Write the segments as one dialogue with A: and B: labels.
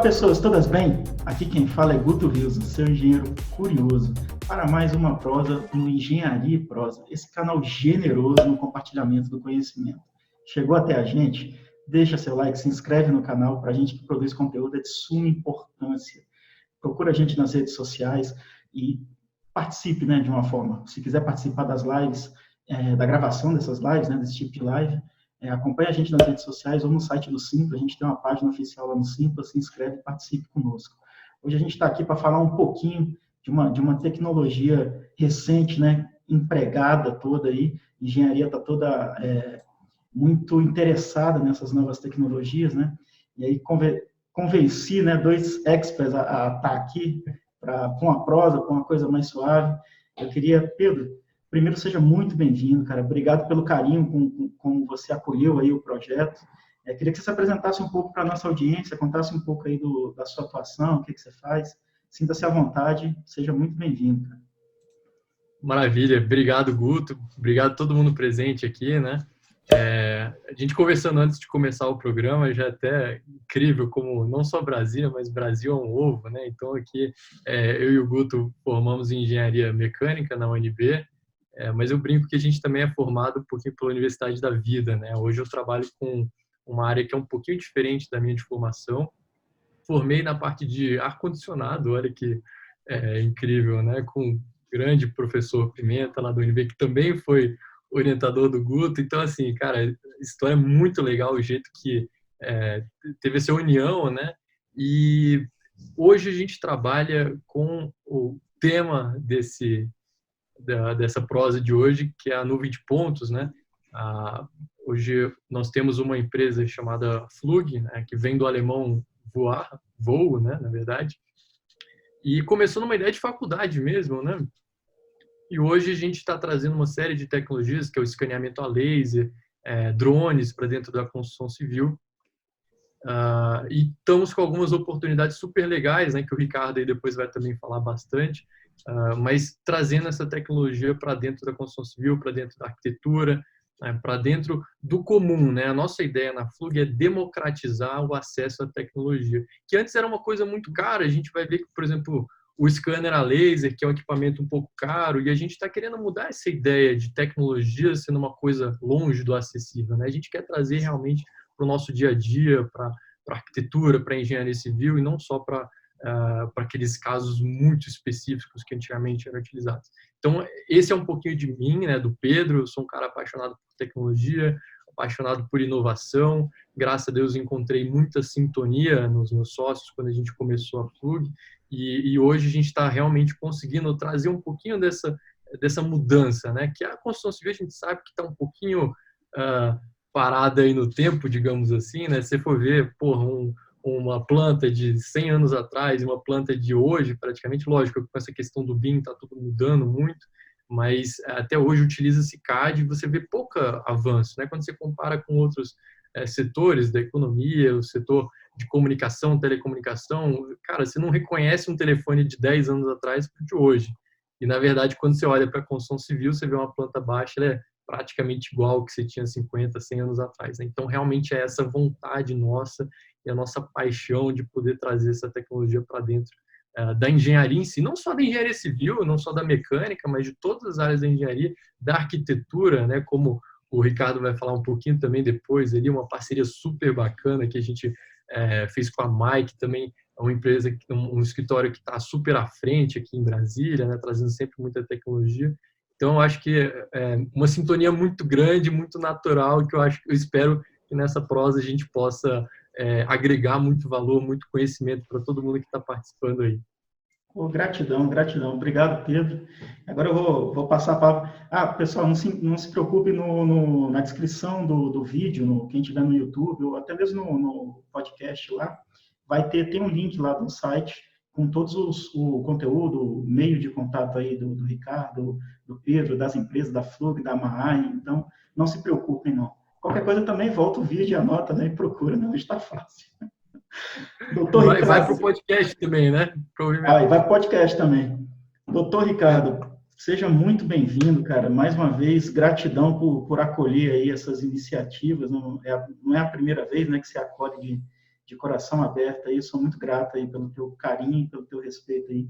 A: pessoas, todas bem? Aqui quem fala é Guto Rios, seu engenheiro curioso, para mais uma prosa no Engenharia e Prosa, esse canal generoso no compartilhamento do conhecimento. Chegou até a gente? Deixa seu like, se inscreve no canal, para a gente que produz conteúdo é de suma importância. Procura a gente nas redes sociais e participe, né, de uma forma. Se quiser participar das lives, da gravação dessas lives, né, desse tipo de live, acompanhe a gente nas redes sociais ou no site do Simpla. A gente tem uma página oficial lá no Simpla, se inscreve e participe conosco. Hoje a gente está aqui para falar um pouquinho de uma tecnologia recente, né, empregada toda aí. A engenharia está toda muito interessada nessas novas tecnologias, né? E aí convenci, né, dois experts a estar aqui para uma prosa, para uma coisa mais suave. Eu queria, Pedro, primeiro, seja muito bem-vindo, cara. Obrigado pelo carinho com você acolheu aí o projeto. Queria que você se apresentasse um pouco para a nossa audiência, contasse um pouco aí da sua atuação, o que você faz. Sinta-se à vontade, seja muito bem-vindo, cara.
B: Maravilha. Obrigado, Guto. Obrigado a todo mundo presente aqui, né? A gente conversando antes de começar o programa, já é até incrível como não só Brasília, mas Brasil é um ovo, né? Então aqui eu e o Guto formamos em Engenharia Mecânica na UNB, mas eu brinco que a gente também é formado um pouquinho pela Universidade da Vida, né? Hoje eu trabalho com uma área que é um pouquinho diferente da minha de formação. Formei na parte de ar-condicionado, olha que incrível, né? Com o grande professor Pimenta lá do UNB, que também foi orientador do Guto. Então, assim, cara, a história é muito legal, o jeito que teve essa união, né? E hoje a gente trabalha com o tema dessa prosa de hoje, que é a nuvem de pontos, né? Hoje nós temos uma empresa chamada Flug, né, que vem do alemão voo, né, na verdade, e começou numa ideia de faculdade mesmo, né? E hoje a gente está trazendo uma série de tecnologias, que é o escaneamento a laser, drones para dentro da construção civil, e estamos com algumas oportunidades super legais, né, que o Ricardo aí depois vai também falar bastante, mas trazendo essa tecnologia para dentro da construção civil, para dentro da arquitetura, para dentro do comum, né? A nossa ideia na Flug é democratizar o acesso à tecnologia, que antes era uma coisa muito cara. A gente vai ver que, por exemplo, o scanner a laser, que é um equipamento um pouco caro, e a gente está querendo mudar essa ideia de tecnologia sendo uma coisa longe do acessível, né? A gente quer trazer realmente para o nosso dia a dia, para a arquitetura, para a engenharia civil, e não só para aqueles casos muito específicos que antigamente eram utilizados. Então, esse é um pouquinho de mim, né, do Pedro. Eu sou um cara apaixonado por tecnologia, apaixonado por inovação. Graças a Deus encontrei muita sintonia nos meus sócios quando a gente começou a Flug, e hoje a gente está realmente conseguindo trazer um pouquinho dessa mudança, né, que a construção civil a gente sabe que está um pouquinho parada aí no tempo, digamos assim, né? Se você for ver, uma planta de 100 anos atrás e uma planta de hoje, praticamente, lógico, com essa questão do BIM está tudo mudando muito, mas até hoje utiliza-se CAD e você vê pouco avanço, né? Quando você compara com outros setores da economia, o setor de comunicação, telecomunicação, cara, você não reconhece um telefone de 10 anos atrás para o de hoje. E, na verdade, quando você olha para a construção civil, você vê uma planta baixa, ela é praticamente igual ao que você tinha 50, 100 anos atrás, né? Então, realmente é essa vontade nossa e a nossa paixão de poder trazer essa tecnologia para dentro da engenharia em si, não só da engenharia civil, não só da mecânica, mas de todas as áreas da engenharia, da arquitetura, né? Como o Ricardo vai falar um pouquinho também depois, ali uma parceria super bacana que a gente fez com a Mike, também é uma empresa, um escritório que está super à frente aqui em Brasília, né? Trazendo sempre muita tecnologia. Então, eu acho que é uma sintonia muito grande, muito natural, que eu espero que nessa prosa a gente possa agregar muito valor, muito conhecimento para todo mundo que está participando aí.
A: Gratidão, gratidão. Obrigado, Pedro. Agora eu vou passar a palavra. Pessoal, não se preocupe na descrição do vídeo, quem estiver no YouTube, ou até mesmo no podcast lá, tem um link lá do site com todos o conteúdo, o meio de contato aí do Ricardo, do Pedro, das empresas, da Flug, da Maai. Então, não se preocupem, não. Qualquer coisa também volta o vídeo, anota, né, e procura, não está fácil.
B: Doutor Ricardo, vai para o podcast também, né?
A: Vai para o podcast também. Doutor Ricardo, seja muito bem-vindo, cara. Mais uma vez, gratidão por acolher aí essas iniciativas. Não é a primeira vez, né, que se acolhe de coração aberto aí, sou muito grato aí pelo teu carinho, pelo teu respeito aí,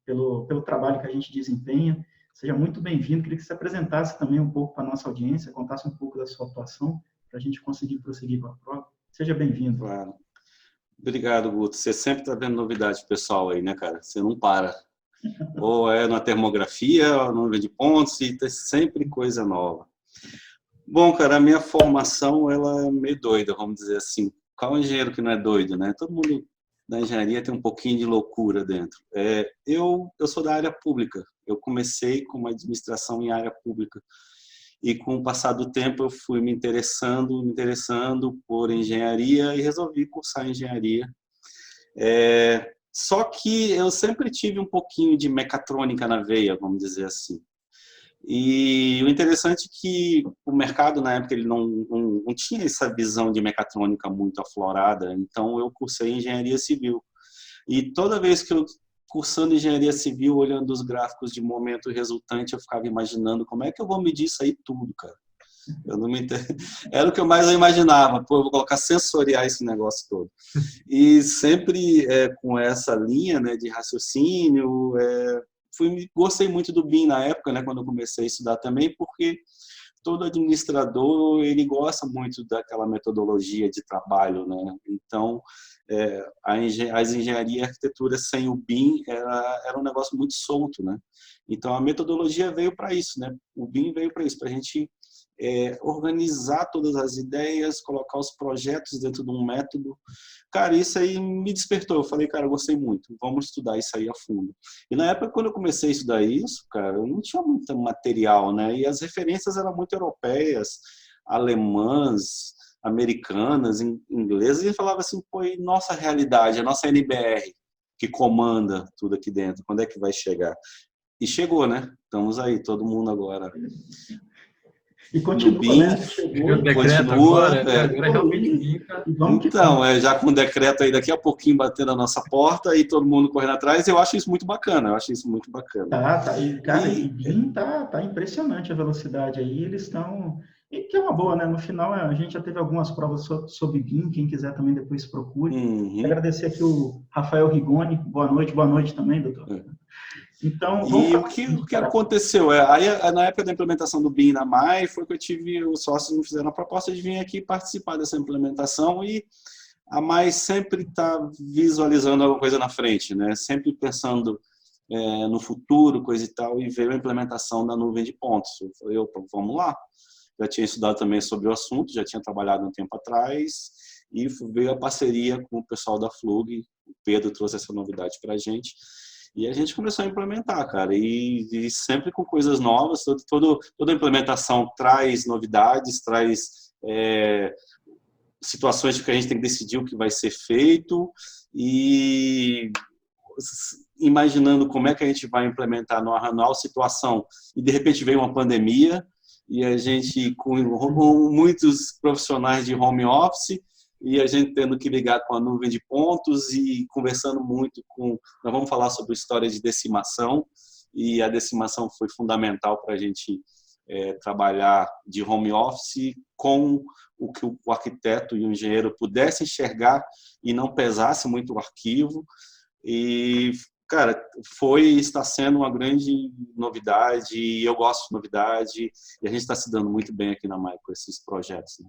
A: pelo trabalho que a gente desempenha. Seja muito bem-vindo. Queria que você apresentasse também um pouco para a nossa audiência, contasse um pouco da sua atuação, para a gente conseguir prosseguir com a prova. Seja bem-vindo.
C: Claro. Obrigado, Guto. Você sempre está vendo novidade pessoal aí, né, cara? Você não para. Ou é na termografia, ou no número de pontos, e tem sempre coisa nova. Bom, cara, a minha formação, ela é meio doida, vamos dizer assim. Qual engenheiro que não é doido, né? Todo mundo da engenharia tem um pouquinho de loucura dentro. Eu sou da área pública. Eu comecei com uma administração em área pública. E com o passar do tempo eu fui me interessando por engenharia e resolvi cursar engenharia. Só que eu sempre tive um pouquinho de mecatrônica na veia, vamos dizer assim. E o interessante é que o mercado, na época, ele não tinha essa visão de mecatrônica muito aflorada, então eu cursei engenharia civil. E toda vez que eu cursando engenharia civil, olhando os gráficos de momento resultante, eu ficava imaginando como é que eu vou medir isso aí tudo, cara. Eu não me Era o que eu mais imaginava. Pô, eu vou colocar sensoriar esse negócio todo. E sempre com essa linha, né, de raciocínio, gostei muito do BIM na época, né, quando eu comecei a estudar também, porque todo administrador ele gosta muito daquela metodologia de trabalho, né? Então as engenharia e arquitetura sem o BIM era um negócio muito solto, né? Então a metodologia veio para isso, né? O BIM veio para isso, para a gente organizar todas as ideias, colocar os projetos dentro de um método. Cara, isso aí me despertou. Eu falei, cara, eu gostei muito, vamos estudar isso aí a fundo. E na época, quando eu comecei a estudar isso, cara, eu não tinha muito material, né? E as referências eram muito europeias, alemãs, americanas, inglesas, e falava assim, pô, e nossa realidade, a nossa NBR, que comanda tudo aqui dentro, quando é que vai chegar? E chegou, né? Estamos aí, todo mundo agora.
A: E continua,
C: BIM,
A: né? Chegou,
B: o decreto
C: continua.
B: agora realmente BIM, tá?
C: Então, já com o decreto aí daqui a pouquinho batendo a nossa porta e todo mundo correndo atrás, eu acho isso muito bacana,
A: Tá. E, cara, e BIM tá impressionante a velocidade aí, eles estão... E que é uma boa, né? No final, a gente já teve algumas provas sobre BIM, quem quiser também depois procure. Quero agradecer aqui o Rafael Rigoni, boa noite também, doutor. Então,
C: e o que aconteceu? Aí, na época da implementação do BIM na MAI, foi que eu tive, os sócios me fizeram a proposta de vir aqui participar dessa implementação, e a MAI sempre está visualizando alguma coisa na frente, né? Sempre pensando no futuro, coisa e tal, e veio a implementação da nuvem de pontos. Eu falei, vamos lá. Já tinha estudado também sobre o assunto, já tinha trabalhado um tempo atrás, e veio a parceria com o pessoal da Flug, o Pedro trouxe essa novidade para a gente, e a gente começou a implementar, cara, e sempre com coisas novas. Toda implementação traz novidades, traz situações que a gente tem que decidir o que vai ser feito, e imaginando como é que a gente vai implementar numa real situação, e de repente veio uma pandemia, e a gente com muitos profissionais de home office, e a gente tendo que ligar com a nuvem de pontos e conversando muito nós vamos falar sobre história de decimação, e a decimação foi fundamental para a gente trabalhar de home office com o que o arquiteto e o engenheiro pudessem enxergar e não pesasse muito o arquivo. E, cara, está sendo uma grande novidade, e eu gosto de novidade, e a gente está se dando muito bem aqui na MAI com esses projetos, né?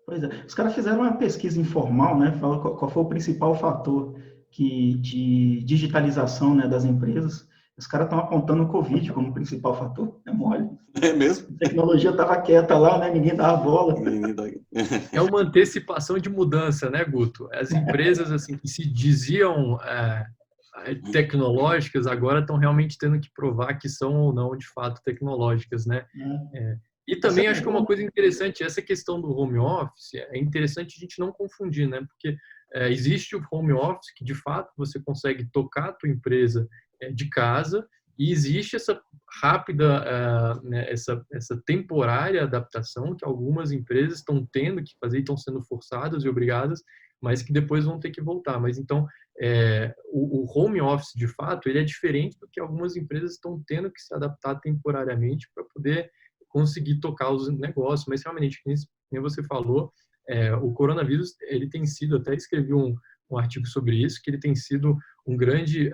A: Pois é. Os caras fizeram uma pesquisa informal, né? Fala qual foi o principal fator de digitalização, né, das empresas. Os caras estão apontando o Covid como principal fator. É mole.
C: É mesmo?
A: A tecnologia estava quieta lá, né? Ninguém dava bola.
B: É uma antecipação de mudança, né, Guto? As empresas assim que se diziam tecnológicas agora estão realmente tendo que provar que são ou não de fato tecnológicas, né? E também acho que uma coisa interessante, essa questão do home office, é interessante a gente não confundir, né? Porque existe o home office que de fato você consegue tocar a tua empresa de casa, e existe essa rápida, essa temporária adaptação que algumas empresas estão tendo que fazer, estão sendo forçadas e obrigadas, mas que depois vão ter que voltar. Mas então, o home office, de fato, ele é diferente do que algumas empresas estão tendo que se adaptar temporariamente para poder conseguir tocar os negócios. Mas realmente, como você falou, o coronavírus, ele tem sido, até escrevi um artigo sobre isso, que ele tem sido um grande,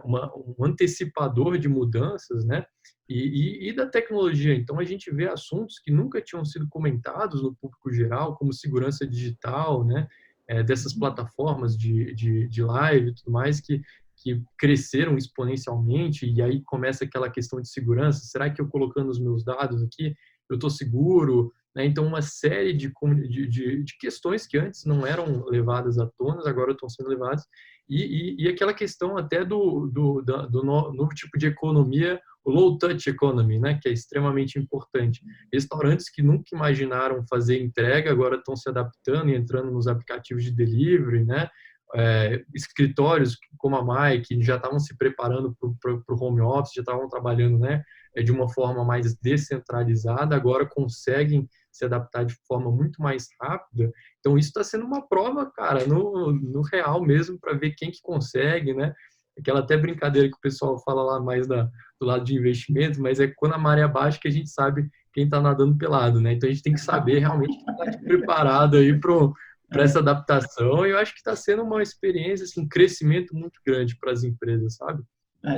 B: um antecipador de mudanças, né? E da tecnologia. Então, a gente vê assuntos que nunca tinham sido comentados no público geral, como segurança digital, né? Dessas plataformas de live e tudo mais, que cresceram exponencialmente, e aí começa aquela questão de segurança. Será que eu colocando os meus dados aqui, eu estou seguro? Né? Então, uma série de questões que antes não eram levadas à tona, agora estão sendo levadas, e aquela questão até do novo tipo de economia, o low touch economy, né? Que é extremamente importante. Restaurantes que nunca imaginaram fazer entrega, agora estão se adaptando e entrando nos aplicativos de delivery, né? Escritórios como a Mai, que já estavam se preparando para o home office, já estavam trabalhando, né, de uma forma mais descentralizada, agora conseguem se adaptar de forma muito mais rápida. Então, isso está sendo uma prova, cara, no real mesmo, para ver quem que consegue, né? Aquela até brincadeira que o pessoal fala lá mais do lado de investimento, mas é quando a maré baixa que a gente sabe quem está nadando pelado, né? Então, a gente tem que saber realmente estar preparado aí para essa adaptação. Eu acho que está sendo uma experiência, assim, um crescimento muito grande para as empresas, sabe?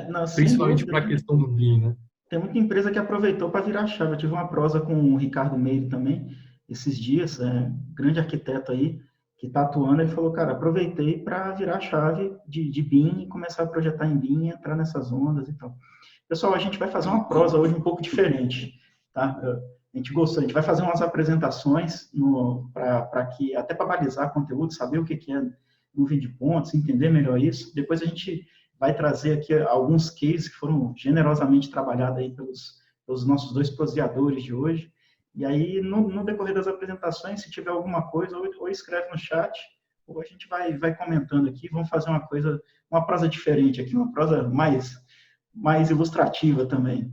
A: Não,
B: Principalmente para a questão do BIM, né?
A: Tem muita empresa que aproveitou para virar chave. Eu tive uma prosa com o Ricardo Meire também, esses dias, grande arquiteto aí, que está atuando. Ele falou, cara, aproveitei para virar chave de BIM e começar a projetar em BIM, entrar nessas ondas e tal. Pessoal, a gente vai fazer uma prosa hoje um pouco diferente, tá? A gente gostou, a gente vai fazer umas apresentações para que, até para balizar conteúdo, saber o que é nuvem de pontos, entender melhor isso. Depois a gente vai trazer aqui alguns cases que foram generosamente trabalhados aí pelos nossos 2 proseadores de hoje. E aí, no decorrer das apresentações, se tiver alguma coisa, ou escreve no chat, ou a gente vai comentando aqui. Vamos fazer uma prosa diferente aqui, uma prosa mais ilustrativa também.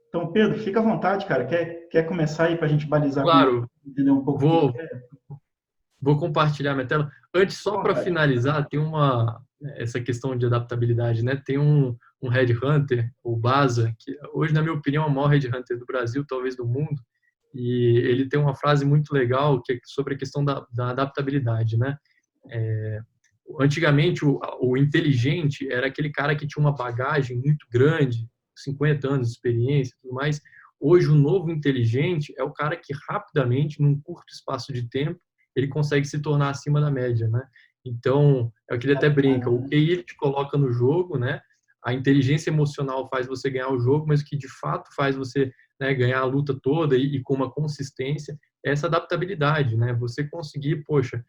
A: Então, Pedro, fica à vontade, cara. Quer começar aí para a gente balizar?
B: Claro,
A: entender um pouco o que é?
B: Vou compartilhar minha tela. Antes, só para finalizar, tem essa questão de adaptabilidade, né? Tem um headhunter, o Baza, que hoje, na minha opinião, é o maior headhunter do Brasil, talvez do mundo, e ele tem uma frase muito legal que é sobre a questão da adaptabilidade, né? Antigamente, o inteligente era aquele cara que tinha uma bagagem muito grande, 50 anos de experiência e tudo mais. Hoje, o novo inteligente é o cara que rapidamente, num curto espaço de tempo, ele consegue se tornar acima da média, né? Então, é o que ele até brinca, o QI ele te coloca no jogo, né? A inteligência emocional faz você ganhar o jogo, mas o que de fato faz você, né, ganhar a luta toda e com uma consistência é essa adaptabilidade, né? Você conseguir, poxa,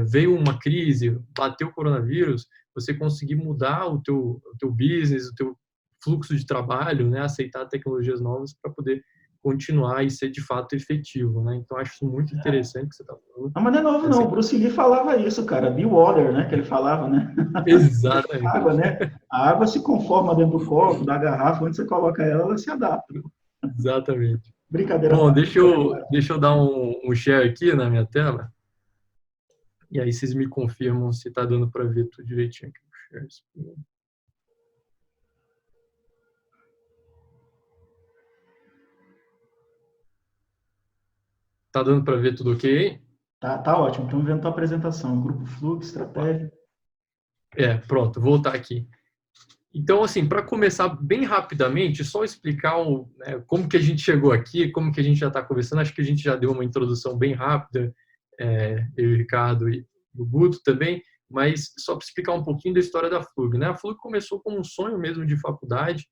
B: veio uma crise, bateu o coronavírus, você conseguir mudar o teu business, o teu fluxo de trabalho, né? Aceitar tecnologias novas para poder continuar e ser de fato efetivo, né? Então acho isso muito interessante que você está falando.
A: Não, mas não é novo, não. O Bruce Lee falava isso, cara. Be water, né? Que ele falava, né?
B: Exatamente.
A: A água, né? A água se conforma dentro do copo, da garrafa, onde você coloca ela, ela se adapta.
B: Exatamente.
A: Brincadeira.
B: Bom, deixa eu dar um share aqui na minha tela. E aí vocês me confirmam se está dando para ver tudo direitinho aqui. Tá dando para ver tudo ok aí?
A: Tá ótimo. Estamos vendo a tua apresentação. Grupo Fluxo, estratégia.
B: Pronto, vou voltar aqui. Então, assim, para começar bem rapidamente, só explicar como que a gente chegou aqui, como que a gente já está conversando. Acho que a gente já deu uma introdução bem rápida, eu e o Ricardo e o Guto também, mas só para explicar um pouquinho da história da Flug, né? A Flug começou como um sonho mesmo de faculdade.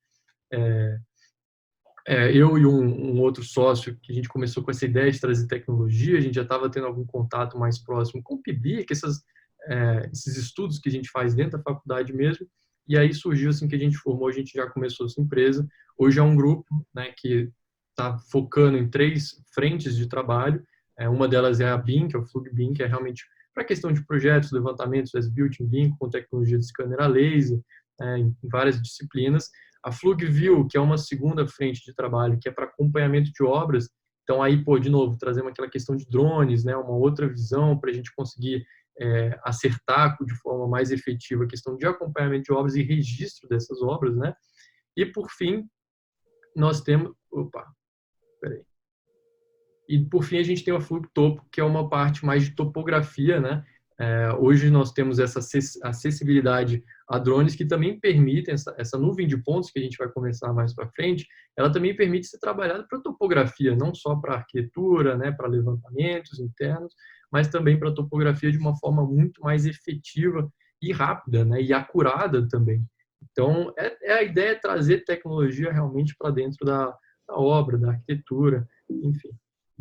B: Eu e um outro sócio, que a gente começou com essa ideia de trazer tecnologia, a gente já estava tendo algum contato mais próximo com o PIBIC, esses estudos que a gente faz dentro da faculdade mesmo, e aí surgiu assim que a gente formou, a gente já começou essa empresa. Hoje é um grupo, né, que está focando em 3 frentes de trabalho. Uma delas é a BIM, que é o Flug BIM, que é realmente para questão de projetos, levantamentos, as-built em BIM, com tecnologia de scanner a laser, em várias disciplinas. A FlugView, que é uma segunda frente de trabalho, que é para acompanhamento de obras. Então, aí, de novo, trazer aquela questão de drones, né, uma outra visão para a gente conseguir acertar de forma mais efetiva a questão de acompanhamento de obras e registro dessas obras, né? E, por fim, nós temos... E, por fim, a gente tem a Flugtopo, que é uma parte mais de topografia, né? Hoje nós temos essa acessibilidade a drones que também permitem, essa nuvem de pontos que a gente vai conversar mais para frente, ela também permite ser trabalhada para topografia, não só para arquitetura, né, para levantamentos internos, mas também para topografia de uma forma muito mais efetiva e rápida, né, e acurada também. Então, a ideia é trazer tecnologia realmente para dentro da obra, da arquitetura, enfim.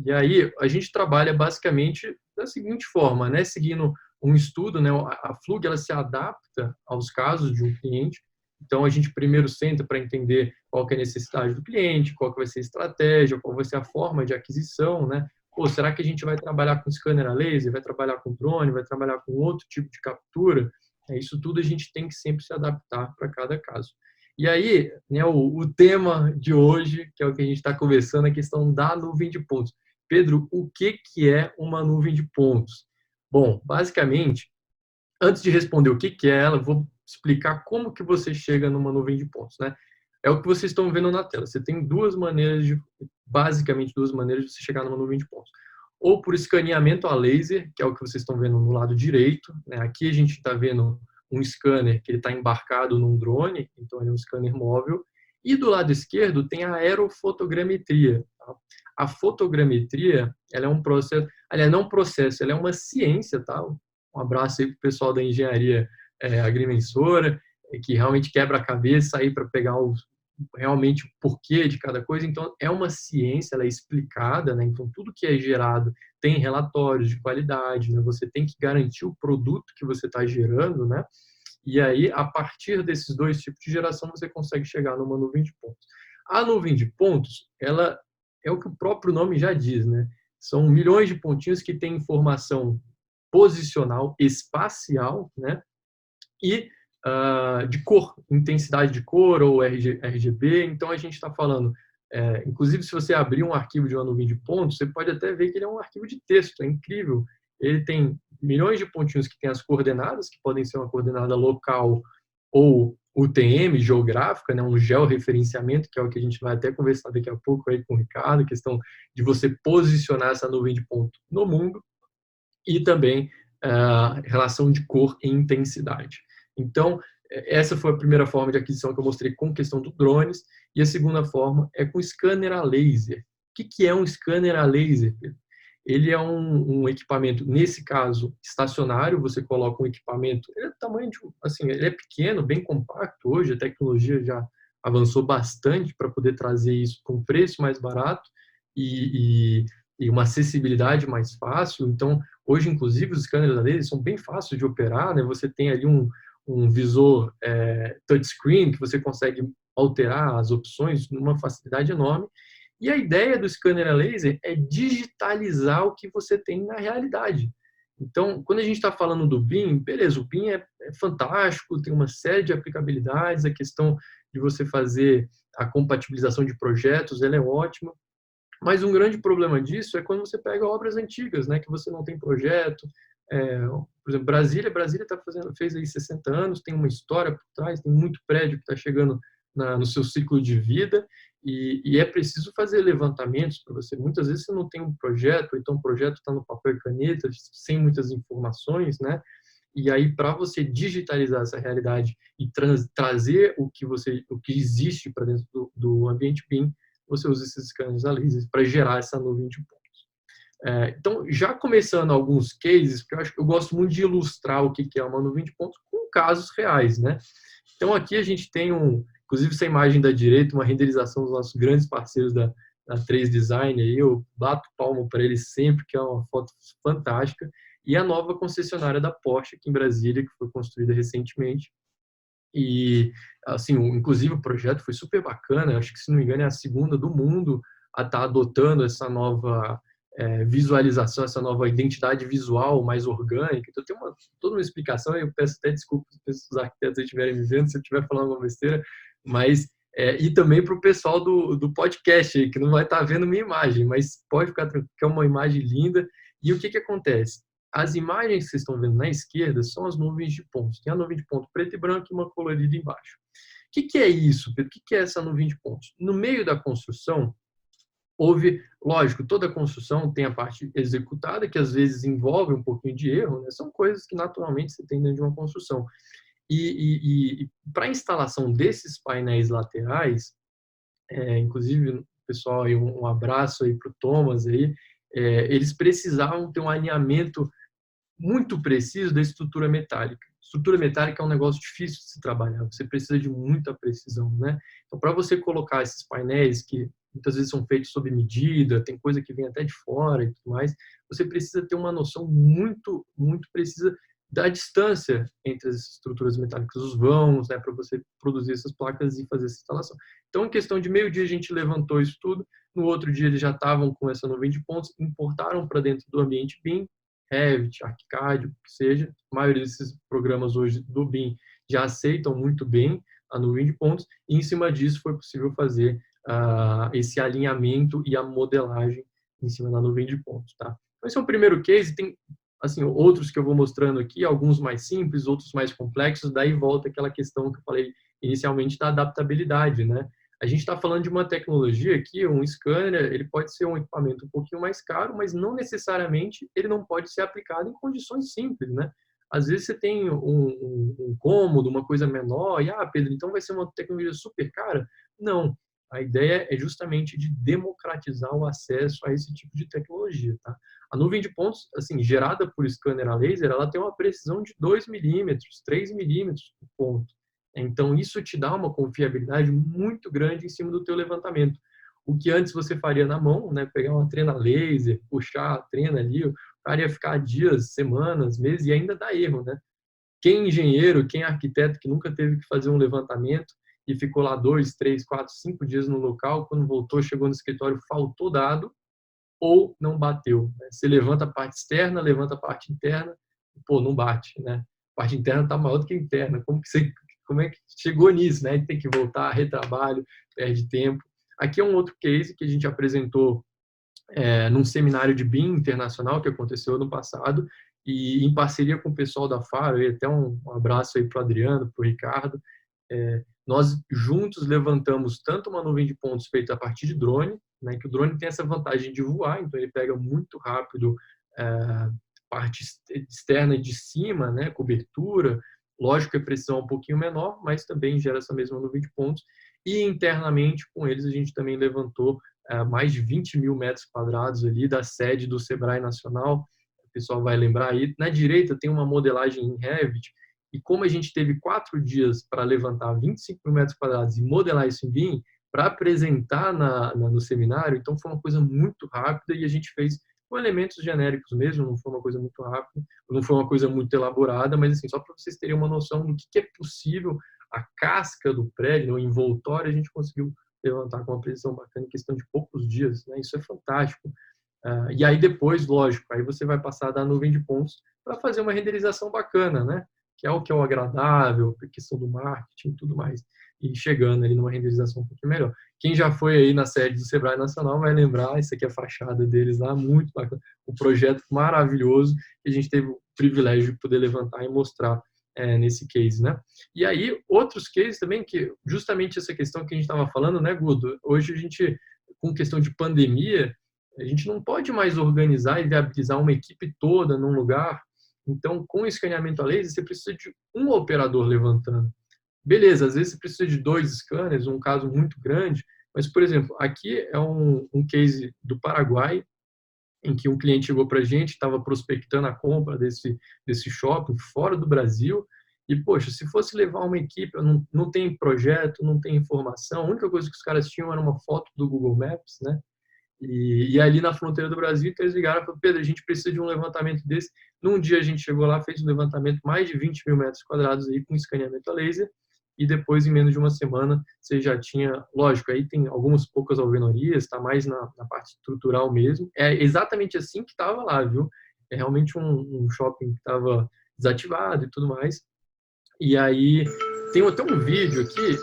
B: E aí, a gente trabalha basicamente da seguinte forma, né, seguindo um estudo, né, a Flug ela se adapta aos casos de um cliente. Então a gente primeiro senta para entender qual que é a necessidade do cliente, qual que vai ser a estratégia, qual vai ser a forma de aquisição, né? Ou será que a gente vai trabalhar com scanner a laser, vai trabalhar com drone, vai trabalhar com outro tipo de captura? Isso tudo a gente tem que sempre se adaptar para cada caso. E aí, né, o tema de hoje, que é o que a gente está conversando, é a questão da nuvem de pontos. Pedro, o que é uma nuvem de pontos? Bom, basicamente, antes de responder o que é ela, vou explicar como que você chega numa nuvem de pontos, né? É o que vocês estão vendo na tela. Você tem basicamente duas maneiras de você chegar numa nuvem de pontos. Ou por escaneamento a laser, que é o que vocês estão vendo no lado direito, né? Aqui a gente está vendo um scanner que ele está embarcado num drone, então ele é um scanner móvel. E do lado esquerdo tem a aerofotogrametria. Tá? A fotogrametria, ela é um processo, aliás, não um processo, ela é uma ciência, tá? Um abraço aí para o pessoal da engenharia agrimensora, que realmente quebra a cabeça aí para pegar realmente o porquê de cada coisa. Então, é uma ciência, ela é explicada, né? Então, tudo que é gerado tem relatórios de qualidade, né? Você tem que garantir o produto que você está gerando, né? E aí, a partir desses dois tipos de geração, você consegue chegar numa nuvem de pontos. A nuvem de pontos, ela é o que o próprio nome já diz, né? São milhões de pontinhos que têm informação posicional, espacial, né? E de cor, intensidade de cor ou RGB. Então, a gente está falando, inclusive, se você abrir um arquivo de uma nuvem de pontos, você pode até ver que ele é um arquivo de texto, é incrível. Ele tem milhões de pontinhos que tem as coordenadas, que podem ser uma coordenada local ou UTM, geográfica, né, um georreferenciamento, que é o que a gente vai até conversar daqui a pouco aí com o Ricardo, a questão de você posicionar essa nuvem de ponto no mundo, e também relação de cor e intensidade. Então, essa foi a primeira forma de aquisição que eu mostrei com questão do drones, e a segunda forma é com scanner a laser. O que é um scanner a laser, Pedro? Ele é um equipamento, nesse caso, estacionário. Você coloca um equipamento, ele é do tamanho de, assim, ele é pequeno, bem compacto. Hoje a tecnologia já avançou bastante para poder trazer isso com um preço mais barato e uma acessibilidade mais fácil. Então, hoje, inclusive, os scanners a laser são bem fáceis de operar, né? Você tem ali um visor touchscreen que você consegue alterar as opções numa facilidade enorme. E a ideia do scanner a laser é digitalizar o que você tem na realidade. Então, quando a gente está falando do BIM, beleza, o BIM é fantástico, tem uma série de aplicabilidades, a questão de você fazer a compatibilização de projetos, ela é ótima, mas um grande problema disso é quando você pega obras antigas, né, que você não tem projeto. Por exemplo, Brasília fez aí 60 anos, tem uma história por trás, tem muito prédio que está chegando no seu ciclo de vida, e é preciso fazer levantamentos para você. Muitas vezes você não tem um projeto, ou então o projeto está no papel e caneta, sem muitas informações, né? E aí, para você digitalizar essa realidade e trazer o que existe para dentro do ambiente BIM, você usa esses scanners a laser para gerar essa nuvem de pontos. Então, já começando alguns cases, porque eu gosto muito de ilustrar o que é uma nuvem de pontos com casos reais, né? Então, aqui a gente tem inclusive essa imagem da direita, uma renderização dos nossos grandes parceiros da 3 Design, aí eu bato palmo para eles sempre, que é uma foto fantástica, e a nova concessionária da Porsche aqui em Brasília, que foi construída recentemente. E, assim, inclusive o projeto foi super bacana, acho que, se não me engano, é a segunda do mundo a estar adotando essa nova visualização, essa nova identidade visual mais orgânica. Então, tem toda uma explicação, e eu peço até desculpas se os arquitetos estiverem me vendo, se eu estiver falando alguma besteira, mas e também para o pessoal do podcast aí, que não vai estar vendo minha imagem, mas pode ficar tranquilo, que é uma imagem linda. E o que acontece? As imagens que vocês estão vendo na esquerda são as nuvens de pontos. Tem a nuvem de ponto preto e branco e uma colorida embaixo. O que é isso, Pedro? O que é essa nuvem de pontos? No meio da construção, houve, lógico, toda a construção tem a parte executada, que às vezes envolve um pouquinho de erro, né? São coisas que naturalmente você tem dentro de uma construção. E para a instalação desses painéis laterais, inclusive, pessoal, aí, um abraço aí para o Thomas, aí, eles precisavam ter um alinhamento muito preciso da estrutura metálica. Estrutura metálica é um negócio difícil de se trabalhar, você precisa de muita precisão, né? Então, para você colocar esses painéis, que muitas vezes são feitos sob medida, tem coisa que vem até de fora e tudo mais, você precisa ter uma noção muito, muito precisa da distância entre as estruturas metálicas, os vãos, né, para você produzir essas placas e fazer essa instalação. Então, em questão de meio-dia, a gente levantou isso tudo, no outro dia eles já estavam com essa nuvem de pontos, importaram para dentro do ambiente BIM, Revit, ArchiCAD, o que seja. A maioria desses programas hoje do BIM já aceitam muito bem a nuvem de pontos, e em cima disso foi possível fazer esse alinhamento e a modelagem em cima da nuvem de pontos. Tá? Então, esse é o primeiro case, tem assim, outros que eu vou mostrando aqui, alguns mais simples, outros mais complexos, daí volta aquela questão que eu falei inicialmente da adaptabilidade, né? A gente está falando de uma tecnologia aqui, um scanner, ele pode ser um equipamento um pouquinho mais caro, mas não necessariamente ele não pode ser aplicado em condições simples, né? Às vezes você tem um cômodo, uma coisa menor, e, Pedro, então vai ser uma tecnologia super cara? Não. A ideia é justamente de democratizar o acesso a esse tipo de tecnologia, tá? A nuvem de pontos, assim, gerada por scanner a laser, ela tem uma precisão de 2 milímetros, 3 milímetros por ponto. Então, isso te dá uma confiabilidade muito grande em cima do teu levantamento. O que antes você faria na mão, né, pegar uma trena laser, puxar a trena ali, o cara ia ficar dias, semanas, meses, e ainda dá erro, né? Quem é engenheiro, quem é arquiteto que nunca teve que fazer um levantamento e ficou lá 2, 3, 4, 5 dias no local, quando voltou, chegou no escritório, faltou dado ou não bateu. Né? Você levanta a parte externa, levanta a parte interna, pô, não bate, né? A parte interna está maior do que a interna. Como é que chegou nisso, né? Tem que voltar, retrabalho, perde tempo. Aqui é um outro case que a gente apresentou num seminário de BIM internacional que aconteceu no passado, e em parceria com o pessoal da Faro, e até um abraço aí para o Adriano, para o Ricardo, nós juntos levantamos tanto uma nuvem de pontos feita a partir de drone, né, que o drone tem essa vantagem de voar, então ele pega muito rápido parte externa de cima, né, cobertura, lógico que a precisão é um pouquinho menor, mas também gera essa mesma nuvem de pontos, e internamente com eles a gente também levantou mais de 20 mil metros quadrados ali da sede do Sebrae Nacional, o pessoal vai lembrar aí, na direita tem uma modelagem em Revit, e como a gente teve 4 dias para levantar 25 mil metros quadrados e modelar isso em BIM, para apresentar no seminário, então foi uma coisa muito rápida e a gente fez com elementos genéricos mesmo, não foi uma coisa muito rápida, não foi uma coisa muito elaborada, mas assim, só para vocês terem uma noção do que é possível, a casca do prédio, o envoltório, a gente conseguiu levantar com uma precisão bacana em questão de poucos dias, né? Isso é fantástico. E aí depois, lógico, aí você vai passar da nuvem de pontos para fazer uma renderização bacana, né? Que é o agradável, a questão do marketing e tudo mais, e chegando ali numa renderização um pouquinho melhor. Quem já foi aí na sede do Sebrae Nacional vai lembrar, isso aqui é a fachada deles lá, muito bacana, um projeto maravilhoso, que a gente teve o privilégio de poder levantar e mostrar nesse case, né? E aí, outros cases também, que justamente essa questão que a gente estava falando, né, Gudo? Hoje a gente, com questão de pandemia, a gente não pode mais organizar e viabilizar uma equipe toda num lugar. Então, com escaneamento a laser, você precisa de um operador levantando. Beleza, às vezes você precisa de 2 scanners, um caso muito grande, mas, por exemplo, aqui é um case do Paraguai, em que um cliente chegou para a gente, estava prospectando a compra desse shopping fora do Brasil, e, poxa, se fosse levar uma equipe, não tem projeto, não tem informação, a única coisa que os caras tinham era uma foto do Google Maps, né? E ali na fronteira do Brasil, então eles ligaram e falaram, Pedro, a gente precisa de um levantamento desse. Num dia a gente chegou lá, fez um levantamento mais de 20 mil metros quadrados aí com escaneamento a laser, e depois, em menos de uma semana, você já tinha, lógico, aí tem algumas poucas alvenorias, está mais na parte estrutural mesmo. É exatamente assim que estava lá, viu? É realmente um shopping que estava desativado e tudo mais. E aí, tem até um vídeo aqui,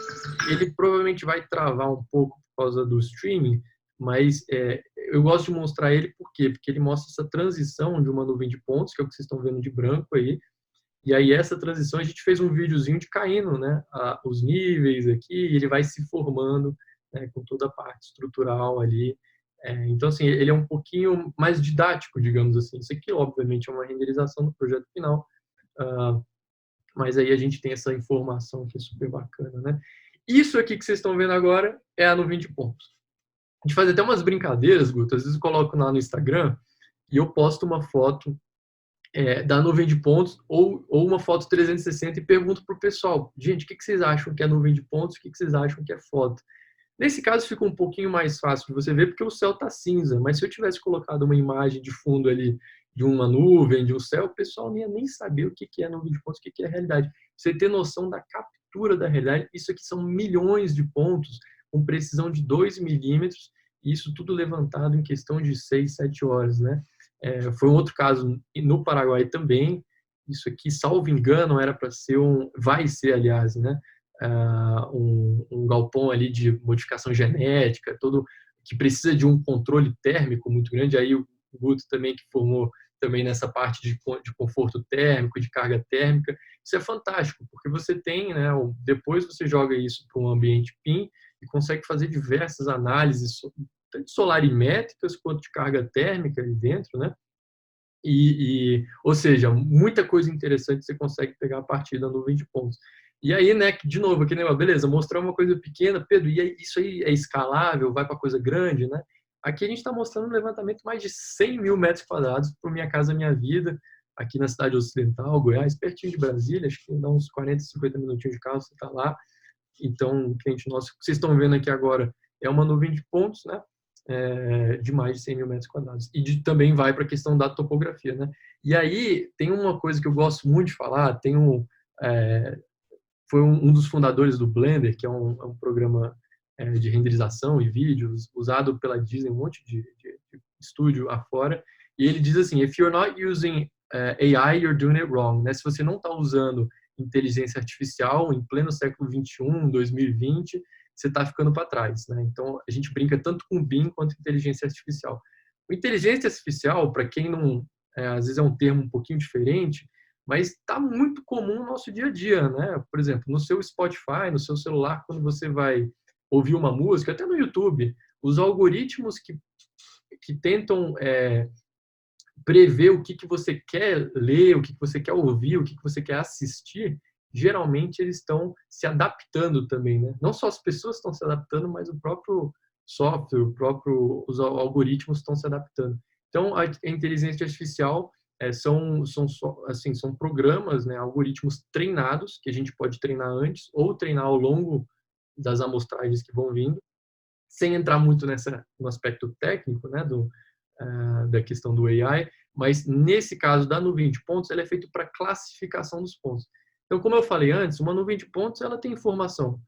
B: ele provavelmente vai travar um pouco por causa do streaming, mas eu gosto de mostrar ele por quê? Porque ele mostra essa transição de uma nuvem de pontos, que é o que vocês estão vendo de branco aí, e aí essa transição a gente fez um videozinho de caindo, né, os níveis aqui, e ele vai se formando, né, com toda a parte estrutural ali, Então, assim, ele é um pouquinho mais didático, digamos assim. Isso aqui, obviamente, é uma renderização do projeto final, mas aí a gente tem essa informação que é super bacana, né? Isso aqui que vocês estão vendo agora é a nuvem de pontos. A gente faz até umas brincadeiras, Guto. Às vezes eu coloco lá no Instagram e eu posto uma foto da nuvem de pontos ou uma foto 360 e pergunto para o pessoal, gente, o que vocês acham que é nuvem de pontos, o que vocês acham que é foto? Nesse caso fica um pouquinho mais fácil de você ver porque o céu está cinza, mas se eu tivesse colocado uma imagem de fundo ali de uma nuvem, de um céu, o pessoal não ia nem saber o que é nuvem de pontos, o que é a realidade. Você ter noção da captura da realidade, isso aqui são milhões de pontos com precisão de 2 milímetros, e isso tudo levantado em questão de 6, 7 horas, né? Foi um outro caso no Paraguai também. Isso aqui, salvo engano, era para ser vai ser, aliás, né? Um galpão ali de modificação genética, todo que precisa de um controle térmico muito grande. Aí o Guto também que formou também nessa parte de conforto térmico, de carga térmica. Isso é fantástico, porque você tem, né? Depois você joga isso para um ambiente PIN e consegue fazer diversas análises, tanto solarimétricas quanto de carga térmica ali dentro, né? Ou seja, muita coisa interessante você consegue pegar a partir da nuvem de pontos. E aí, né, de novo, aqui, né, beleza, mostrar uma coisa pequena, Pedro, e aí, isso aí é escalável, vai para coisa grande, né? Aqui a gente está mostrando um levantamento mais de 100 mil metros quadrados por Minha Casa Minha Vida, aqui na cidade ocidental, Goiás, pertinho de Brasília, acho que dá uns 40, 50 minutinhos de carro, você está lá. Então, o cliente nosso, que vocês estão vendo aqui agora, é uma nuvem de pontos, né? De mais de 100 mil metros quadrados. E também vai para a questão da topografia, né? E aí, tem uma coisa que eu gosto muito de falar, foi um dos fundadores do Blender, que é um programa de renderização e vídeos, usado pela Disney, um monte de estúdio afora, e ele diz assim, if you're not using AI, you're doing it wrong, né? Se você não está usando inteligência artificial em pleno século 21, 2020, você está ficando para trás, né? Então, a gente brinca tanto com BIM quanto inteligência artificial. O inteligência artificial, para quem não... às vezes é um termo um pouquinho diferente, mas está muito comum no nosso dia a dia, né? Por exemplo, no seu Spotify, no seu celular, quando você vai ouvir uma música, até no YouTube, os algoritmos que tentam prever o que você quer ler, o que você quer ouvir, o que você quer assistir, geralmente eles estão se adaptando também, né? Não só as pessoas estão se adaptando, mas o próprio software, os algoritmos estão se adaptando. Então, a inteligência artificial são programas, né, algoritmos treinados, que a gente pode treinar antes ou treinar ao longo das amostragens que vão vindo, sem entrar muito no aspecto técnico, né, da questão do AI, mas nesse caso da nuvem de pontos, ela é feita para classificação dos pontos. Então, como eu falei antes, uma nuvem de pontos ela tem informação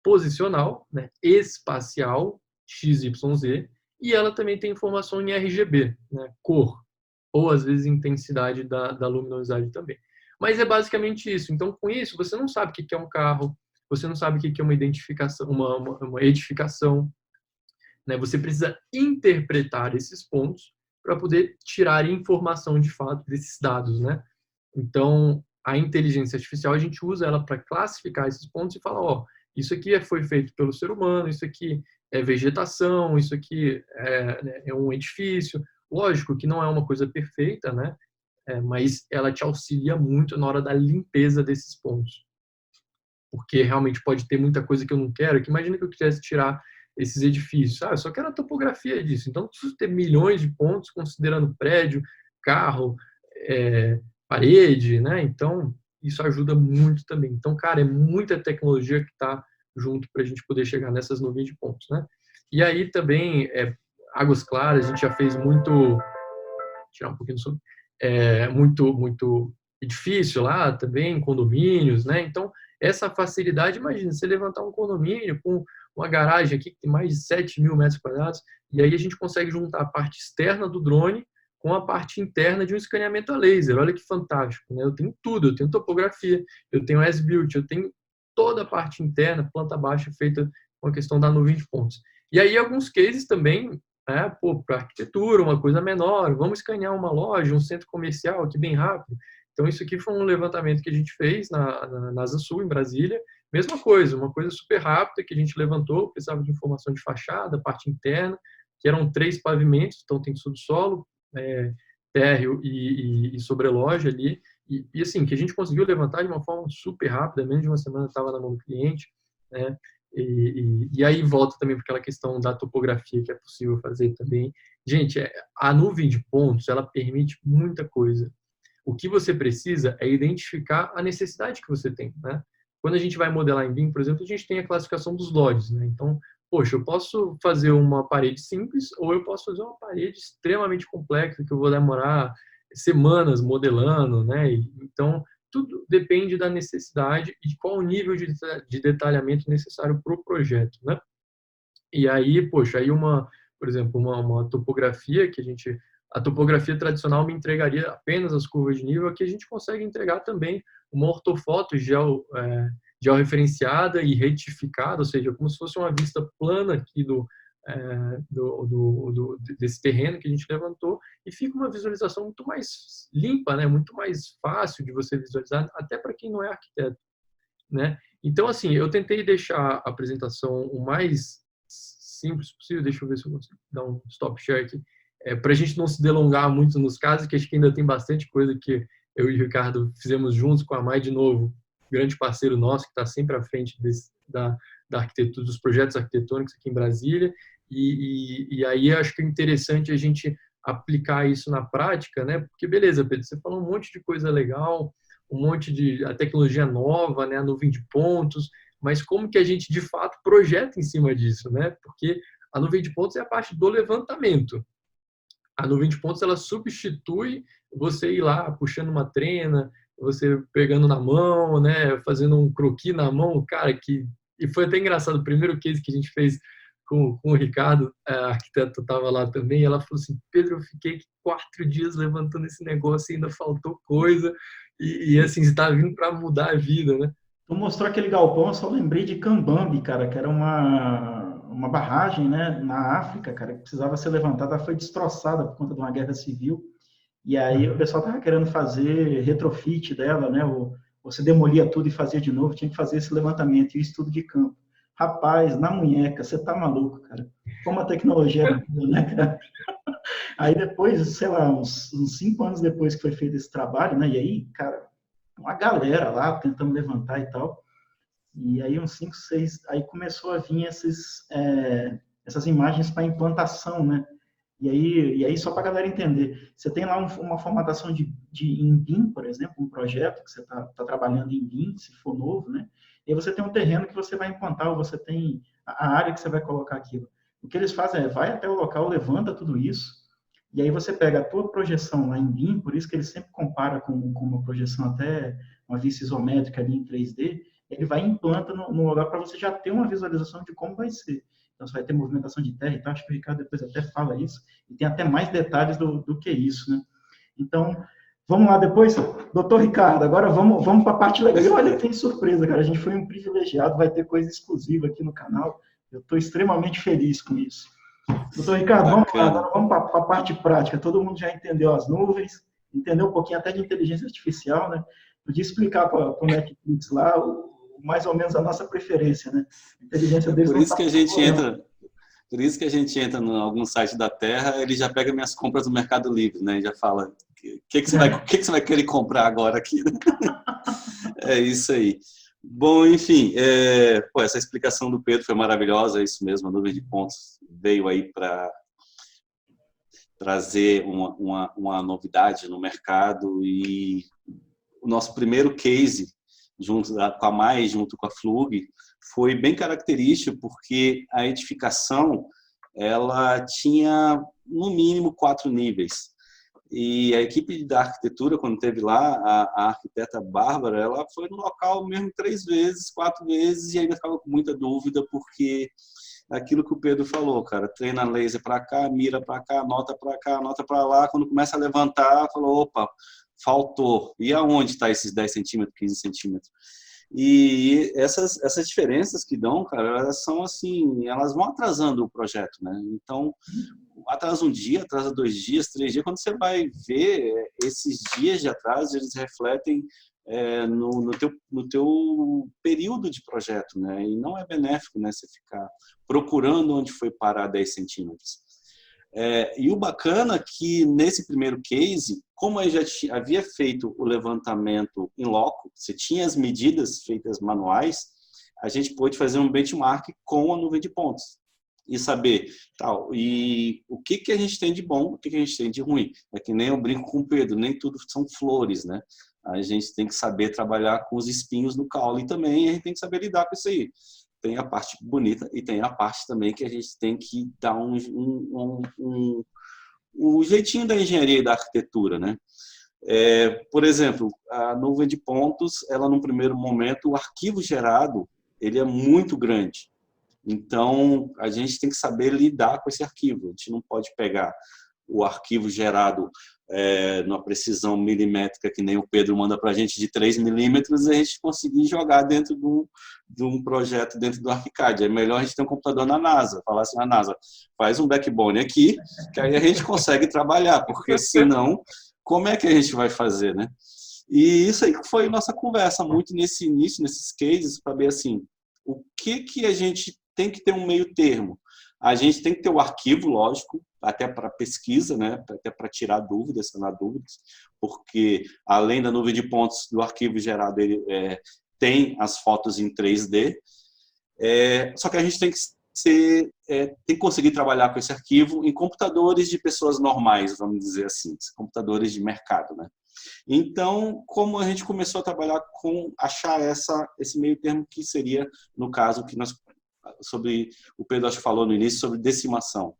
B: posicional, né, espacial, XYZ, e ela também tem informação em RGB, né, cor, ou às vezes intensidade da luminosidade também. Mas é basicamente isso. Então, com isso, você não sabe o que é um carro, você não sabe o que é uma identificação, uma edificação, né? Você precisa interpretar esses pontos para poder tirar informação de fato desses dados, né? Então, a inteligência artificial, a gente usa ela para classificar esses pontos e falar, ó, isso aqui foi feito pelo ser humano, isso aqui é vegetação, isso aqui é um edifício. Lógico que não é uma coisa perfeita, né? Mas ela te auxilia muito na hora da limpeza desses pontos. Porque realmente pode ter muita coisa que eu não quero, que imagina que eu quisesse tirar esses edifícios. Eu só quero a topografia disso. Então, eu preciso ter milhões de pontos, considerando prédio, carro, parede, né? Então, isso ajuda muito também. Então, cara, é muita tecnologia que está junto para a gente poder chegar nessas nuvens de pontos, né? E aí também, águas claras, a gente já fez muito... Tirar um pouquinho do som. Muito edifício lá também, condomínios, né? Então, essa facilidade, imagina, você levantar um condomínio com uma garagem aqui que tem mais de 7 mil metros quadrados, e aí a gente consegue juntar a parte externa do drone com a parte interna de um escaneamento a laser. Olha que fantástico, né? Eu tenho tudo, eu tenho topografia, eu tenho as-built, eu tenho toda a parte interna, planta baixa, feita com a questão da nuvem de pontos. E aí alguns cases também, para arquitetura, uma coisa menor, vamos escanear uma loja, um centro comercial aqui bem rápido. Então, isso aqui foi um levantamento que a gente fez na Asa Sul, em Brasília. Mesma coisa, uma coisa super rápida que a gente levantou, precisava de informação de fachada, parte interna, que eram 3 pavimentos, então tem subsolo, térreo e sobreloja ali, e assim, que a gente conseguiu levantar de uma forma super rápida, menos de uma semana estava na mão do cliente, né? E aí volta também para aquela questão da topografia que é possível fazer também. Gente, a nuvem de pontos, ela permite muita coisa. O que você precisa é identificar a necessidade que você tem, né? Quando a gente vai modelar em BIM, por exemplo, a gente tem a classificação dos LODs, né? Então, poxa, eu posso fazer uma parede simples ou eu posso fazer uma parede extremamente complexa que eu vou demorar semanas modelando, né? Então, tudo depende da necessidade e de qual o nível de detalhamento necessário para o projeto, né? E aí, poxa, aí por exemplo, uma topografia a topografia tradicional me entregaria apenas as curvas de nível, aqui a gente consegue entregar também uma ortofoto georreferenciada e retificada, ou seja, como se fosse uma vista plana aqui desse terreno que a gente levantou, e fica uma visualização muito mais limpa, né? Muito mais fácil de você visualizar, até para quem não é arquiteto, né? Então, assim, eu tentei deixar a apresentação o mais simples possível. Deixa eu ver se eu consigo dar um stop share aqui, para a gente não se delongar muito nos casos, que acho que ainda tem bastante coisa que eu e o Ricardo fizemos juntos com a Mai, de novo, grande parceiro nosso, que está sempre à frente da arquitetura, dos projetos arquitetônicos aqui em Brasília, e aí acho que é interessante a gente aplicar isso na prática, né? Porque, beleza, Pedro, você falou um monte de coisa legal, um monte de a tecnologia nova, né? A nuvem de pontos, mas como que a gente, de fato, projeta em cima disso, né? Porque a nuvem de pontos é a parte do levantamento. A nuvem de pontos, ela substitui você ir lá puxando uma trena, você pegando na mão, né? Fazendo um croquis na mão, cara, e foi até engraçado, o primeiro case que a gente fez com o Ricardo, a arquiteta estava lá também, e ela falou assim, Pedro, eu fiquei 4 dias levantando esse negócio e ainda faltou coisa, e assim, você está vindo para mudar a vida, né?
A: Tu mostrou aquele galpão, eu só lembrei de Cambambi, cara, que era uma barragem, né, na África, cara, que precisava ser levantada, ela foi destroçada por conta de uma guerra civil, e aí o pessoal tava querendo fazer retrofit dela, né, você demolia tudo e fazia de novo, tinha que fazer esse levantamento e o estudo de campo. Rapaz, na munheca, você tá maluco, cara. Como a tecnologia é boa, né, cara? Aí depois, sei lá, uns 5 anos depois que foi feito esse trabalho, né, e aí, cara, uma galera lá tentando levantar e tal. E aí, uns 5, 6, aí começou a vir essas imagens para implantação, né? E aí só para a galera entender, você tem lá uma formatação em BIM, por exemplo, um projeto que você está trabalhando em BIM, se for novo, né? E aí você tem um terreno que você vai implantar, ou você tem a área que você vai colocar aquilo. O que eles fazem vai até o local, levanta tudo isso, e aí você pega a tua projeção lá em BIM, por isso que ele sempre compara com uma projeção até uma vista isométrica ali em 3D, ele vai e implanta no lugar para você já ter uma visualização de como vai ser. Então, você vai ter movimentação de terra e tal, acho que o Ricardo depois até fala isso, e tem até mais detalhes do que isso, né? Então, vamos lá depois, doutor Ricardo, agora vamos para a parte legal. E olha, tem surpresa, cara, a gente foi um privilegiado, vai ter coisa exclusiva aqui no canal, eu estou extremamente feliz com isso. Doutor Ricardo, vamos lá, agora vamos para a parte prática. Todo mundo já entendeu as nuvens, entendeu um pouquinho até de inteligência artificial, né? Podia explicar para o Netflix lá mais ou menos a nossa preferência, né? A inteligência deles
C: por isso que a gente entra, por isso que a gente entra em algum site da Terra, ele já pega minhas compras no Mercado Livre, né? E já fala, o que você vai querer comprar agora aqui? É isso aí. Bom, enfim, essa explicação do Pedro foi maravilhosa, é isso mesmo, a nuvem de pontos veio aí para trazer uma novidade no mercado, e o nosso primeiro case, junto com a Mai, junto com a Flug, foi bem característico, porque a edificação ela tinha, no mínimo, 4 níveis. E a equipe da arquitetura, quando teve lá, a arquiteta Bárbara, ela foi no local mesmo 3 vezes, 4 vezes, e ainda ficava com muita dúvida, porque aquilo que o Pedro falou, cara, treina laser para cá, mira para cá, nota para lá, quando começa a levantar, falou, opa, faltou. E aonde está esses 10 centímetros, 15 centímetros? E essas diferenças que dão, cara, elas são assim, elas vão atrasando o projeto, né? Então, atrasa um dia, atrasa 2 dias, 3 dias, quando você vai ver, esses dias de atraso, eles refletem no teu período de projeto, né? E não é benéfico, né? Você ficar procurando onde foi parar 10 centímetros. E o bacana é que nesse primeiro case, como eu já havia feito o levantamento em loco, você tinha as medidas feitas manuais, a gente pôde fazer um benchmark com a nuvem de pontos e saber tal, e o que a gente tem de bom, o que a gente tem de ruim. É que nem eu brinco com o Pedro, nem tudo são flores, né? A gente tem que saber trabalhar com os espinhos no caule também, e a gente tem que saber lidar com isso aí. Tem a parte bonita e tem a parte também que a gente tem que dar o jeitinho da engenharia e da arquitetura, né? Por exemplo, a nuvem de pontos, ela num primeiro momento, o arquivo gerado, ele é muito grande. Então, a gente tem que saber lidar com esse arquivo. A gente não pode pegar o arquivo gerado numa precisão milimétrica, que nem o Pedro manda para a gente, de 3 milímetros, e a gente conseguir jogar dentro de um projeto dentro do ArchiCAD. É melhor a gente ter um computador na NASA, falar assim, a NASA, faz um backbone aqui, que aí a gente consegue trabalhar, porque senão, como é que a gente vai fazer, né? E isso aí foi nossa conversa, muito nesse início, nesses cases, para ver assim, o que a gente tem que ter um meio termo. A gente tem que ter o arquivo, lógico, até para pesquisa, né? Até para tirar dúvidas, sanar dúvidas, porque além da nuvem de pontos do arquivo gerado, ele tem as fotos em 3D, só que a gente tem que conseguir trabalhar com esse arquivo em computadores de pessoas normais, vamos dizer assim, computadores de mercado, né? Então, como a gente começou a trabalhar com achar esse meio termo que seria, no caso, que nós sobre o Pedro acho que falou no início sobre decimação.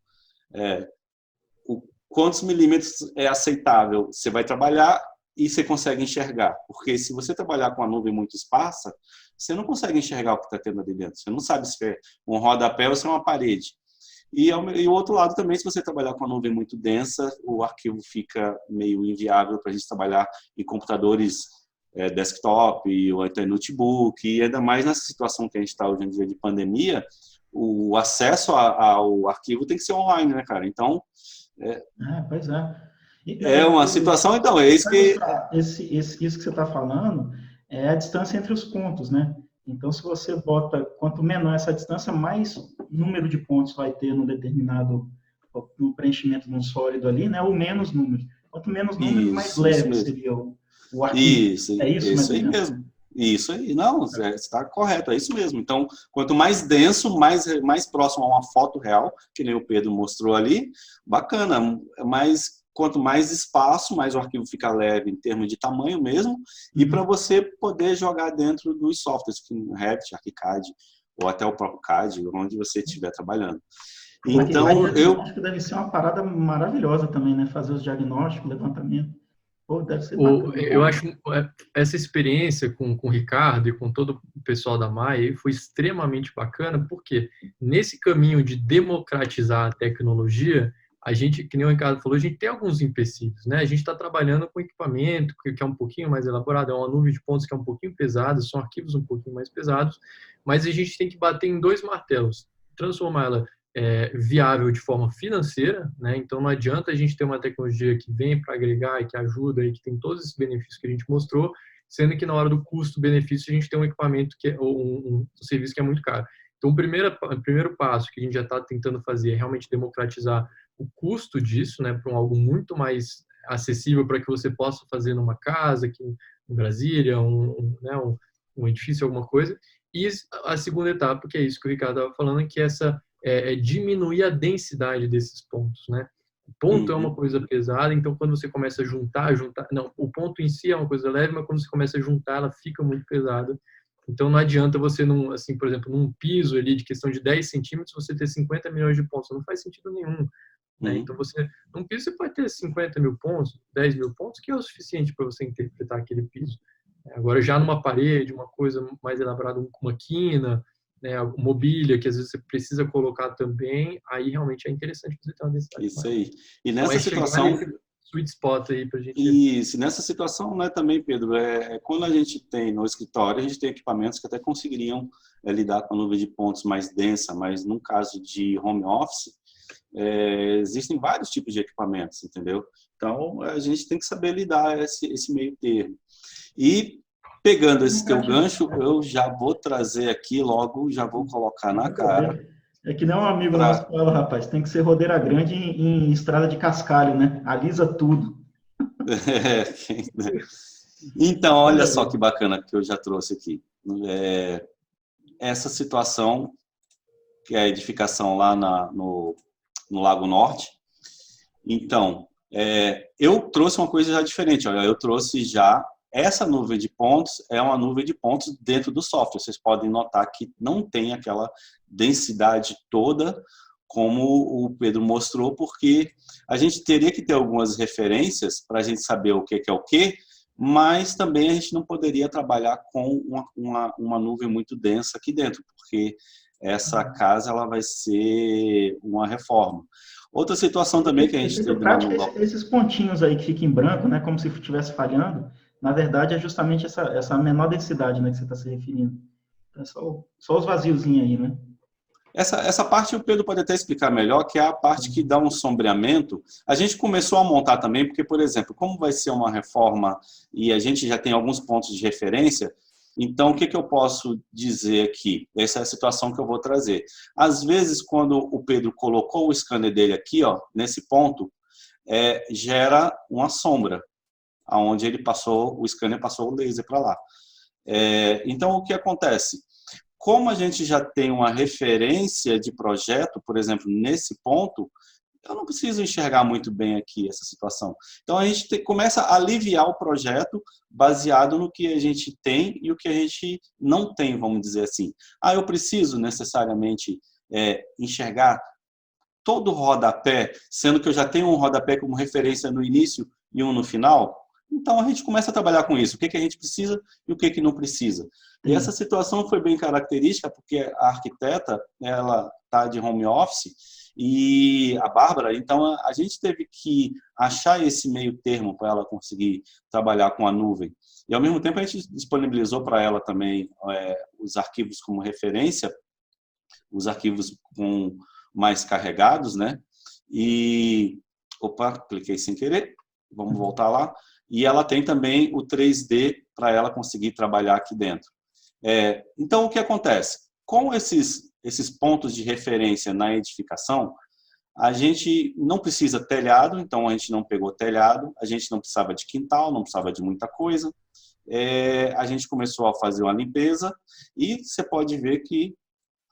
C: Quantos milímetros é aceitável? Você vai trabalhar e você consegue enxergar. Porque se você trabalhar com a nuvem muito esparsa, você não consegue enxergar o que está tendo ali dentro. Você não sabe se é um rodapé ou se é uma parede. E o outro lado também, se você trabalhar com a nuvem muito densa, o arquivo fica meio inviável para a gente trabalhar em computadores desktop ou até notebook, e ainda mais nessa situação que a gente está hoje em dia de pandemia, o acesso ao arquivo tem que ser online, né, cara? Então,
A: pois é.
C: Uma situação, então, é isso que...
A: Isso que você está falando é a distância entre os pontos, né? Então, se você bota, quanto menor essa distância, mais número de pontos vai ter no determinado no preenchimento de um sólido ali, né? Ou menos número. Quanto menos número, mais leve seria o arquivo.
C: Isso,
A: é isso
C: aí mesmo. Isso aí, não, está correto, é isso mesmo. Então, quanto mais denso, mais próximo a uma foto real, que nem o Pedro mostrou ali, bacana, mas quanto mais espaço, mais o arquivo fica leve em termos de tamanho mesmo, e para você poder jogar dentro dos softwares, como Revit, ArchiCAD, ou até o próprio CAD, onde você estiver trabalhando. Então,
A: acho que deve ser uma parada maravilhosa também, né? Fazer os diagnósticos, levantamento. Pô, deve ser bacana.
B: Eu acho essa experiência com o Ricardo e com todo o pessoal da Maia foi extremamente bacana, porque nesse caminho de democratizar a tecnologia, a gente, que nem o Ricardo falou, a gente tem alguns empecilhos, né? A gente está trabalhando com equipamento que é um pouquinho mais elaborado, é uma nuvem de pontos que é um pouquinho pesada, são arquivos um pouquinho mais pesados, mas a gente tem que bater em 2 martelos, transformar ela viável de forma financeira, né? Então não adianta a gente ter uma tecnologia que vem para agregar e que ajuda e que tem todos esses benefícios que a gente mostrou, sendo que na hora do custo-benefício a gente tem um equipamento ou um serviço que é muito caro. Então o primeiro passo que a gente já está tentando fazer é realmente democratizar o custo disso, né, para algo muito mais acessível para que você possa fazer numa casa, aqui em Brasília, um edifício, alguma coisa. E a segunda etapa, que é isso que o Ricardo estava falando, que é diminuir a densidade desses pontos, né? O ponto é uma coisa pesada, então quando você começa a juntar, não, o ponto em si é uma coisa leve, mas quando você começa a juntar, ela fica muito pesada. Então não adianta você, assim, por exemplo, num piso ali de questão de 10 centímetros, você ter 50 milhões de pontos, não faz sentido nenhum. Né? Então num piso você pode ter 50 mil pontos, 10 mil pontos, que é o suficiente para você interpretar aquele piso. Agora já numa parede, uma coisa mais elaborada, com uma quina, né, mobília, que às vezes você precisa colocar também, aí realmente é interessante você ter uma densidade.
C: Isso aí. E nessa situação...
B: Sweet spot aí pra gente...
C: Isso, nessa situação, né, também, Pedro, quando a gente tem no escritório, a gente tem equipamentos que até conseguiriam lidar com a nuvem de pontos mais densa, mas num caso de home office, existem vários tipos de equipamentos, entendeu? Então, a gente tem que saber lidar esse meio termo. E, pegando esse teu gancho, eu já vou trazer aqui logo, já vou colocar na cara
A: É que nem um amigo nosso fala, rapaz, tem que ser rodeira grande em estrada de cascalho, né? Alisa tudo.
C: Então, olha só que bacana que eu já trouxe aqui. Essa situação, que é a edificação lá no Lago Norte. Então, eu trouxe uma coisa já diferente. Olha, eu trouxe já essa nuvem de pontos, é uma nuvem de pontos dentro do software. Vocês podem notar que não tem aquela densidade toda como o Pedro mostrou, porque a gente teria que ter algumas referências para a gente saber o que é o que, mas também a gente não poderia trabalhar com uma nuvem muito densa aqui dentro, porque essa casa ela vai ser uma reforma. Outra situação também que a gente teve lá no...
A: Esses pontinhos aí que ficam em branco, né, como se estivesse falhando, na verdade é justamente essa menor densidade, né, que você está se referindo. É só os vaziozinhos aí, né?
C: Essa parte o Pedro pode até explicar melhor, que é a parte que dá um sombreamento. A gente começou a montar também, porque, por exemplo, como vai ser uma reforma e a gente já tem alguns pontos de referência, então o que eu posso dizer aqui? Essa é a situação que eu vou trazer. Às vezes, quando o Pedro colocou o scanner dele aqui, ó, nesse ponto, gera uma sombra, aonde ele passou, o scanner passou o laser para lá. Então, o que acontece? Como a gente já tem uma referência de projeto, por exemplo, nesse ponto, eu não preciso enxergar muito bem aqui essa situação. Então, a gente começa a aliviar o projeto baseado no que a gente tem e o que a gente não tem, vamos dizer assim. Eu preciso necessariamente enxergar todo o rodapé, sendo que eu já tenho um rodapé como referência no início e um no final. Então, a gente começa a trabalhar com isso. O que a gente precisa e o que não precisa. E essa situação foi bem característica, porque a arquiteta, ela está de home office, e a Bárbara, então, a gente teve que achar esse meio termo para ela conseguir trabalhar com a nuvem. E, ao mesmo tempo, a gente disponibilizou para ela também os arquivos como referência, os arquivos com mais carregados, né? E... Opa, cliquei sem querer. Vamos voltar lá. E ela tem também o 3D para ela conseguir trabalhar aqui dentro. Então, o que acontece? Com esses pontos de referência na edificação, a gente não precisa telhado, então a gente não pegou telhado, a gente não precisava de quintal, não precisava de muita coisa. A gente começou a fazer uma limpeza e você pode ver que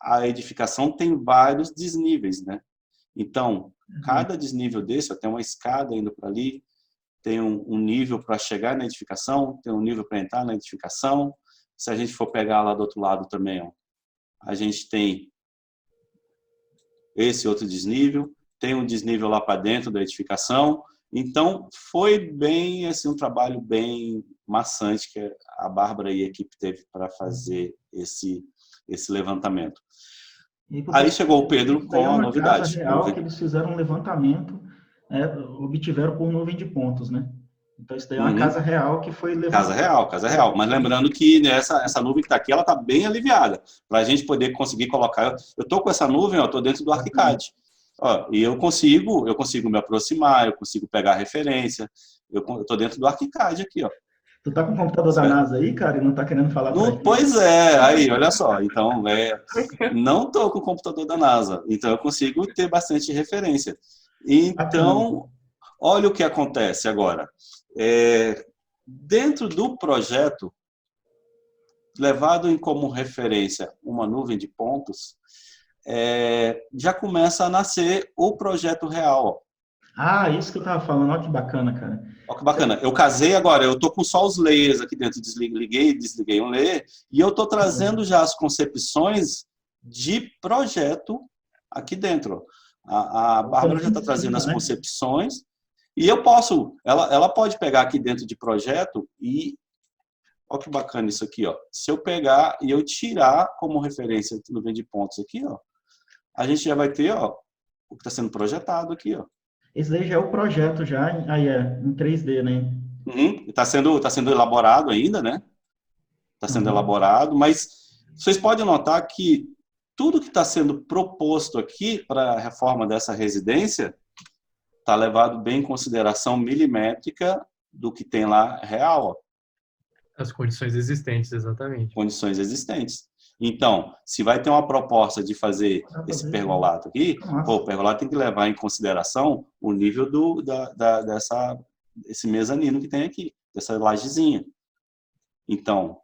C: a edificação tem vários desníveis, né? Então, cada desnível desse, tem uma escada indo para ali, tem um nível para chegar na edificação, tem um nível para entrar na edificação. Se a gente for pegar lá do outro lado também, ó, a gente tem esse outro desnível, tem um desnível lá para dentro da edificação. Então, foi bem assim, um trabalho bem maçante que a Bárbara e a equipe teve para fazer esse levantamento. Aí chegou o Pedro com a novidade.
A: Casa real que eles fizeram um levantamento, obtiveram por nuvem de pontos, né? Então, isso daí é uma casa real que foi levantada.
C: Casa real. Mas lembrando que essa nuvem que está aqui, ela está bem aliviada. Para a gente poder conseguir colocar... Eu estou com essa nuvem, estou dentro do ArchiCAD. E eu consigo me aproximar, eu consigo pegar a referência. Eu estou dentro do ArchiCAD aqui, ó.
A: Tu tá com o computador da NASA aí, cara, e não tá querendo falar pra gente?
C: Pois é, aí, olha só. Então, não estou com o computador da NASA. Então, eu consigo ter bastante referência. Então, olha o que acontece agora. Dentro do projeto, levado como referência uma nuvem de pontos, já começa a nascer o projeto real.
A: Isso que eu tava falando, olha que bacana, cara.
C: Olha que bacana. Eu casei agora, eu tô com só os layers aqui dentro, desliguei um layer, e eu tô trazendo já as concepções de projeto aqui dentro. A Bárbara já está trazendo as concepções, e eu posso, ela pode pegar aqui dentro de projeto e, olha que bacana isso aqui, ó. Se eu pegar e eu tirar como referência a nuvem de pontos aqui, ó, a gente já vai ter, ó, o que está sendo projetado aqui, ó.
A: Esse daí já é o projeto, já em 3D, né?
C: Está sendo elaborado ainda, né? Está sendo elaborado, mas vocês podem notar que tudo que está sendo proposto aqui para a reforma dessa residência está levado bem em consideração milimétrica do que tem lá real. Ó.
B: As condições existentes, exatamente.
C: Condições existentes. Então, se vai ter uma proposta de fazer esse pergolato aqui,
A: Nossa.
C: o pergolato tem que levar em consideração o nível desse mezanino que tem aqui, dessa lajezinha. Então,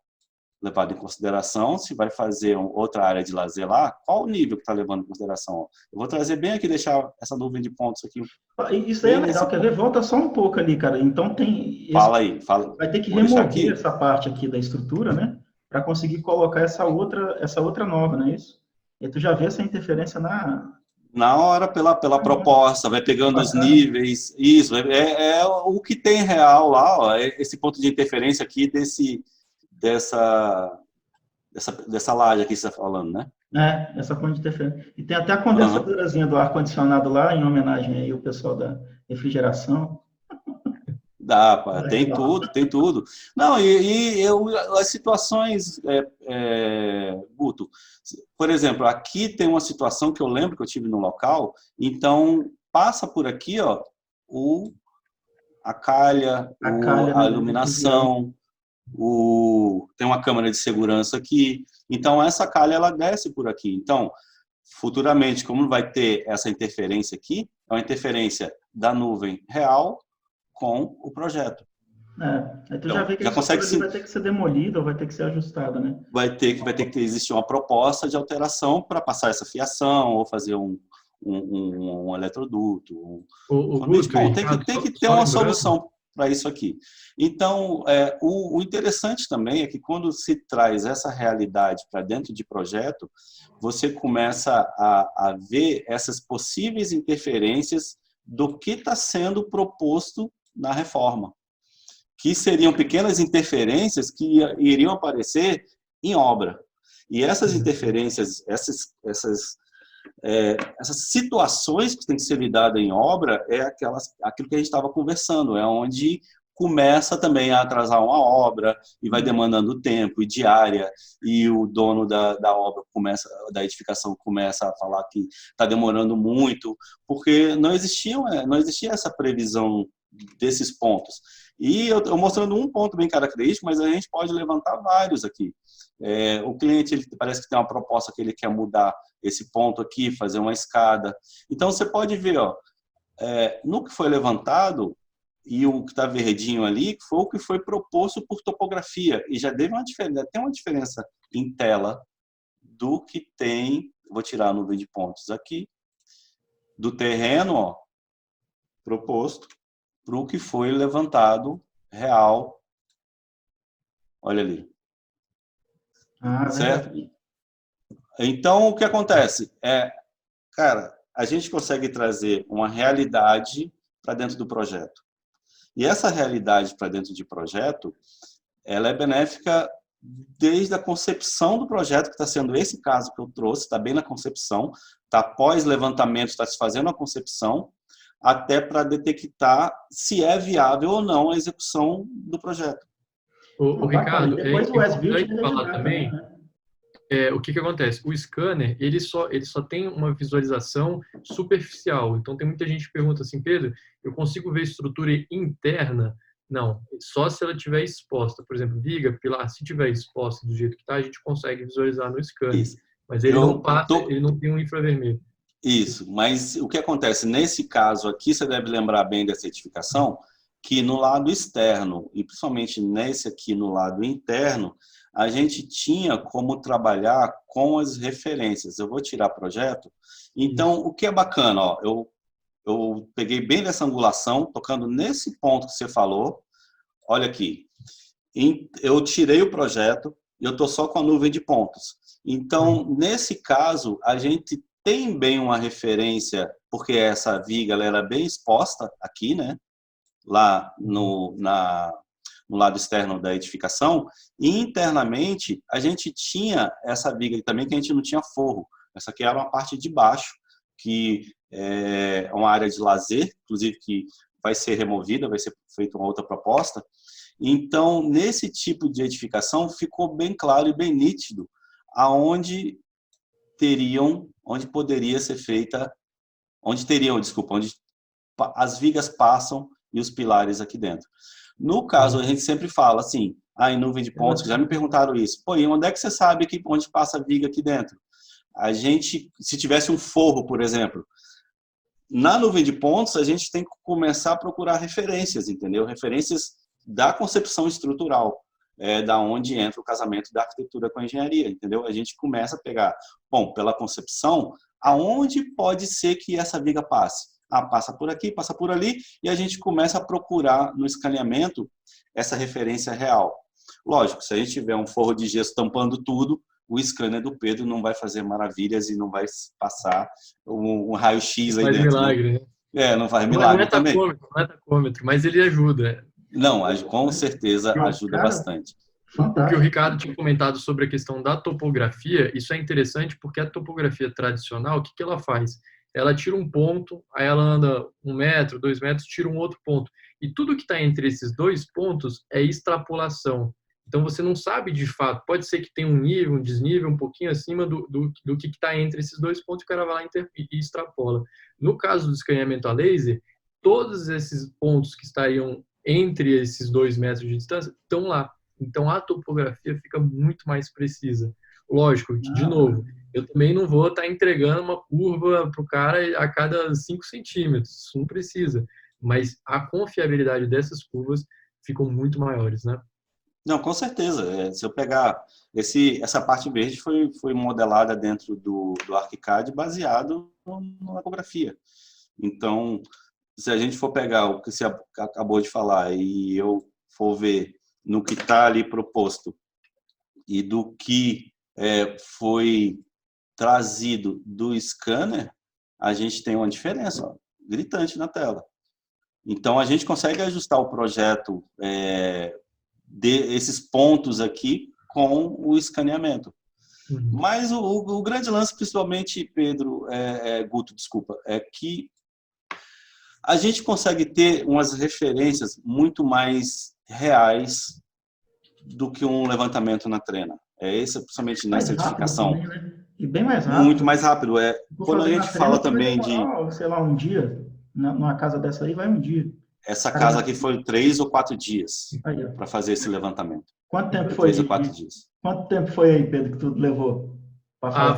C: levado em consideração, se vai fazer outra área de lazer lá, qual o nível que está levando em consideração? Eu vou trazer bem aqui, deixar essa nuvem de pontos aqui.
A: Isso aí é legal, quer ver? Volta só um pouco ali, cara. Então
C: Fala aí, fala.
A: Vai ter que
C: Vou deixar
A: remover
C: aqui.
A: essa parte aqui da estrutura, né? Para conseguir colocar essa outra nova, não é isso? E tu já vê essa interferência
C: na hora pela proposta, vai pegando os níveis, isso, é o que tem real lá, ó, esse ponto de interferência aqui dessa laje aqui que você está falando, né?
A: Essa fonte de interferência. E tem até a condensadorazinha do ar-condicionado lá, em homenagem aí ao pessoal da refrigeração.
C: Dá, pá, tem tudo. Não, as situações, Guto, por exemplo, aqui tem uma situação que eu lembro que eu tive no local, então passa por aqui, ó, a calha, a iluminação, tem uma câmera de segurança aqui, então essa calha ela desce por aqui. Então, futuramente, como vai ter essa interferência aqui, é uma interferência da nuvem real com o projeto.
A: Aí tu já vê que a
C: consegue
A: vai ter que ser demolida ou vai ter que ser ajustada, né?
C: Vai ter que existir uma proposta de alteração para passar essa fiação ou fazer um eletroduto. Tem que ter uma solução para isso aqui. Então, o interessante também é que quando se traz essa realidade para dentro de projeto, você começa a ver essas possíveis interferências do que está sendo proposto na reforma, que seriam pequenas interferências que iriam aparecer em obra. E essas interferências, essas situações que têm que ser lidadas em obra aquilo que a gente estava conversando, é onde começa também a atrasar uma obra e vai demandando tempo e diária, e o dono da obra da edificação começa a falar que está demorando muito, porque não existia essa previsão desses pontos. E eu estou mostrando um ponto bem característico, mas a gente pode levantar vários aqui. O cliente ele parece que tem uma proposta que ele quer mudar esse ponto aqui, fazer uma escada. Então, você pode ver, ó, no que foi levantado, e o que está verdinho ali, foi o que foi proposto por topografia. E já tem uma diferença em tela do que tem, vou tirar a nuvem de pontos aqui, do terreno, ó, proposto, para o que foi levantado real. Olha ali. Certo? Então, o que acontece? Cara, a gente consegue trazer uma realidade para dentro do projeto. E essa realidade para dentro de projeto, ela é benéfica desde a concepção do projeto, que está sendo esse caso que eu trouxe, está bem na concepção, está pós-levantamento, está se fazendo a concepção, até para detectar se é viável ou não a execução do projeto.
B: O Ricardo,
A: depois
B: é
A: o
B: importante falar também, o que acontece? O scanner, ele só tem uma visualização superficial. Então, tem muita gente que pergunta assim, Pedro, eu consigo ver estrutura interna? Não, só se ela estiver exposta. Por exemplo, viga, pilar, se estiver exposta do jeito que está, a gente consegue visualizar no scanner.
C: Isso.
B: Mas ele não passa, ele não tem um infravermelho.
C: Isso, mas o que acontece? Nesse caso aqui, você deve lembrar bem da certificação, que no lado externo, e principalmente nesse aqui no lado interno, a gente tinha como trabalhar com as referências. Eu vou tirar projeto. Então, o que é bacana, ó, eu peguei bem dessa angulação, tocando nesse ponto que você falou. Olha aqui. Eu tirei o projeto e eu estou só com a nuvem de pontos. Então, nesse caso, a gente tem bem uma referência, porque essa viga ela era bem exposta aqui, né? Lá no lado externo da edificação, e internamente a gente tinha essa viga também, que a gente não tinha forro. Essa aqui era uma parte de baixo, que é uma área de lazer, inclusive que vai ser removida, vai ser feita uma outra proposta. Então, nesse tipo de edificação, ficou bem claro e bem nítido onde poderia ser feita, onde as vigas passam e os pilares aqui dentro. No caso, a gente sempre fala assim, em nuvem de pontos, já me perguntaram isso. Pô, e onde é que você sabe onde passa a viga aqui dentro? A gente, se tivesse um forro, por exemplo, na nuvem de pontos, a gente tem que começar a procurar referências, entendeu? Referências da concepção estrutural, da onde entra o casamento da arquitetura com a engenharia, entendeu? A gente começa a pegar, bom, pela concepção, aonde pode ser que essa viga passe? Passa por aqui, passa por ali, e a gente começa a procurar no escaneamento essa referência real. Lógico, se a gente tiver um forro de gesso tampando tudo, o scanner do Pedro não vai fazer maravilhas e não vai passar um raio-x aí
B: faz
C: dentro.
B: milagre,
C: né? Não faz milagre também.
B: Não é tacômetro, mas ele ajuda.
C: Não, com certeza ajuda bastante.
B: O que o Ricardo tinha comentado sobre a questão da topografia, isso é interessante porque a topografia tradicional, o que ela faz? Ela tira um ponto, aí ela anda 1 metro, 2 metros, tira um outro ponto. E tudo que está entre esses 2 pontos é extrapolação. Então, você não sabe de fato. Pode ser que tenha um nível, um desnível um pouquinho acima do que está entre esses 2 pontos, o cara vai lá e extrapola. No caso do escaneamento a laser, todos esses pontos que estariam entre esses 2 metros de distância estão lá. Então, a topografia fica muito mais precisa. Lógico, de novo, eu também não vou estar entregando uma curva para o cara a cada 5 centímetros. Isso não precisa. Mas a confiabilidade dessas curvas ficam muito maiores, né?
C: Não, com certeza. Se eu pegar essa parte verde foi modelada dentro do ArchiCAD baseado na topografia. Então, se a gente for pegar o que você acabou de falar e eu for ver no que está ali proposto e do que foi trazido do scanner, a gente tem uma diferença gritante na tela. Então, a gente consegue ajustar o projeto desses pontos aqui com o escaneamento. Mas o grande lance, principalmente, Pedro, Guto, desculpa, é que a gente consegue ter umas referências muito mais reais do que um levantamento na trena. Isso, principalmente na certificação.
A: Também, né? E bem mais rápido.
C: Muito mais rápido. Quando a gente fala também de...
A: sei lá, um dia, numa casa dessa aí, vai um dia.
C: Essa casa aqui foi 3 ou 4 dias para fazer esse levantamento.
A: Quanto tempo foi?
C: 3 ou 4 dias.
A: Quanto tempo foi aí, Pedro, que tu levou?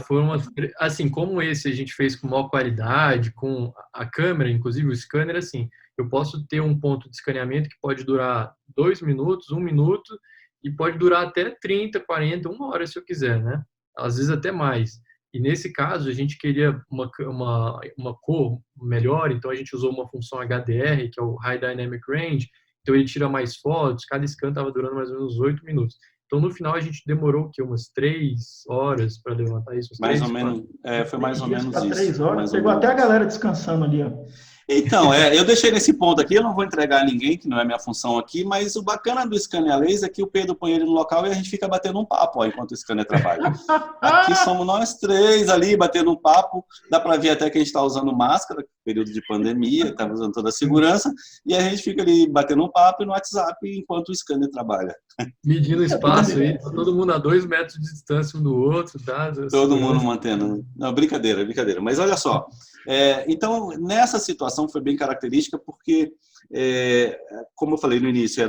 B: Foram assim, como esse a gente fez com maior qualidade, com a câmera, inclusive o scanner, assim, eu posso ter um ponto de escaneamento que pode durar 2 minutos, 1 minuto, e pode durar até 30, 40, 1 hora se eu quiser, né? Às vezes até mais. E nesse caso, a gente queria uma cor melhor, então a gente usou uma função HDR, que é o High Dynamic Range, então ele tira mais fotos, cada scan estava durando mais ou menos 8 minutos. Então, no final, a gente demorou umas 3 horas para levantar isso?
C: Mais ou menos, foi mais ou menos isso.
A: 3 horas, pegou até a galera descansando ali, ó.
C: Então, eu deixei nesse ponto aqui, eu não vou entregar a ninguém, que não é minha função aqui, mas o bacana do scanner a laser é que o Pedro põe ele no local e a gente fica batendo um papo enquanto o scanner trabalha. Aqui somos nós 3 ali, batendo um papo, dá para ver até que a gente está usando máscara, período de pandemia, está usando toda a segurança, e a gente fica ali batendo um papo no WhatsApp enquanto o scanner trabalha.
B: Medindo espaço aí, todo mundo a 2 metros de distância um do outro, tá?
C: Todo mundo mantendo. Não, brincadeira. Mas olha só, então, nessa situação foi bem característica porque, como eu falei no início,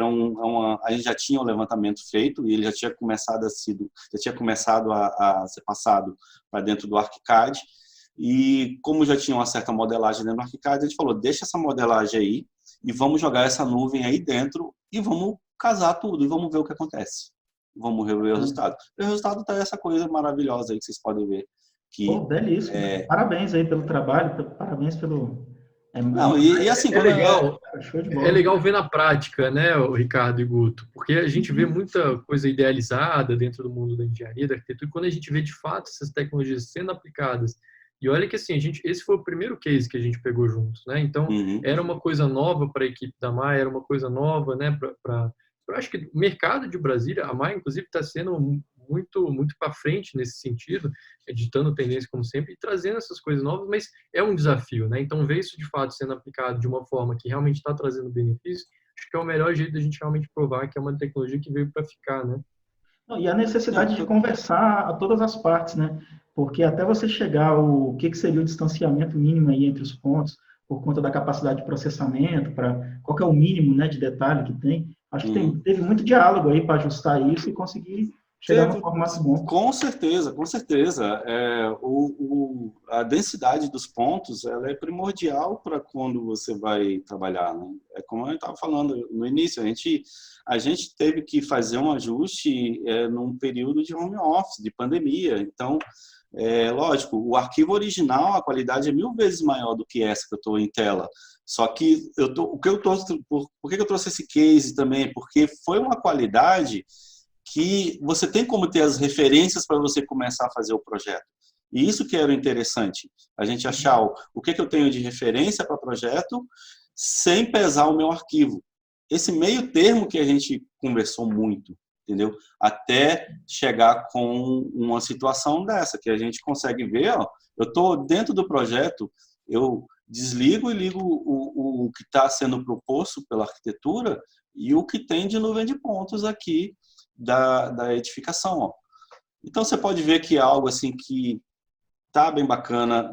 C: a gente já tinha um levantamento feito e ele já tinha começado a ser passado para dentro do ArchiCAD. E como já tinha uma certa modelagem dentro do ArchiCAD, a gente falou, deixa essa modelagem aí e vamos jogar essa nuvem aí dentro e vamos casar tudo e vamos ver o que acontece. Vamos ver o resultado. E o resultado está essa coisa maravilhosa aí que vocês podem ver.
A: Belíssimo. Parabéns aí pelo trabalho, parabéns pelo...
B: assim, é legal ver na prática, né, o Ricardo e Guto, porque a gente vê muita coisa idealizada dentro do mundo da engenharia, da arquitetura, e quando a gente vê de fato essas tecnologias sendo aplicadas, e olha que assim, esse foi o primeiro case que a gente pegou juntos, né, então era uma coisa nova para a equipe da Maia, era uma coisa nova, né, eu acho que o mercado de Brasília, a Maia inclusive está sendo muito para frente nesse sentido, editando tendência como sempre e trazendo essas coisas novas, mas é um desafio, né? Então ver isso de fato sendo aplicado de uma forma que realmente está trazendo benefício, acho que é o melhor jeito da gente realmente provar que é uma tecnologia que veio para ficar, né?
A: E a necessidade de conversar a todas as partes, né? Porque até você chegar o que seria o distanciamento mínimo aí entre os pontos, por conta da capacidade de processamento, qual que é o mínimo, né, de detalhe que tem, Acho que teve muito diálogo aí para ajustar isso e conseguir chegar num formato bom.
C: Com certeza, com certeza. A densidade dos pontos ela é primordial para quando você vai trabalhar, né? É como eu estava falando no início, a gente teve que fazer um ajuste num período de home office, de pandemia. Então, lógico, o arquivo original, a qualidade é 1000 vezes maior do que essa que eu estou em tela. Só que por que eu trouxe esse case também? Porque foi uma qualidade que você tem como ter as referências para você começar a fazer o projeto. E isso que era o interessante, a gente achar o que eu tenho de referência para o projeto sem pesar o meu arquivo. Esse meio termo que a gente conversou muito, entendeu? Até chegar com uma situação dessa, que a gente consegue ver, ó, eu estou dentro do projeto, eu desligo e ligo o que está sendo proposto pela arquitetura e o que tem de nuvem de pontos aqui da edificação. Ó. Então, você pode ver que é algo assim que tá bem bacana.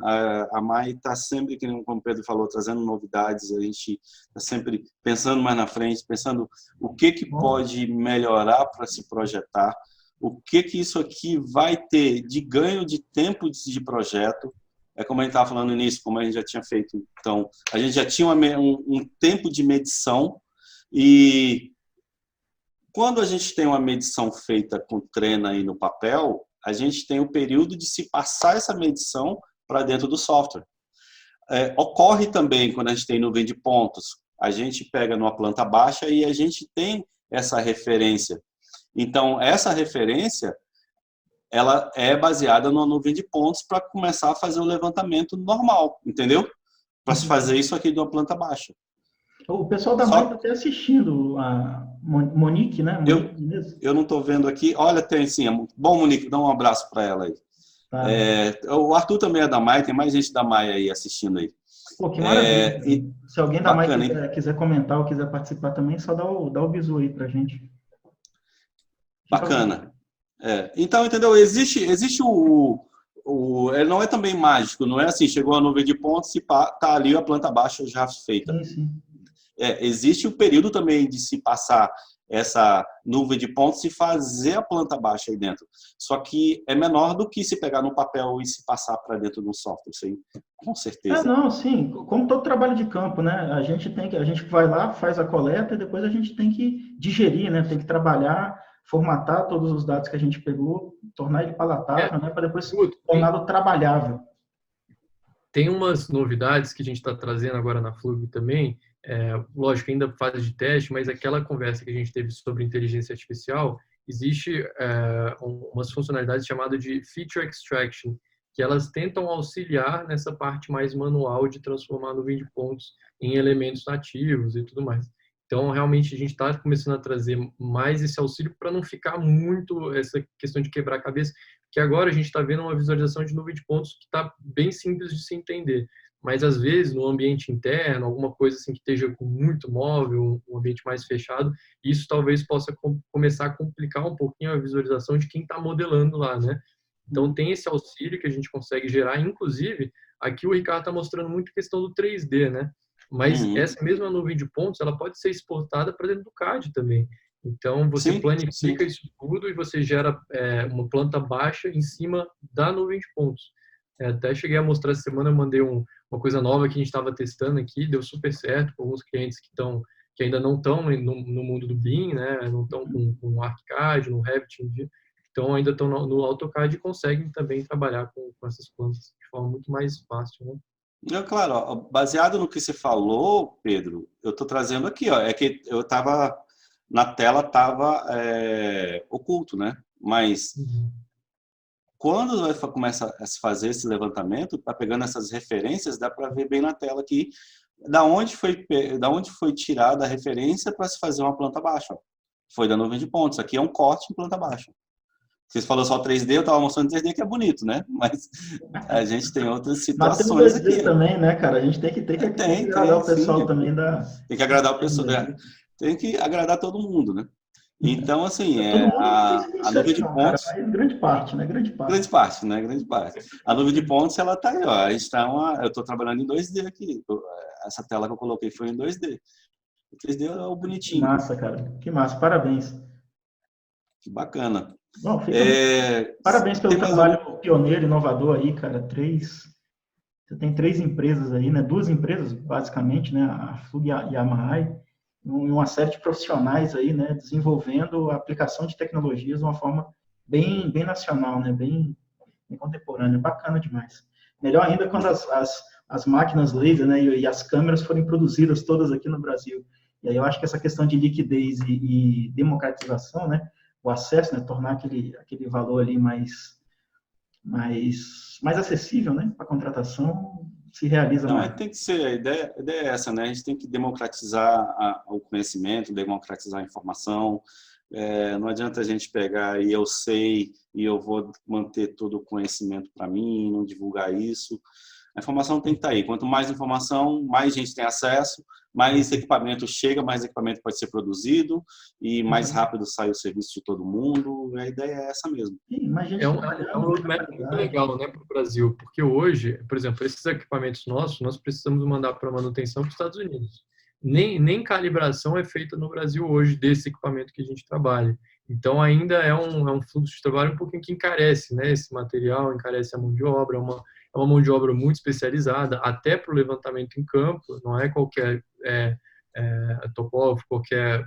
C: A Mai está sempre, como o Pedro falou, trazendo novidades. A gente está sempre pensando mais na frente, pensando o que pode melhorar para se projetar, o que isso aqui vai ter de ganho de tempo de projeto. É como a gente estava falando no início, como a gente já tinha feito. Então, a gente já tinha um tempo de medição e quando a gente tem uma medição feita com treino aí no papel, a gente tem o período de se passar essa medição para dentro do software. Ocorre também quando a gente tem nuvem de pontos. A gente pega numa planta baixa e a gente tem essa referência. Então, essa referência ela é baseada numa nuvem de pontos para começar a fazer o levantamento normal, entendeu? Para se fazer isso aqui de uma planta baixa.
A: O pessoal da Mai está até assistindo, a Monique, né?
C: Eu não estou vendo aqui. Olha, tem sim. Bom, Monique, dá um abraço para ela aí. Tá. O Arthur também é da Mai, tem mais gente da Mai aí assistindo aí.
A: Pô, que maravilha. Se alguém da Mai quiser comentar ou quiser participar também, só dá o bisu aí para a gente.
C: Bacana. Então, entendeu? Existe ele não é também mágico, não é assim, chegou a nuvem de pontos e tá ali a planta baixa já feita.
A: Sim.
C: Existe o período também de se passar essa nuvem de pontos e fazer a planta baixa aí dentro. Só que é menor do que se pegar no papel e se passar para dentro do software, isso aí, com certeza.
A: Não, sim, como todo trabalho de campo, né? A gente vai lá, faz a coleta e depois a gente tem que digerir, né? Tem que trabalhar, formatar todos os dados que a gente pegou, tornar ele palatável, né? Para depois torná-lo trabalhável.
B: Tem umas novidades que a gente está trazendo agora na Flug também. Lógico, ainda fase de teste, mas aquela conversa que a gente teve sobre inteligência artificial, existe umas funcionalidades chamadas de Feature Extraction, que elas tentam auxiliar nessa parte mais manual de transformar a nuvem de pontos em elementos nativos e tudo mais. Então, realmente, a gente está começando a trazer mais esse auxílio para não ficar muito essa questão de quebrar a cabeça, que agora a gente está vendo uma visualização de nuvem de pontos que está bem simples de se entender. Mas, às vezes, no ambiente interno, alguma coisa assim que esteja com muito móvel, um ambiente mais fechado, isso talvez possa começar a complicar um pouquinho a visualização de quem está modelando lá, né? Então, tem esse auxílio que a gente consegue gerar. Inclusive, aqui o Ricardo está mostrando muito a questão do 3D, né? Mas essa mesma nuvem de pontos, ela pode ser exportada para dentro do CAD também. Então, você planifica isso tudo e você gera uma planta baixa em cima da nuvem de pontos. Até cheguei a mostrar essa semana, eu mandei uma coisa nova que a gente estava testando aqui, deu super certo com alguns clientes que ainda não estão no mundo do BIM, né? Não estão com ArchiCAD, no Revit, então ainda estão no AutoCAD e conseguem também trabalhar com essas plantas de forma muito mais fácil, né?
C: Claro, ó, baseado no que você falou, Pedro, eu estou trazendo aqui, ó, é que eu estava na tela, estava oculto, né? Mas quando começa a se fazer esse levantamento, tá pegando essas referências, dá para ver bem na tela aqui da onde foi tirada a referência para se fazer uma planta baixa. Ó. Foi da nuvem de pontos. Aqui é um corte em planta baixa. Vocês falaram só 3D, eu estava mostrando 3D que é bonito, né? Mas a gente tem outras situações aqui.
A: Mas tem 2D também, né, cara? A gente tem que agradar o pessoal também da...
C: Tem que agradar o pessoal, tem que agradar todo mundo, né? Então, assim, a nuvem de pontos...
A: Cara, grande parte, né? Grande parte.
C: A nuvem de pontos, ela está aí, ó. Eu estou trabalhando em 2D aqui. Essa tela que eu coloquei foi em 2D. O 3D é o
A: Que
C: bonitinho.
A: massa, cara. Que massa. Parabéns.
C: Que bacana.
A: Bom, parabéns pelo
C: Tem mais algum?
A: trabalho pioneiro, inovador aí, cara. Você tem 3 empresas aí, né? 2 empresas, basicamente, né? A FUG e a Yamaha, e uma série de profissionais aí, né? Desenvolvendo a aplicação de tecnologias de uma forma bem nacional, né? Bem contemporânea. Bacana demais. Melhor ainda quando as máquinas laser, né? E as câmeras forem produzidas todas aqui no Brasil. E aí eu acho que essa questão de liquidez e democratização, né? O acesso, né? Tornar aquele valor ali mais acessível, né? Para a contratação se realiza
C: Não,
A: mais.
C: tem que ser, a ideia é essa, né? A gente tem que democratizar o conhecimento, democratizar a informação. Não adianta a gente pegar e eu sei e eu vou manter todo o conhecimento para mim, não divulgar isso. A informação tem que estar aí. Quanto mais informação, mais gente tem acesso, mais equipamento chega, mais equipamento pode ser produzido e mais rápido sai o serviço de todo mundo. A ideia é essa mesmo.
A: Sim, mais gente
B: É um
A: trabalhando, muita
B: roadmap muito
A: qualidade.
B: legal, né, para o Brasil, porque hoje, por exemplo, esses equipamentos nossos, nós precisamos mandar para manutenção para os Estados Unidos. Nem calibração é feita no Brasil hoje desse equipamento que a gente trabalha. Então, ainda é um fluxo de trabalho um pouquinho que encarece, né, esse material, encarece a mão de obra, é uma mão de obra muito especializada, até para o levantamento em campo, não é qualquer topógrafo, qualquer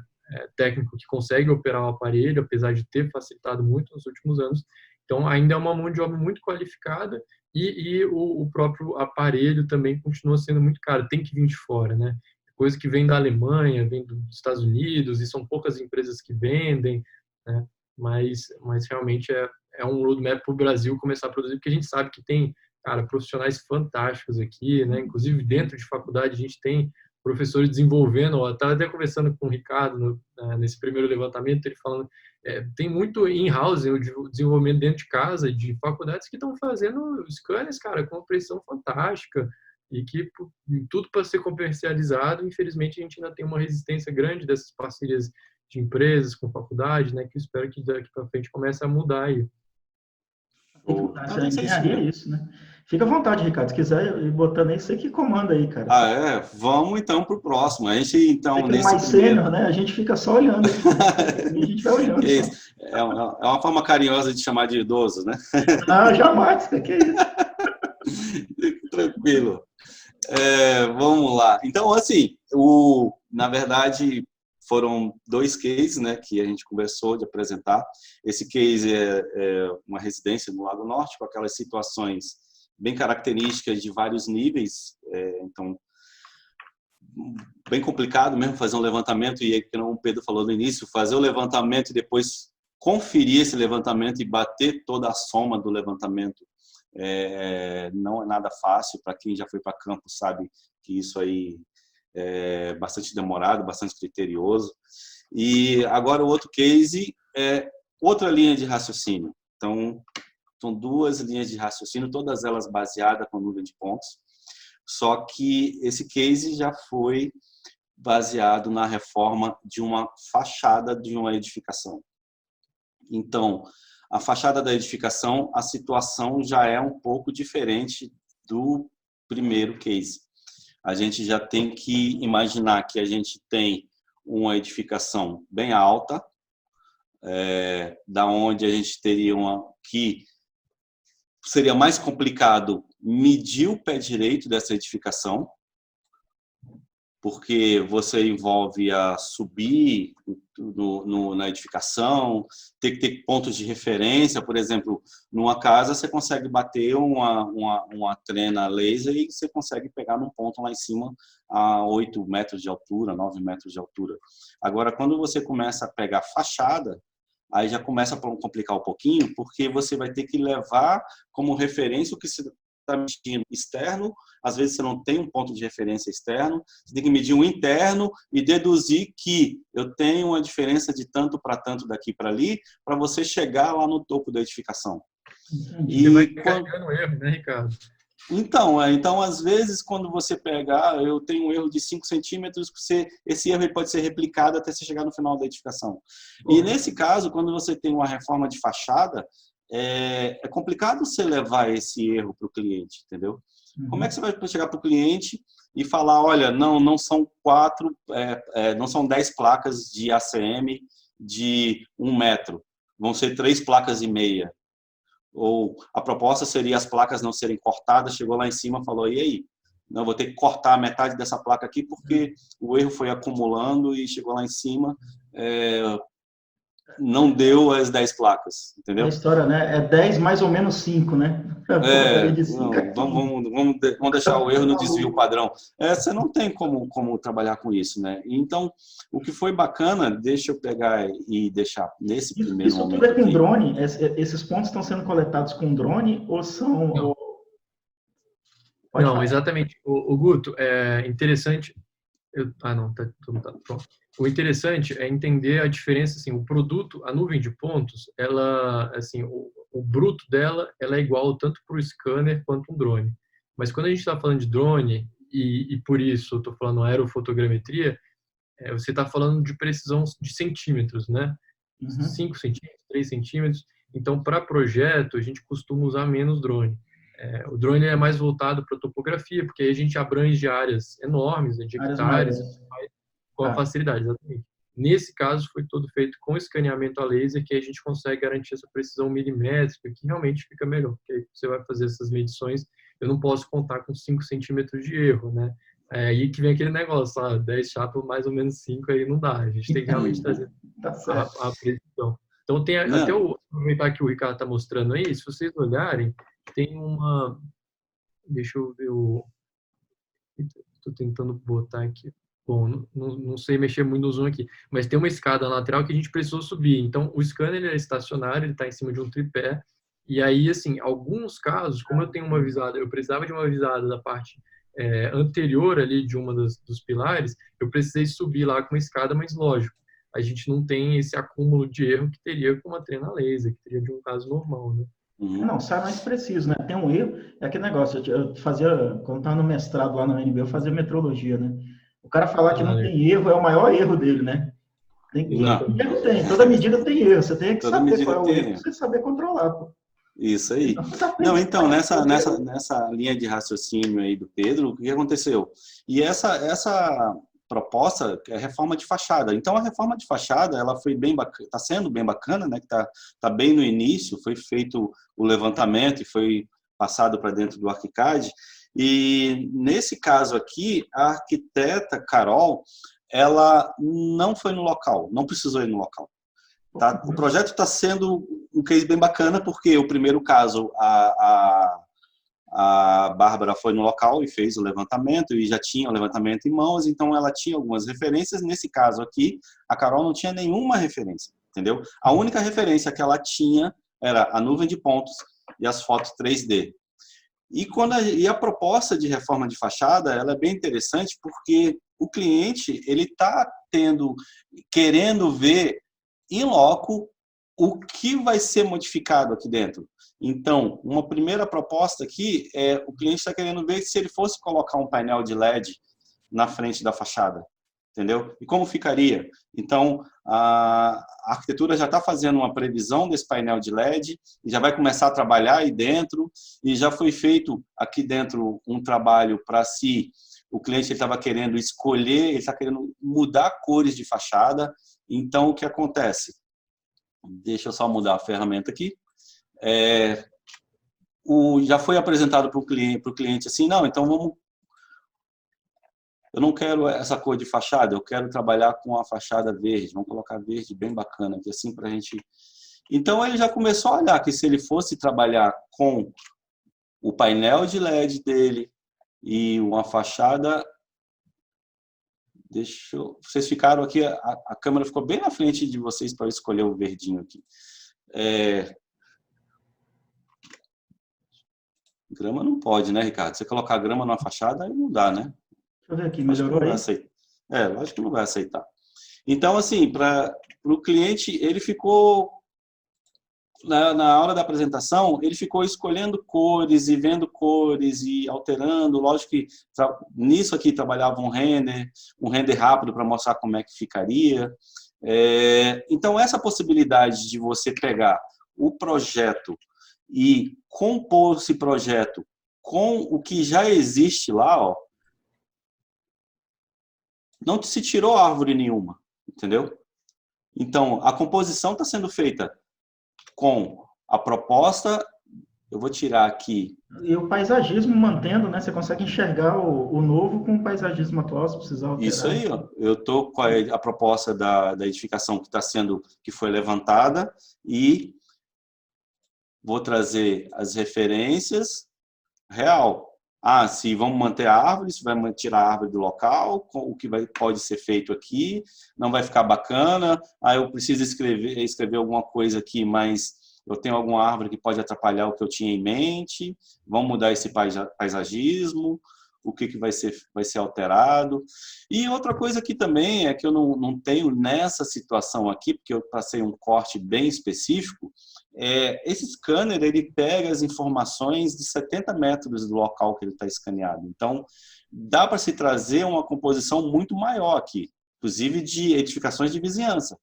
B: técnico que consegue operar o aparelho, apesar de ter facilitado muito nos últimos anos. Então, ainda é uma mão de obra muito qualificada e o próprio aparelho também continua sendo muito caro, tem que vir de fora, né? Coisa que vem da Alemanha, vem dos Estados Unidos, e são poucas empresas que vendem, né? Mas realmente é um roadmap para o Brasil começar a produzir, porque a gente sabe que tem, cara, profissionais fantásticos aqui, né? Inclusive, dentro de faculdade, a gente tem professores desenvolvendo, eu estava até conversando com o Ricardo nesse primeiro levantamento, ele falando, tem muito in-house, o desenvolvimento dentro de casa, de faculdades que estão fazendo scanners, cara, com uma precisão fantástica, e que tudo para ser comercializado, infelizmente a gente ainda tem uma resistência grande dessas parcerias de empresas com faculdade, né, que eu espero que daqui para frente comece a mudar aí.
A: Tem que mudar.
C: Não,
A: A
C: tem que ser isso
A: engenharia é
C: mesmo.
A: isso, né? Fica à vontade, Ricardo. Se quiser ir botando aí, você que comanda aí, cara.
C: Vamos então para o próximo. A gente,
A: Você
C: então,
A: que é o
C: nesse
A: mais
C: primeiro.
A: sênior, né? A gente fica só olhando aqui, né? E a gente vai olhando
C: Que
A: só.
C: isso? É uma forma carinhosa de chamar de idoso, né?
A: Ah, jamais, que é isso?
C: Tranquilo. Vamos lá. Então, assim, na verdade, foram 2 cases, né, que a gente conversou de apresentar. Esse case é uma residência no Lago Norte, com aquelas situações bem características de vários níveis. Então, bem complicado mesmo fazer um levantamento, e como o Pedro falou no início, fazer o levantamento e depois conferir esse levantamento e bater toda a soma do levantamento não é nada fácil. Para quem já foi para campo sabe que isso aí é bastante demorado, bastante criterioso. E agora o outro case é outra linha de raciocínio. Então, são 2 linhas de raciocínio, todas elas baseadas com nuvem de pontos. Só que esse case já foi baseado na reforma de uma fachada de uma edificação. Então, a fachada da edificação, a situação já é um pouco diferente do primeiro case. A gente já tem que imaginar que a gente tem uma edificação bem alta, da onde a gente teria que seria mais complicado medir o pé direito dessa edificação, porque você envolve a subir na edificação, ter que ter pontos de referência. Por exemplo, numa casa você consegue bater uma trena laser e você consegue pegar num ponto lá em cima a 8 metros de altura, 9 metros de altura. Agora, quando você começa a pegar fachada, aí já começa a complicar um pouquinho, porque você vai ter que levar como referência o que se está medindo externo. Às vezes você não tem um ponto de referência externo, você tem que medir um interno e deduzir que eu tenho uma diferença de tanto para tanto daqui para ali, para você chegar lá no topo da edificação.
B: E vai carregando erro, né, Ricardo?
C: Então, às vezes, quando você pegar, eu tenho um erro de 5 centímetros, esse erro pode ser replicado até você chegar no final da edificação. E nesse caso, quando você tem uma reforma de fachada, é complicado você levar esse erro para o cliente, entendeu? Como é que você vai chegar para o cliente e falar, olha, não são 10 placas de ACM de 1 metro, vão ser 3 placas e meia. Ou a proposta seria as placas não serem cortadas, chegou lá em cima e falou, e aí? Não, vou ter que cortar metade dessa placa aqui porque o erro foi acumulando e chegou lá em cima, não deu as 10 placas, entendeu?
A: A história, né? É 10 mais ou menos 5, né?
C: Vamos deixar o erro no desvio padrão. Você não tem como trabalhar com isso, né? Então, o que foi bacana, deixa eu pegar e deixar nesse primeiro momento.
A: Isso tudo é com drone? Esses pontos estão sendo coletados com drone ou são...
B: Não, exatamente. O Guto, é interessante... pronto. O interessante é entender a diferença, assim, o produto, a nuvem de pontos, ela, assim, o bruto dela, ela é igual tanto para o scanner quanto um drone. Mas quando a gente está falando de drone, e por isso eu estou falando aerofotogrametria, você está falando de precisão de centímetros, né? 5 centímetros, 3 centímetros. Então, para projeto, a gente costuma usar menos drone. O drone é mais voltado para topografia, porque aí a gente abrange áreas enormes, de hectares, com a facilidade, exatamente. Nesse caso, foi todo feito com escaneamento a laser, que a gente consegue garantir essa precisão milimétrica, que realmente fica melhor, porque aí você vai fazer essas medições, eu não posso contar com 5 centímetros de erro, né? Aí que vem aquele negócio, 10 chapas, mais ou menos 5, aí não dá, a gente tem que realmente trazer a precisão. Então, tem até aproveitar que o Ricardo está mostrando aí, se vocês olharem, tem uma... Deixa eu ver o... Estou tentando botar aqui. Bom, não sei mexer muito no zoom aqui, mas tem uma escada lateral que a gente precisou subir. Então, o scanner ele é estacionário, ele está em cima de um tripé. E aí, assim, alguns casos, como eu tenho uma visada, eu precisava de uma visada da parte anterior ali de uma dos pilares, eu precisei subir lá com uma escada, mas lógico, a gente não tem esse acúmulo de erro que teria com uma trena laser, que teria de um caso normal, né?
A: Não, sai mais preciso, né? Tem um erro, é aquele negócio, eu fazia, quando estava no mestrado lá na UNB, eu fazia metrologia, né? O cara falar que não tem erro é o maior erro dele, né? Toda medida tem erro, você tem que saber qual é o erro, pra você saber controlar, pô.
C: Isso aí. Não, então, nessa linha de raciocínio aí do Pedro, o que aconteceu? E essa proposta é a reforma de fachada. Então, a reforma de fachada, ela foi bem bacana, está sendo bem bacana, né? Que tá bem no início, foi feito o levantamento e foi passado para dentro do ArchiCAD. E nesse caso aqui, a arquiteta Carol, ela não foi no local, não precisou ir no local. Tá? O projeto está sendo um case bem bacana, porque o primeiro caso, a Bárbara foi no local e fez o levantamento, e já tinha o levantamento em mãos, então ela tinha algumas referências. Nesse caso aqui, a Carol não tinha nenhuma referência, entendeu? A única referência que ela tinha era a nuvem de pontos e as fotos 3D. E a proposta de reforma de fachada, ela é bem interessante, porque o cliente ele está querendo ver em loco o que vai ser modificado aqui dentro. Então, uma primeira proposta aqui é o cliente está querendo ver se ele fosse colocar um painel de LED na frente da fachada, entendeu? E como ficaria? Então, a arquitetura já está fazendo uma previsão desse painel de LED e já vai começar a trabalhar aí dentro, e já foi feito aqui dentro um trabalho para se o cliente estava querendo escolher, ele está querendo mudar cores de fachada. Então, o que acontece? Deixa eu só mudar a ferramenta aqui. Já foi apresentado para o cliente assim, não, então eu não quero essa cor de fachada, eu quero trabalhar com a fachada verde, vamos colocar verde bem bacana, aqui, assim, para a gente... Então, ele já começou a olhar que se ele fosse trabalhar com o painel de LED dele e uma fachada... Vocês ficaram aqui, a câmera ficou bem na frente de vocês para eu escolher o verdinho aqui. Grama não pode, né, Ricardo? Você colocar grama numa fachada, aí não dá, né?
A: Deixa eu ver aqui, melhorou aí?
C: Lógico que não vai aceitar. Então, assim, para o cliente, ele ficou, na hora da apresentação, ele ficou escolhendo cores e vendo cores e alterando. Lógico que nisso aqui trabalhava um render rápido para mostrar como é que ficaria. Então, essa possibilidade de você pegar o projeto e compor esse projeto com o que já existe lá, ó, não se tirou árvore nenhuma, entendeu? Então, a composição está sendo feita com a proposta. Eu vou tirar aqui.
A: E o paisagismo mantendo, né? Você consegue enxergar o novo com o paisagismo atual, se precisar alterar.
C: Isso aí, ó. Eu estou com a proposta da edificação que foi levantada e vou trazer as referências real. Se vamos manter a árvore, se vai tirar a árvore do local, o que pode ser feito aqui, não vai ficar bacana. Eu preciso escrever alguma coisa aqui, mas eu tenho alguma árvore que pode atrapalhar o que eu tinha em mente. Vamos mudar esse paisagismo, o que vai ser alterado. E outra coisa aqui também é que eu não tenho nessa situação aqui, porque eu passei um corte bem específico. Esse scanner, ele pega as informações de 70 metros do local que ele está escaneado. Então, dá para se trazer uma composição muito maior aqui, inclusive de edificações de vizinhança.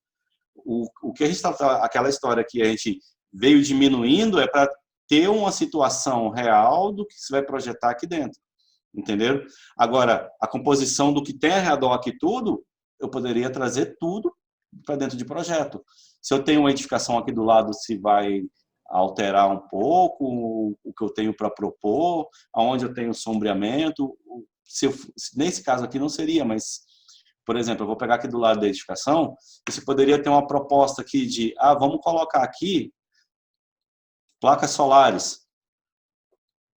C: O que a gente aquela história que a gente veio diminuindo é para ter uma situação real do que se vai projetar aqui dentro. Entenderam? Agora, a composição do que tem ao redor aqui tudo, eu poderia trazer tudo para dentro de projeto. Se eu tenho uma edificação aqui do lado, se vai alterar um pouco o que eu tenho para propor, aonde eu tenho sombreamento. Nesse caso aqui não seria, mas, por exemplo, eu vou pegar aqui do lado da edificação, você poderia ter uma proposta aqui de, vamos colocar aqui placas solares.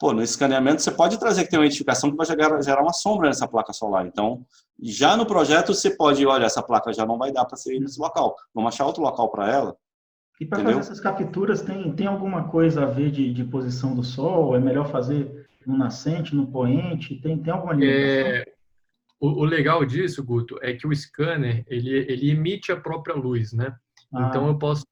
C: No escaneamento, você pode trazer que tem uma edificação que vai gerar uma sombra nessa placa solar. Então, já no projeto, você pode, olha, essa placa já não vai dar para ser nesse local. Vamos achar outro local para ela.
A: E para fazer essas capturas, tem alguma coisa a ver de posição do sol? É melhor fazer no nascente, no poente? Tem alguma limitação?
B: O legal disso, Guto, é que o scanner, ele emite a própria luz, né? Então, eu posso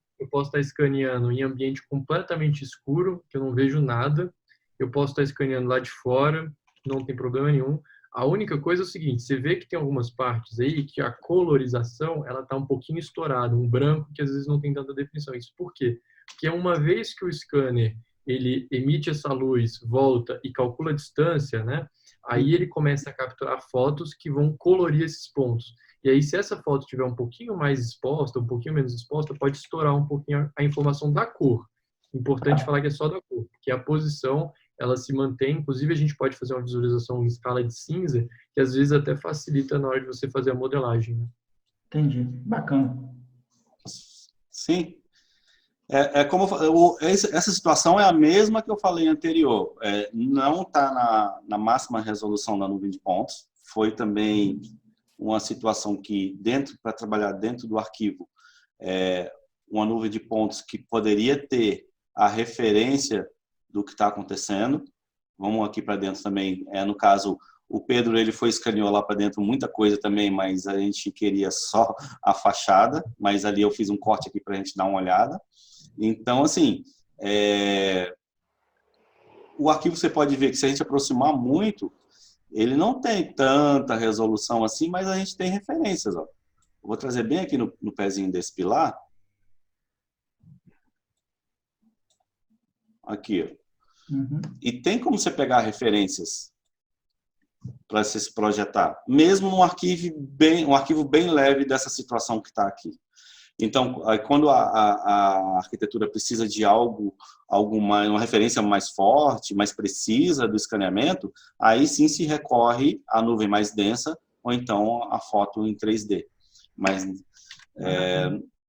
B: estar escaneando em ambiente completamente escuro, que eu não vejo nada. Eu posso estar escaneando lá de fora, não tem problema nenhum. A única coisa é o seguinte, você vê que tem algumas partes aí que a colorização, ela está um pouquinho estourada, um branco que às vezes não tem tanta definição. Isso por quê? Porque uma vez que o scanner, ele emite essa luz, volta e calcula a distância, né? Aí ele começa a capturar fotos que vão colorir esses pontos. E aí, se essa foto estiver um pouquinho mais exposta, um pouquinho menos exposta, pode estourar um pouquinho a informação da cor. Importante falar que é só da cor, porque a posição ela se mantém, inclusive a gente pode fazer uma visualização em escala de cinza, que às vezes até facilita na hora de você fazer a modelagem. Né?
A: Entendi, bacana.
C: Sim. Essa situação é a mesma que eu falei anterior. Não está na máxima resolução da nuvem de pontos. Foi também uma situação que, para trabalhar dentro do arquivo, uma nuvem de pontos que poderia ter a referência do que está acontecendo. Vamos aqui para dentro também. No caso, o Pedro ele escaneou lá para dentro muita coisa também, mas a gente queria só a fachada. Mas ali eu fiz um corte aqui para a gente dar uma olhada. Então, assim, o arquivo você pode ver que se a gente aproximar muito, ele não tem tanta resolução assim, mas a gente tem referências. Ó. Eu vou trazer bem aqui no pezinho desse pilar. Aqui, ó.
A: Uhum.
C: E tem como você pegar referências para se projetar, mesmo um arquivo bem leve dessa situação que está aqui. Então, quando a arquitetura precisa de uma referência mais forte, mais precisa do escaneamento, aí sim se recorre à nuvem mais densa ou então a foto em 3D. Mas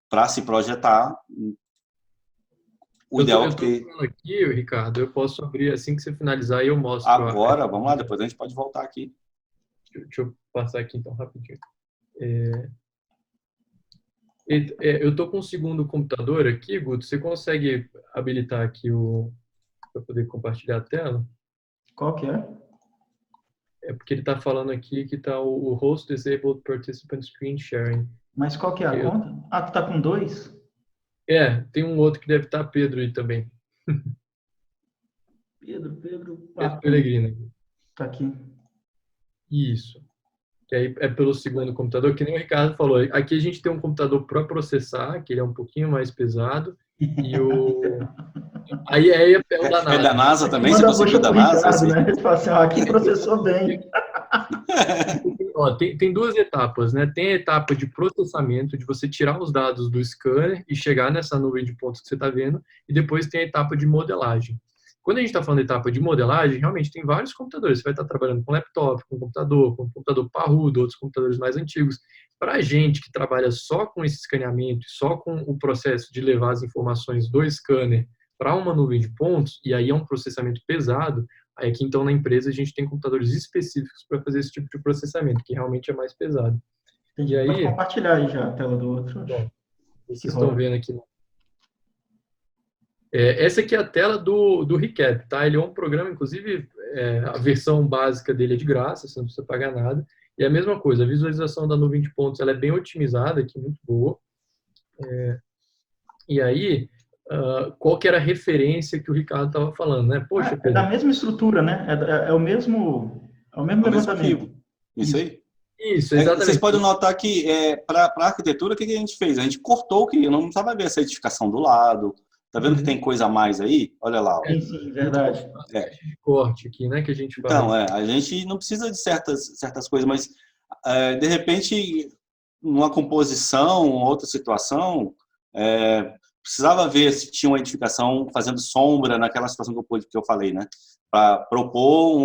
C: para se projetar, o ideal é que...
B: aqui, Ricardo, eu posso abrir assim que você finalizar e eu mostro.
C: Agora, vamos lá, depois a gente pode voltar aqui.
B: Deixa eu passar aqui então rapidinho. Eu estou com um segundo computador aqui, Guto. Você consegue habilitar aqui para poder compartilhar a tela?
A: Qual que é?
B: É porque ele está falando aqui que está o Host Disabled Participant Screen Sharing.
A: Mas qual que é a conta? Tu está com 2?
B: Tem um outro que deve estar Pedro aí também.
A: Pedro
B: Pellegrino.
A: Está aqui.
B: Isso. Que aí é pelo segundo computador, que nem o Ricardo falou. Aqui a gente tem um computador para processar, que ele é um pouquinho mais pesado, e Aí é o da
C: É da
B: NASA.
C: NASA também? Você
A: Manda a
C: conseguiu
A: bucha
C: da
A: pro
C: NASA?
A: Ricardo,
C: Assim?
A: né? Ele fala assim, aqui processou bem.
B: Ó, tem duas etapas, né? Tem a etapa de processamento, de você tirar os dados do scanner e chegar nessa nuvem de pontos que você está vendo, e depois tem a etapa de modelagem. Quando a gente está falando da etapa de modelagem, realmente tem vários computadores. Você vai estar trabalhando com laptop, com computador parrudo, outros computadores mais antigos. Para a gente que trabalha só com esse escaneamento, só com o processo de levar as informações do scanner para uma nuvem de pontos, e aí é um processamento pesado, aí aqui então na empresa a gente tem computadores específicos para fazer esse tipo de processamento, que realmente é mais pesado.
A: Entendi.
B: E
A: Pode
B: aí,
A: compartilhar aí já a tela do outro.
B: bom,
A: Que
B: vocês estão
A: roda.
B: vendo aqui. Essa aqui é a tela do Recap, tá? Ele é um programa, inclusive, a versão básica dele é de graça, você não precisa pagar nada. E é a mesma coisa, a visualização da nuvem de pontos ela é bem otimizada aqui, muito boa. E aí, qual que era a referência que o Ricardo estava falando, né? Poxa,
A: É
B: Pedro.
A: da mesma estrutura, né? É o mesmo
C: É o mesmo
A: levantamento.
C: arquivo. Isso aí?
B: Isso,
C: Vocês
B: exatamente.
C: podem notar que para a arquitetura, o que a gente fez? A gente cortou o que não precisava ver a certificação do lado. Tá vendo que tem coisa a mais aí? Olha lá. Ó.
A: Sim, verdade.
B: De corte aqui, né, que a gente faz.
C: Então, a gente não precisa de certas coisas, mas de repente, numa composição, outra situação, precisava ver se tinha uma edificação fazendo sombra naquela situação que eu falei, né? Para propor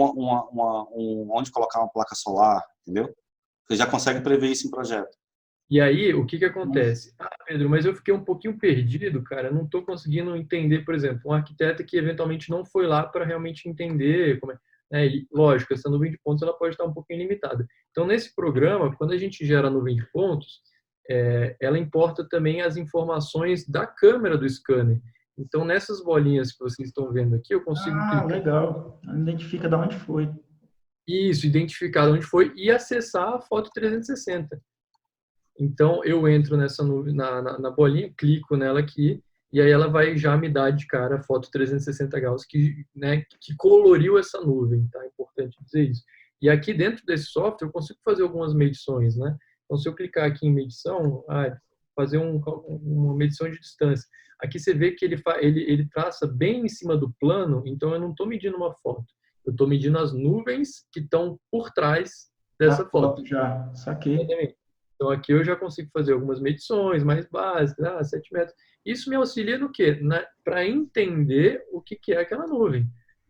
C: onde colocar uma placa solar, entendeu? Você já consegue prever isso em projeto.
B: E aí, o que acontece? Pedro, mas eu fiquei um pouquinho perdido, cara. Eu não estou conseguindo entender, por exemplo, um arquiteto que eventualmente não foi lá para realmente entender como é. Né? E, lógico, essa nuvem de pontos ela pode estar um pouquinho limitada. Então, nesse programa, quando a gente gera a nuvem de pontos, ela importa também as informações da câmera do scanner. Então, nessas bolinhas que vocês estão vendo aqui, eu consigo clicar.
A: Legal. Identifica de onde foi.
B: Isso, identificar de onde foi e acessar a foto 360. Então, eu entro nessa nuvem, na bolinha, clico nela aqui, e aí ela vai já me dar de cara a foto 360 graus que coloriu essa nuvem, tá? É importante dizer isso. E aqui dentro desse software eu consigo fazer algumas medições, né? Então, se eu clicar aqui em medição, fazer uma medição de distância. Aqui você vê que ele traça bem em cima do plano, então eu não estou medindo uma foto. Eu estou medindo as nuvens que estão por trás dessa foto.
A: Já, saquei.
B: Exatamente. Então, aqui eu já consigo fazer algumas medições mais básicas, 7 metros. Isso me auxilia no quê? Para entender o que é aquela nuvem.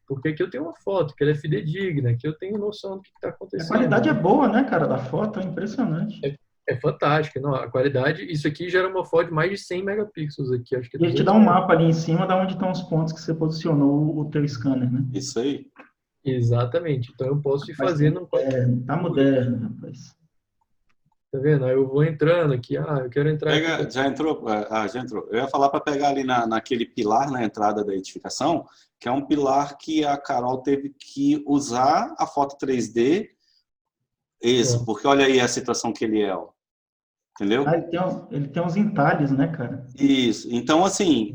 B: Porque aqui eu tenho uma foto, que ela é fidedigna, que eu tenho noção do que está acontecendo.
A: A qualidade é boa, né, cara, da foto, é impressionante.
B: É fantástica. Não, a qualidade, isso aqui gera uma foto de mais de 100 megapixels aqui. Acho que
A: E ele te dá um mapa ali em cima de onde estão os pontos que você posicionou o teu scanner, né?
C: Isso aí.
B: Exatamente. Então, eu posso ir fazendo...
A: Tá moderno, rapaz.
B: Tá vendo? Aí eu vou entrando aqui, eu quero entrar aqui.
C: Já entrou? Já entrou. Eu ia falar para pegar ali naquele pilar na entrada da edificação, que é um pilar que a Carol teve que usar a foto 3D, porque olha aí a situação que ele é, ó. Entendeu?
A: Ele tem uns entalhes, né, cara?
C: Isso. Então, assim,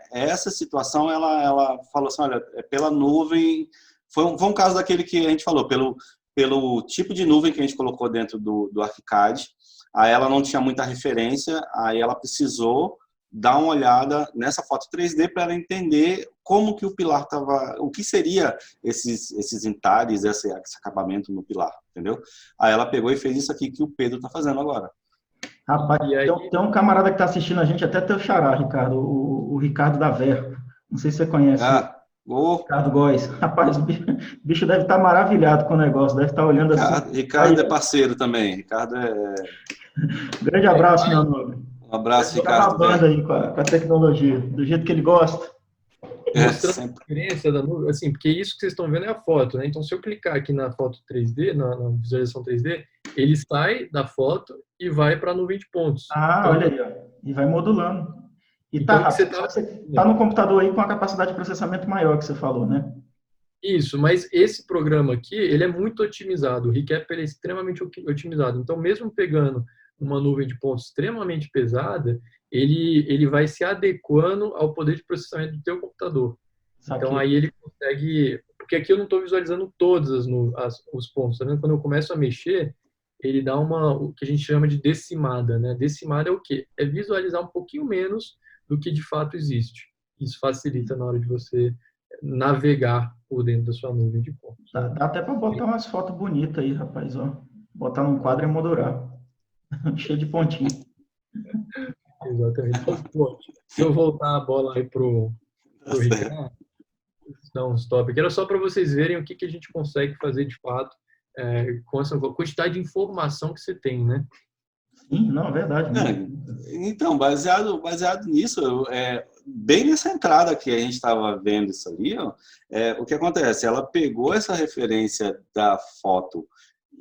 C: essa situação, ela falou assim, olha, pela nuvem, foi um caso daquele que a gente falou, pelo tipo de nuvem que a gente colocou dentro do ArchiCAD, aí ela não tinha muita referência, aí ela precisou dar uma olhada nessa foto 3D para ela entender como que o pilar estava, o que seria esses entalhes, esse acabamento no pilar, entendeu? Aí ela pegou e fez isso aqui que o Pedro está fazendo agora.
A: Rapaz, tem um camarada que está assistindo a gente, até teu xará, Ricardo, o Ricardo da Verco. Não sei se você conhece. Ricardo Góes. Rapaz, o bicho deve estar maravilhado com o negócio, deve estar olhando assim.
C: Ricardo é parceiro também. Ricardo
A: Grande abraço, meu amigo.
C: Um abraço,
A: Ricardo. Acabando aí com a tecnologia, do jeito que ele gosta.
B: Mostrando a diferença da nuvem, assim, porque isso que vocês estão vendo é a foto, né? Então, se eu clicar aqui na foto 3D, na visualização 3D, ele sai da foto e vai para a nuvem de pontos. Então,
A: olha aí, ó. E vai modulando. E
B: então,
A: você tá no computador aí com a capacidade de processamento maior que você falou, né?
B: Isso, mas esse programa aqui, ele é muito otimizado. O Recap ele é extremamente otimizado. Então, mesmo pegando uma nuvem de pontos extremamente pesada, ele vai se adequando ao poder de processamento do teu computador. Então, aí ele consegue... Porque aqui eu não estou visualizando todos os pontos. Tá vendo? Quando eu começo a mexer, ele dá o que a gente chama de decimada, né? Decimada é o quê? É visualizar um pouquinho menos do que de fato existe. Isso facilita na hora de você navegar por dentro da sua nuvem de pontos.
A: Dá até para botar umas fotos bonitas aí, rapaz, ó. Botar num quadro e moldurar. Cheio de pontinho.
B: Exatamente. Pô, se eu voltar a bola aí pro Ricardo, não, stop. Aqui era só para vocês verem o que a gente consegue fazer de fato com essa quantidade de informação que você tem, né?
A: Sim, não, é verdade.
C: Então, baseado nisso, bem nessa entrada que a gente estava vendo isso ali, ó, o que acontece? Ela pegou essa referência da foto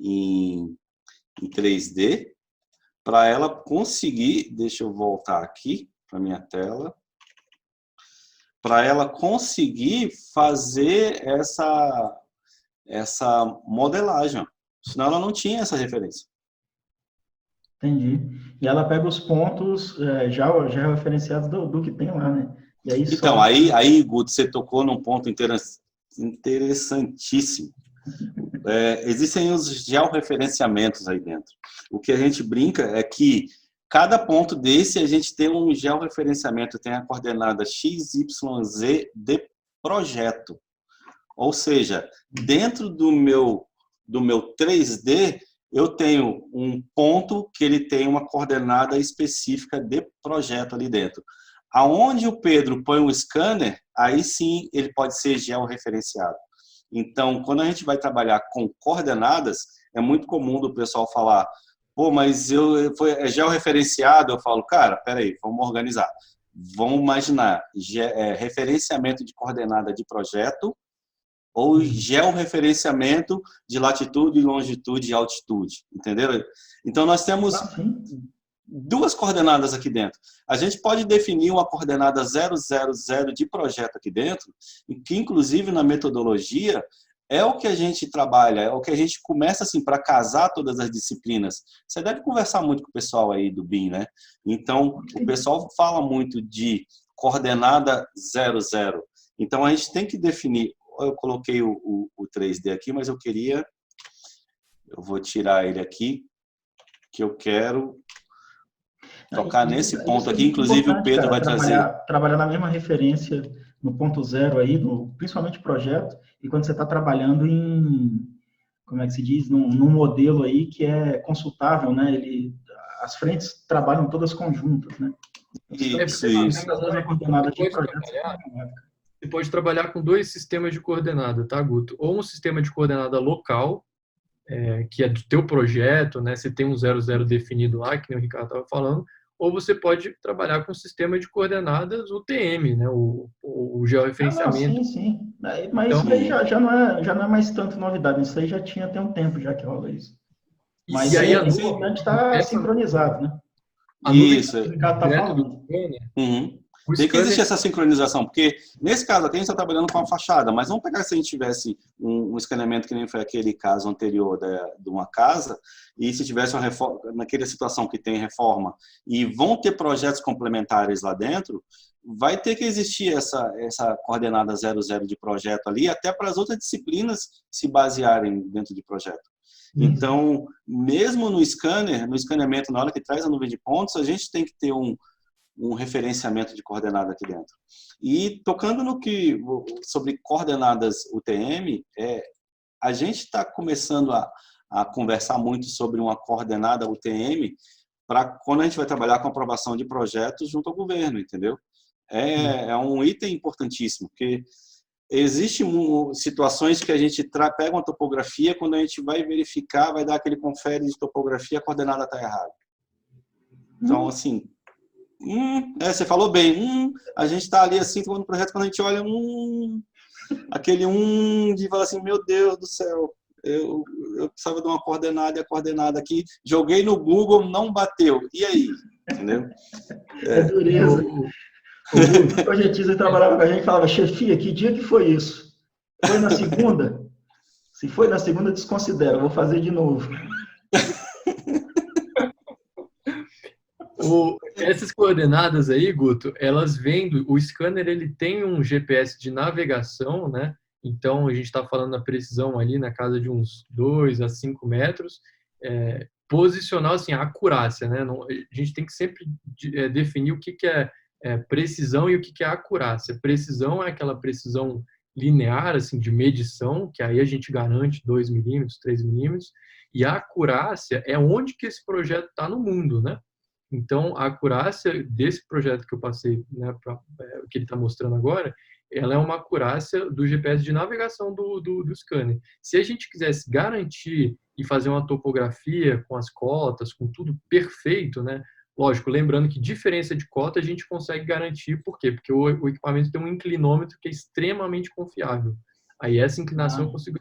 C: em 3D para ela conseguir, deixa eu voltar aqui para minha tela, para ela conseguir fazer essa modelagem. Senão ela não tinha essa referência.
A: Entendi. E ela pega os pontos já referenciados do que tem lá, né? E aí
C: então, aí, Guto, você tocou num ponto interessantíssimo. Existem os georreferenciamentos aí dentro. O que a gente brinca é que cada ponto desse a gente tem um georreferenciamento, tem a coordenada x, y, z de projeto. Ou seja, dentro do meu 3D, eu tenho um ponto que ele tem uma coordenada específica de projeto ali dentro. Aonde o Pedro põe o scanner, aí sim ele pode ser georreferenciado. Então, quando a gente vai trabalhar com coordenadas, é muito comum do pessoal falar, pô, mas é georreferenciado. Eu falo, cara, peraí, vamos organizar. Vamos imaginar, referenciamento de coordenada de projeto ou georreferenciamento de latitude, longitude e altitude, entenderam? Então, nós temos duas coordenadas aqui dentro. A gente pode definir uma coordenada 000 de projeto aqui dentro, que inclusive na metodologia é o que a gente trabalha, é o que a gente começa assim para casar todas as disciplinas. Você deve conversar muito com o pessoal aí do BIM, né? Então, o pessoal fala muito de coordenada 0. Então, a gente tem que definir. Eu coloquei o 3D aqui, mas eu vou tirar ele aqui, que eu quero tocar nesse ponto aqui. Inclusive, o Pedro vai trazer.
A: Trabalhar na mesma referência no ponto 0 aí, principalmente projeto, e quando você está trabalhando como é que se diz, num modelo aí que é consultável, né? As frentes trabalham todas conjuntas, né?
C: Isso.
B: Você pode trabalhar com dois sistemas de coordenada, tá, Guto? Ou um sistema de coordenada local, que é do teu projeto, né? Você tem um 00 definido lá, que nem o Ricardo estava falando, ou você pode trabalhar com um sistema de coordenadas UTM, né? O georreferenciamento.
A: Sim. Mas então, isso aí já não é mais tanto novidade. Isso aí já tinha até um tempo já que rola isso. Mas aí é importante estar sincronizado, né?
C: Isso.
A: O Ricardo está falando.
C: Tem que existir essa sincronização, porque nesse caso aqui a gente está trabalhando com a fachada, mas vamos pegar se a gente tivesse um escaneamento que nem foi aquele caso anterior de uma casa, e se tivesse uma reforma, naquela situação que tem reforma, e vão ter projetos complementares lá dentro, vai ter que existir essa coordenada 00 de projeto ali, até para as outras disciplinas se basearem dentro de projeto. Então, mesmo no escaneamento, na hora que traz a nuvem de pontos, a gente tem que ter um referenciamento de coordenada aqui dentro. E tocando sobre coordenadas UTM, a gente está começando a conversar muito sobre uma coordenada UTM para quando a gente vai trabalhar com aprovação de projetos junto ao governo, entendeu? É um item importantíssimo, porque existem situações que a gente pega uma topografia, quando a gente vai verificar, vai dar aquele confere de topografia, a coordenada está errada. Então, assim, você falou bem, a gente está ali assim, no projeto, quando a gente olha, aquele de falar assim, meu Deus do céu, eu precisava de uma coordenada, e a coordenada aqui, joguei no Google, não bateu, e aí? Entendeu?
A: Dureza. O projetista trabalhava com a gente e falava, chefia, que dia que foi isso? Foi na segunda? Se foi na segunda, desconsidera, vou fazer de novo.
B: Essas coordenadas aí, Guto, elas vêm o scanner, ele tem um GPS de navegação, né? Então, a gente está falando da precisão ali na casa de uns 2 a 5 metros. Posicional, assim, a acurácia, né? A gente tem que sempre definir o que é precisão e o que é acurácia. Precisão é aquela precisão linear, assim, de medição, que aí a gente garante 2 milímetros, 3 milímetros, e a acurácia é onde que esse projeto está no mundo, né? Então, a acurácia desse projeto que eu passei, né, que ele está mostrando agora, ela é uma acurácia do GPS de navegação do scanner. Se a gente quisesse garantir e fazer uma topografia com as cotas, com tudo perfeito, né? Lógico, lembrando que diferença de cota a gente consegue garantir, por quê? Porque o equipamento tem um inclinômetro que é extremamente confiável. Aí essa inclinação eu consigo...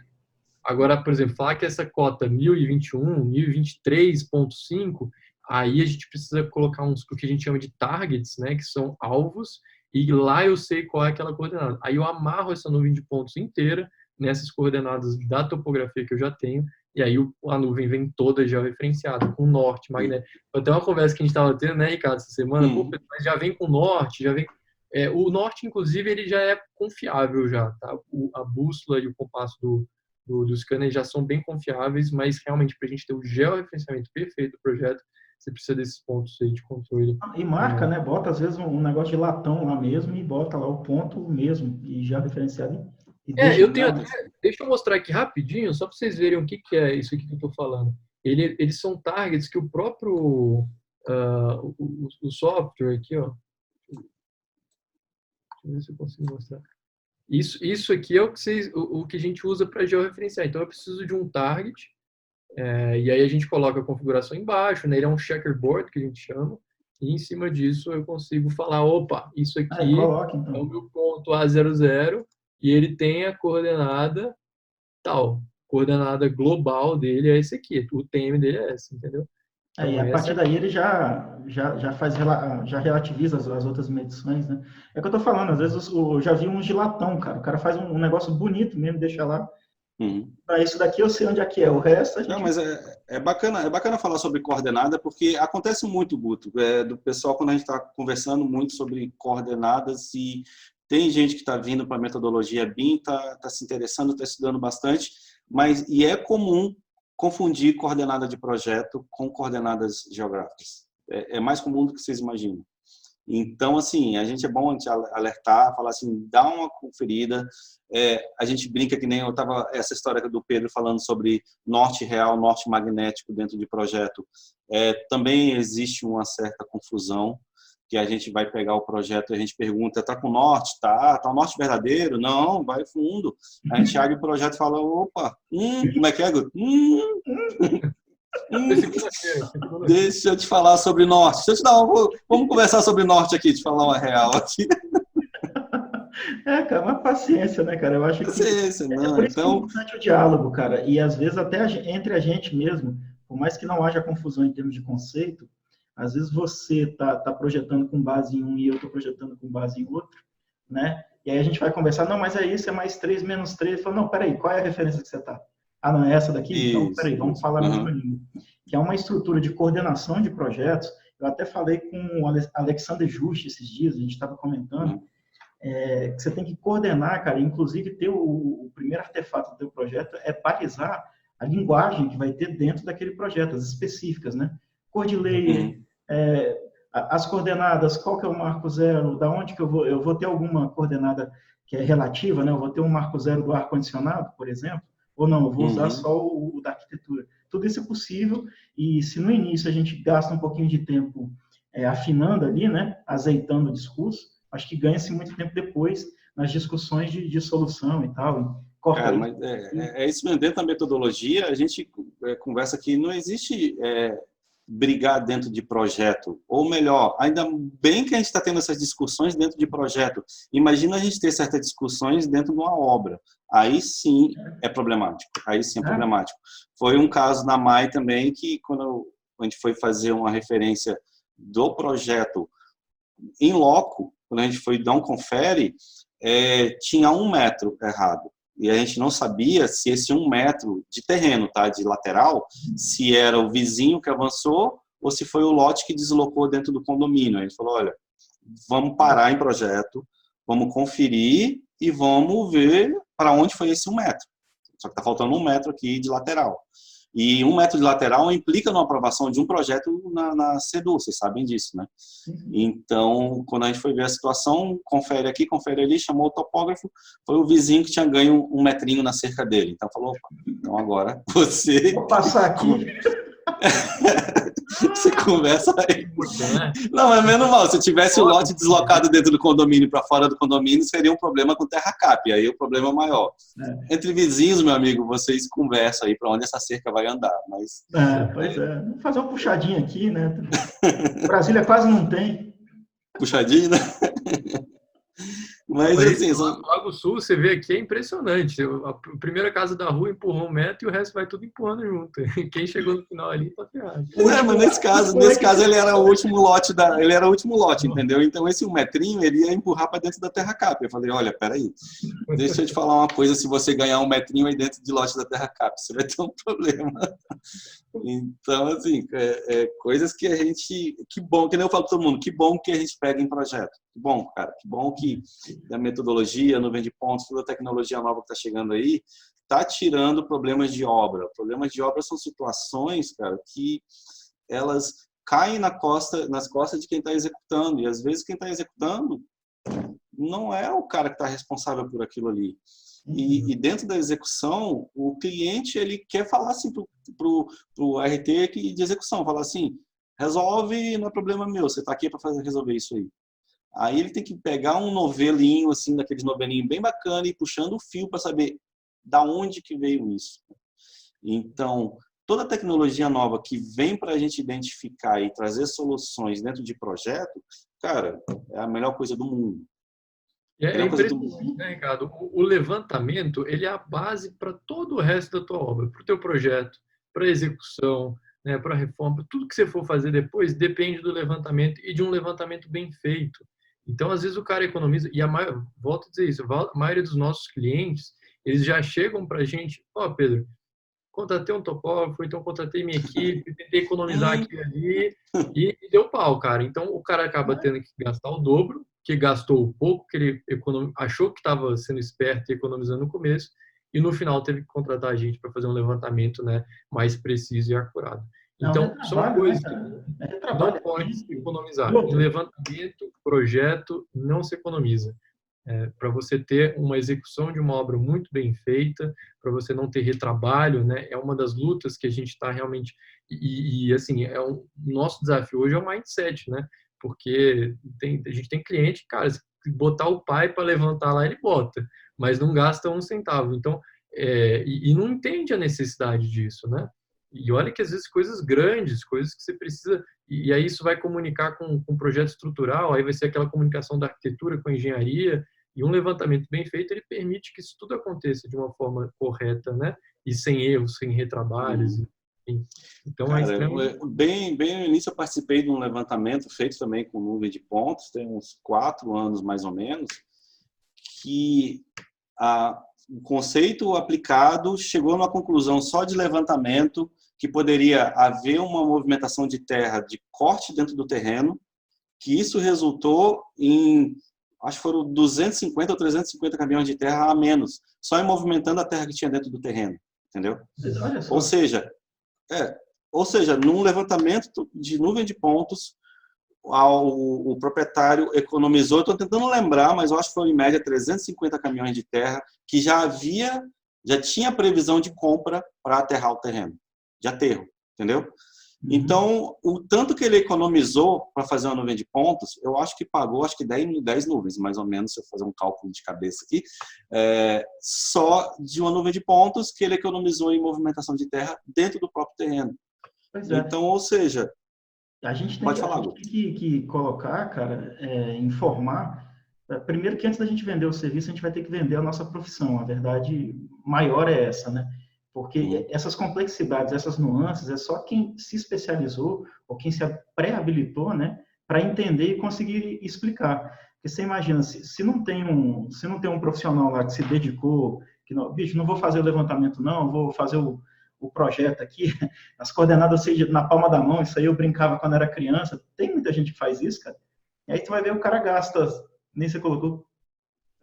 B: Agora, por exemplo, falar que essa cota 1021, 1023.5, aí a gente precisa colocar o que a gente chama de targets, né, que são alvos, e lá eu sei qual é aquela coordenada. Aí eu amarro essa nuvem de pontos inteira nessas coordenadas da topografia que eu já tenho, e aí a nuvem vem toda já referenciada, com norte, magnético. Até uma conversa que a gente estava tendo, né, Ricardo, essa semana, mas já vem com norte, já vem... o norte, inclusive, ele já é confiável já, tá? A bússola e o compasso do scanner já são bem confiáveis, mas realmente para a gente ter o georreferenciamento perfeito do projeto, você precisa desses pontos aí de controle.
A: E marca, né? Bota às vezes um negócio de latão lá mesmo e bota lá o ponto mesmo e já referenciado.
B: Eu tenho até, deixa eu mostrar aqui rapidinho, só para vocês verem o que é isso aqui que eu estou falando. Eles são targets que o próprio o software aqui, ó. Deixa eu ver se eu consigo mostrar. Isso aqui é o que a gente usa para georreferenciar. Então eu preciso de um target. E aí a gente coloca a configuração embaixo, né? Ele é um checkerboard, que a gente chama, e em cima disso eu consigo falar, opa, isso aqui
A: então.
B: é o meu ponto A00 e ele tem a coordenada tal. Coordenada global dele é esse aqui, o TM dele é esse, entendeu? Então,
A: e a partir daí ele já relativiza as outras medições, né? É o que eu tô falando, às vezes eu já vi uns de latão, cara. O cara faz um negócio bonito mesmo, deixa lá. Para isso daqui eu sei onde é que é, o resto a gente...
C: Não, mas é bacana falar sobre coordenada, porque acontece muito, Guto, do pessoal quando a gente está conversando muito sobre coordenadas, e tem gente que está vindo para a metodologia BIM, está se interessando, está estudando bastante, e é comum confundir coordenada de projeto com coordenadas geográficas. É mais comum do que vocês imaginam. Então, assim, a gente é bom a gente alertar, falar assim, dá uma conferida. A gente brinca que nem eu estava, essa história do Pedro falando sobre norte real, norte magnético dentro de projeto. Também existe uma certa confusão, que a gente vai pegar o projeto e a gente pergunta, tá com norte? Tá o norte verdadeiro? Não, vai fundo. A gente abre o projeto e fala, opa, como é que é, Guto? Deixa eu te falar sobre norte. Vamos conversar sobre norte aqui, te falar uma real aqui.
A: Cara, uma paciência, né, cara? Eu acho que
C: paciência, não.
A: Por isso então... é importante o diálogo, cara. E às vezes até entre a gente mesmo, por mais que não haja confusão em termos de conceito, às vezes você tá projetando com base em um e eu tô projetando com base em outro, né? E aí a gente vai conversar, não, mas é isso, é mais 3 menos 3. Fala, não, peraí, qual é a referência que você tá? Ah, não é essa daqui?
C: Isso,
A: então, peraí, vamos falar a mesma língua. Que é uma estrutura de coordenação de projetos. Eu até falei com o Alexander Just esses dias, a gente estava comentando, que você tem que coordenar, cara, inclusive ter o primeiro artefato do teu projeto é balizar a linguagem que vai ter dentro daquele projeto, as específicas, né? Cor de layer, as coordenadas, qual que é o marco zero, da onde que eu vou ter alguma coordenada que é relativa, né? Eu vou ter um marco zero do ar-condicionado, por exemplo, ou não, eu vou usar só o da arquitetura. Tudo isso é possível, e se no início a gente gasta um pouquinho de tempo afinando ali, né? Azeitando o discurso, acho que ganha-se muito tempo depois nas discussões de solução e tal.
C: Cara, mas isso mesmo, dentro da metodologia, a gente conversa que não existe brigar dentro de projeto, ou melhor, ainda bem que a gente está tendo essas discussões dentro de projeto. Imagina a gente ter certas discussões dentro de uma obra. Aí sim é problemático. Problemático. Foi um caso na MAI também, que quando a gente foi fazer uma referência do projeto em loco, quando a gente foi dar um confere, tinha 1 metro errado. E a gente não sabia se esse 1 metro de terreno, tá, de lateral, se era o vizinho que avançou ou se foi o lote que deslocou dentro do condomínio. A gente falou, olha, vamos parar em projeto, vamos conferir e vamos ver para onde foi esse 1 metro. Só que está faltando 1 metro aqui de lateral. E 1 metro de lateral implica na aprovação de um projeto na CEDU, vocês sabem disso, né? Então, quando a gente foi ver a situação, confere aqui, confere ali, chamou o topógrafo, foi o vizinho que tinha ganho 1 metrinho na cerca dele. Então, falou, opa, então agora você...
A: Vou passar aqui.
C: Você conversa aí. Não, mas menos mal. Se tivesse o lote deslocado dentro do condomínio para fora do condomínio, seria um problema com terra cap. Aí o problema é maior. Entre vizinhos, meu amigo, vocês conversam aí para onde essa cerca vai andar. Mas...
A: pois é. Vamos fazer uma puxadinha aqui, né? Brasília quase não tem.
C: Puxadinha, né? Mas assim,
B: no Lago Sul, você vê aqui, é impressionante. A primeira casa da rua empurrou 1 metro e o resto vai tudo empurrando junto. Quem chegou no final ali tá ferrado.
C: Mas nesse caso ele era o último lote, entendeu? Então esse 1 metrinho ele ia empurrar para dentro da terra cap. Eu falei, olha, peraí, deixa eu te falar uma coisa, se você ganhar 1 metrinho aí dentro de lote da terra cap, você vai ter um problema. Então, assim, coisas que a gente... Que bom, que nem eu falo para todo mundo, que bom que a gente pega em projeto. Que bom, cara, que bom que a metodologia, nuvem de pontos, toda a tecnologia nova que está chegando aí, está tirando problemas de obra. Problemas de obra são situações, cara, que elas caem nas costas de quem está executando. E, às vezes, quem está executando não é o cara que está responsável por aquilo ali. E dentro da execução, o cliente ele quer falar assim para o RT de execução, falar assim, resolve, não é problema meu, você está aqui para resolver isso aí. Aí ele tem que pegar um novelinho, assim, daqueles novelinhos bem bacana e ir puxando o fio para saber da onde que veio isso. Então, toda tecnologia nova que vem para a gente identificar e trazer soluções dentro de projeto, cara, é a melhor coisa do mundo.
B: É impressionante, né, Ricardo? O levantamento, ele é a base para todo o resto da tua obra, para o teu projeto, para a execução, né, para a reforma, tudo que você for fazer depois depende do levantamento e de um levantamento bem feito. Então, às vezes o cara economiza, e volto a dizer isso, a maioria dos nossos clientes, eles já chegam para a gente, Pedro, contratei um topógrafo, então contratei minha equipe, tentei economizar aqui e ali, e deu pau, cara. Então, o cara acaba tendo que gastar o dobro, que gastou o pouco, que ele achou que estava sendo esperto e economizando no começo, e no final teve que contratar a gente para fazer um levantamento, né, mais preciso e acurado. Então, são coisas que não pode se economizar. Em levantamento, projeto, não se economiza. Para você ter uma execução de uma obra muito bem feita, para você não ter retrabalho, né? É uma das lutas que a gente está realmente... E assim, nosso desafio hoje é o mindset, né? Porque a gente tem cliente, cara, se botar o pai para levantar lá, ele bota, mas não gasta 1 centavo. Então, e não entende a necessidade disso, né? E olha que às vezes coisas grandes, coisas que você precisa, e aí isso vai comunicar com um projeto estrutural, aí vai ser aquela comunicação da arquitetura com a engenharia, e um levantamento bem feito, ele permite que isso tudo aconteça de uma forma correta, né? E sem erros, sem retrabalhos, enfim. Então,
C: cara, bem no início eu participei de um levantamento feito também com nuvem de pontos, tem uns 4 anos mais ou menos, que o conceito aplicado chegou numa conclusão só de levantamento que poderia haver uma movimentação de terra de corte dentro do terreno, que isso resultou em, acho que foram 250 ou 350 caminhões de terra a menos, só em movimentando a terra que tinha dentro do terreno, entendeu? Ou seja, num levantamento de nuvem de pontos, o proprietário economizou, estou tentando lembrar, mas eu acho que foi em média 350 caminhões de terra que já tinha previsão de compra para aterrar o terreno, de aterro, entendeu? Então, o tanto que ele economizou para fazer uma nuvem de pontos, eu acho que pagou 10 nuvens, mais ou menos, se eu fazer um cálculo de cabeça aqui, só de uma nuvem de pontos que ele economizou em movimentação de terra dentro do próprio terreno. Então, ou seja,
A: a gente tem que colocar, cara, informar. Primeiro que antes da gente vender o serviço, a gente vai ter que vender a nossa profissão. A verdade maior é essa, né? Porque essas complexidades, essas nuances, é só quem se especializou ou quem se pré-habilitou, né, para entender e conseguir explicar. Porque você imagina, se não tem um profissional lá que se dedicou, que não, bicho, não vou fazer o levantamento não, vou fazer o projeto aqui, as coordenadas sejam na palma da mão, isso aí eu brincava quando era criança, tem muita gente que faz isso, cara. E aí tu vai ver o cara gasta, nem você colocou,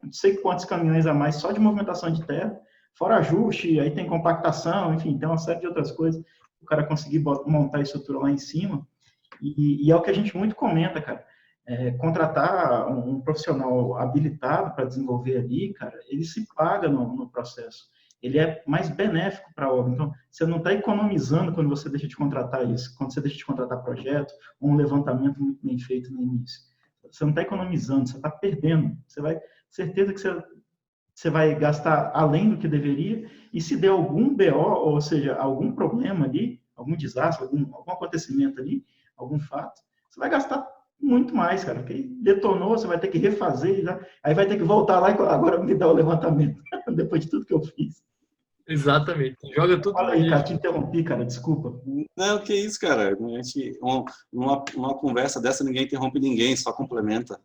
A: não sei quantos caminhões a mais só de movimentação de terra, Fora ajuste, aí tem compactação, enfim, tem uma série de outras coisas. O cara conseguir montar a estrutura lá em cima. E é o que a gente muito comenta, cara. Contratar um profissional habilitado para desenvolver ali, cara, ele se paga no processo. Ele é mais benéfico para a obra. Então, você não está economizando quando você deixa de contratar isso, quando você deixa de contratar projeto, ou um levantamento muito bem feito no início. Você não está economizando, você está perdendo. Você vai, certeza que você vai gastar além do que deveria, e se der algum BO, ou seja, algum problema ali, algum desastre, algum acontecimento ali, algum fato, você vai gastar muito mais, cara, porque detonou, você vai ter que refazer, aí vai ter que voltar lá e agora me dar o levantamento, depois de tudo que eu fiz.
B: Exatamente. Joga tudo.
A: Fala aí, cara, te interrompi, cara, desculpa.
C: Não, que isso, cara. Uma conversa dessa, ninguém interrompe ninguém, só complementa.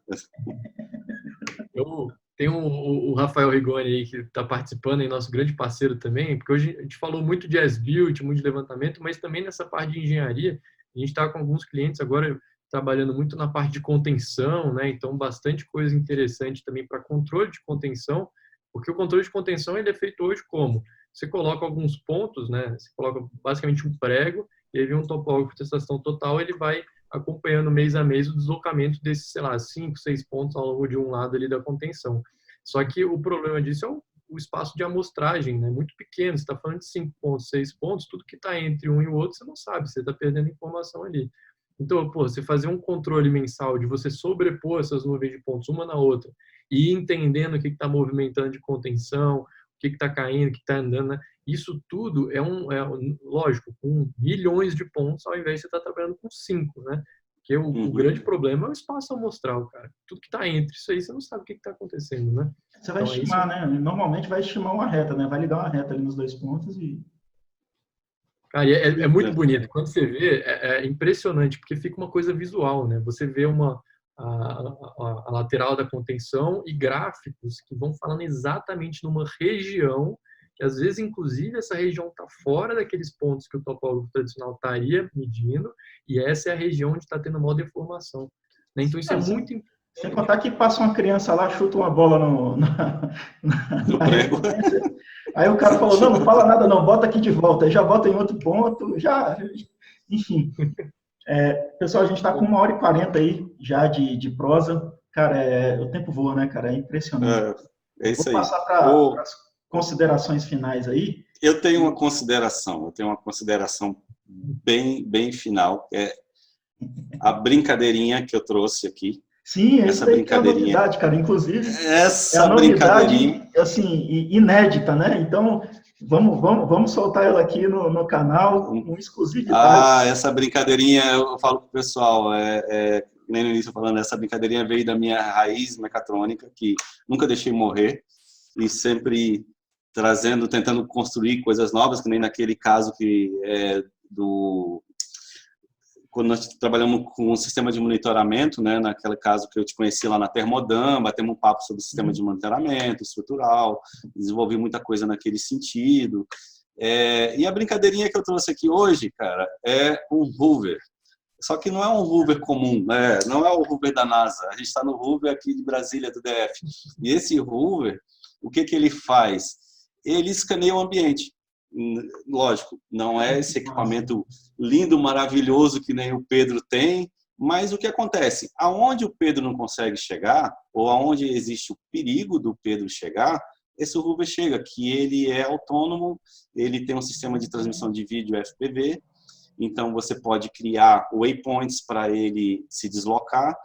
B: Tem o Rafael Rigoni aí, que está participando, aí, nosso grande parceiro também, porque hoje a gente falou muito de as-built, muito de levantamento, mas também nessa parte de engenharia, a gente está com alguns clientes agora trabalhando muito na parte de contenção, né? Então, bastante coisa interessante também para controle de contenção, porque o controle de contenção ele é feito hoje como? Você coloca alguns pontos, né? Você coloca basicamente um prego, e aí vem um topógrafo de estação total, ele vai acompanhando mês a mês o deslocamento desses, sei lá, 5, 6 pontos ao longo de um lado ali da contenção. Só que o problema disso é o espaço de amostragem, né? Muito pequeno. Você está falando de 5 pontos, 6 pontos, tudo que está entre um e o outro, você não sabe, você está perdendo informação ali. Então, você fazer um controle mensal de você sobrepor essas nuvens de pontos uma na outra e ir entendendo o que está movimentando de contenção, o que está caindo, o que está andando, né? Isso tudo lógico, com milhões de pontos, ao invés de você estar trabalhando com 5, né? Porque o grande problema é o espaço amostral, cara. Tudo que está entre isso aí, você não sabe o que está acontecendo, né?
A: Você vai estimar, né? Normalmente vai estimar uma reta, né? Vai ligar uma reta ali nos 2 pontos e...
B: Cara, é muito bonito. Quando você vê, é impressionante, porque fica uma coisa visual, né? Você vê a lateral da contenção e gráficos que vão falando exatamente numa região, que às vezes, inclusive, essa região está fora daqueles pontos que o topógrafo tradicional estaria medindo, e essa é a região onde está tendo maior deformação. Né? Então, isso é muito importante.
A: Sem contar que passa uma criança lá, chuta uma bola
C: no prego.
A: Aí o cara falou, não fala nada não, bota aqui de volta. Aí já bota em outro ponto, enfim. Pessoal, a gente está com 1h40 aí já de prosa. Cara, o tempo voa, né, cara? É impressionante.
C: É isso aí.
A: Vou passar para as considerações finais aí.
C: Eu tenho uma consideração bem final, é a brincadeirinha que eu trouxe aqui.
A: Sim, essa brincadeirinha. É a novidade, cara. Inclusive,
C: essa brincadeirinha,
A: assim, inédita, né? Então, vamos soltar ela aqui no canal com exclusividade.
C: Essa brincadeirinha, eu falo pro pessoal, nem no início falando, essa brincadeirinha veio da minha raiz mecatrônica, que nunca deixei morrer, e sempre tentando construir coisas novas, que nem naquele caso que quando nós trabalhamos com um sistema de monitoramento, né, naquele caso que eu te conheci lá na Termodam, batemos um papo sobre o sistema de monitoramento estrutural, desenvolvi muita coisa naquele sentido. E a brincadeirinha que eu trouxe aqui hoje, cara, é um Hoover. Só que não é um Hoover comum, né? Não é o Hoover da NASA. A gente está no Hoover aqui de Brasília, do DF. E esse Hoover, o que ele faz? Ele escaneia o ambiente. Lógico, não é esse equipamento lindo, maravilhoso que nem o Pedro tem, mas o que acontece? Aonde o Pedro não consegue chegar, ou aonde existe o perigo do Pedro chegar, esse Hoover chega, que ele é autônomo, ele tem um sistema de transmissão de vídeo FPV, então você pode criar waypoints para ele se deslocar,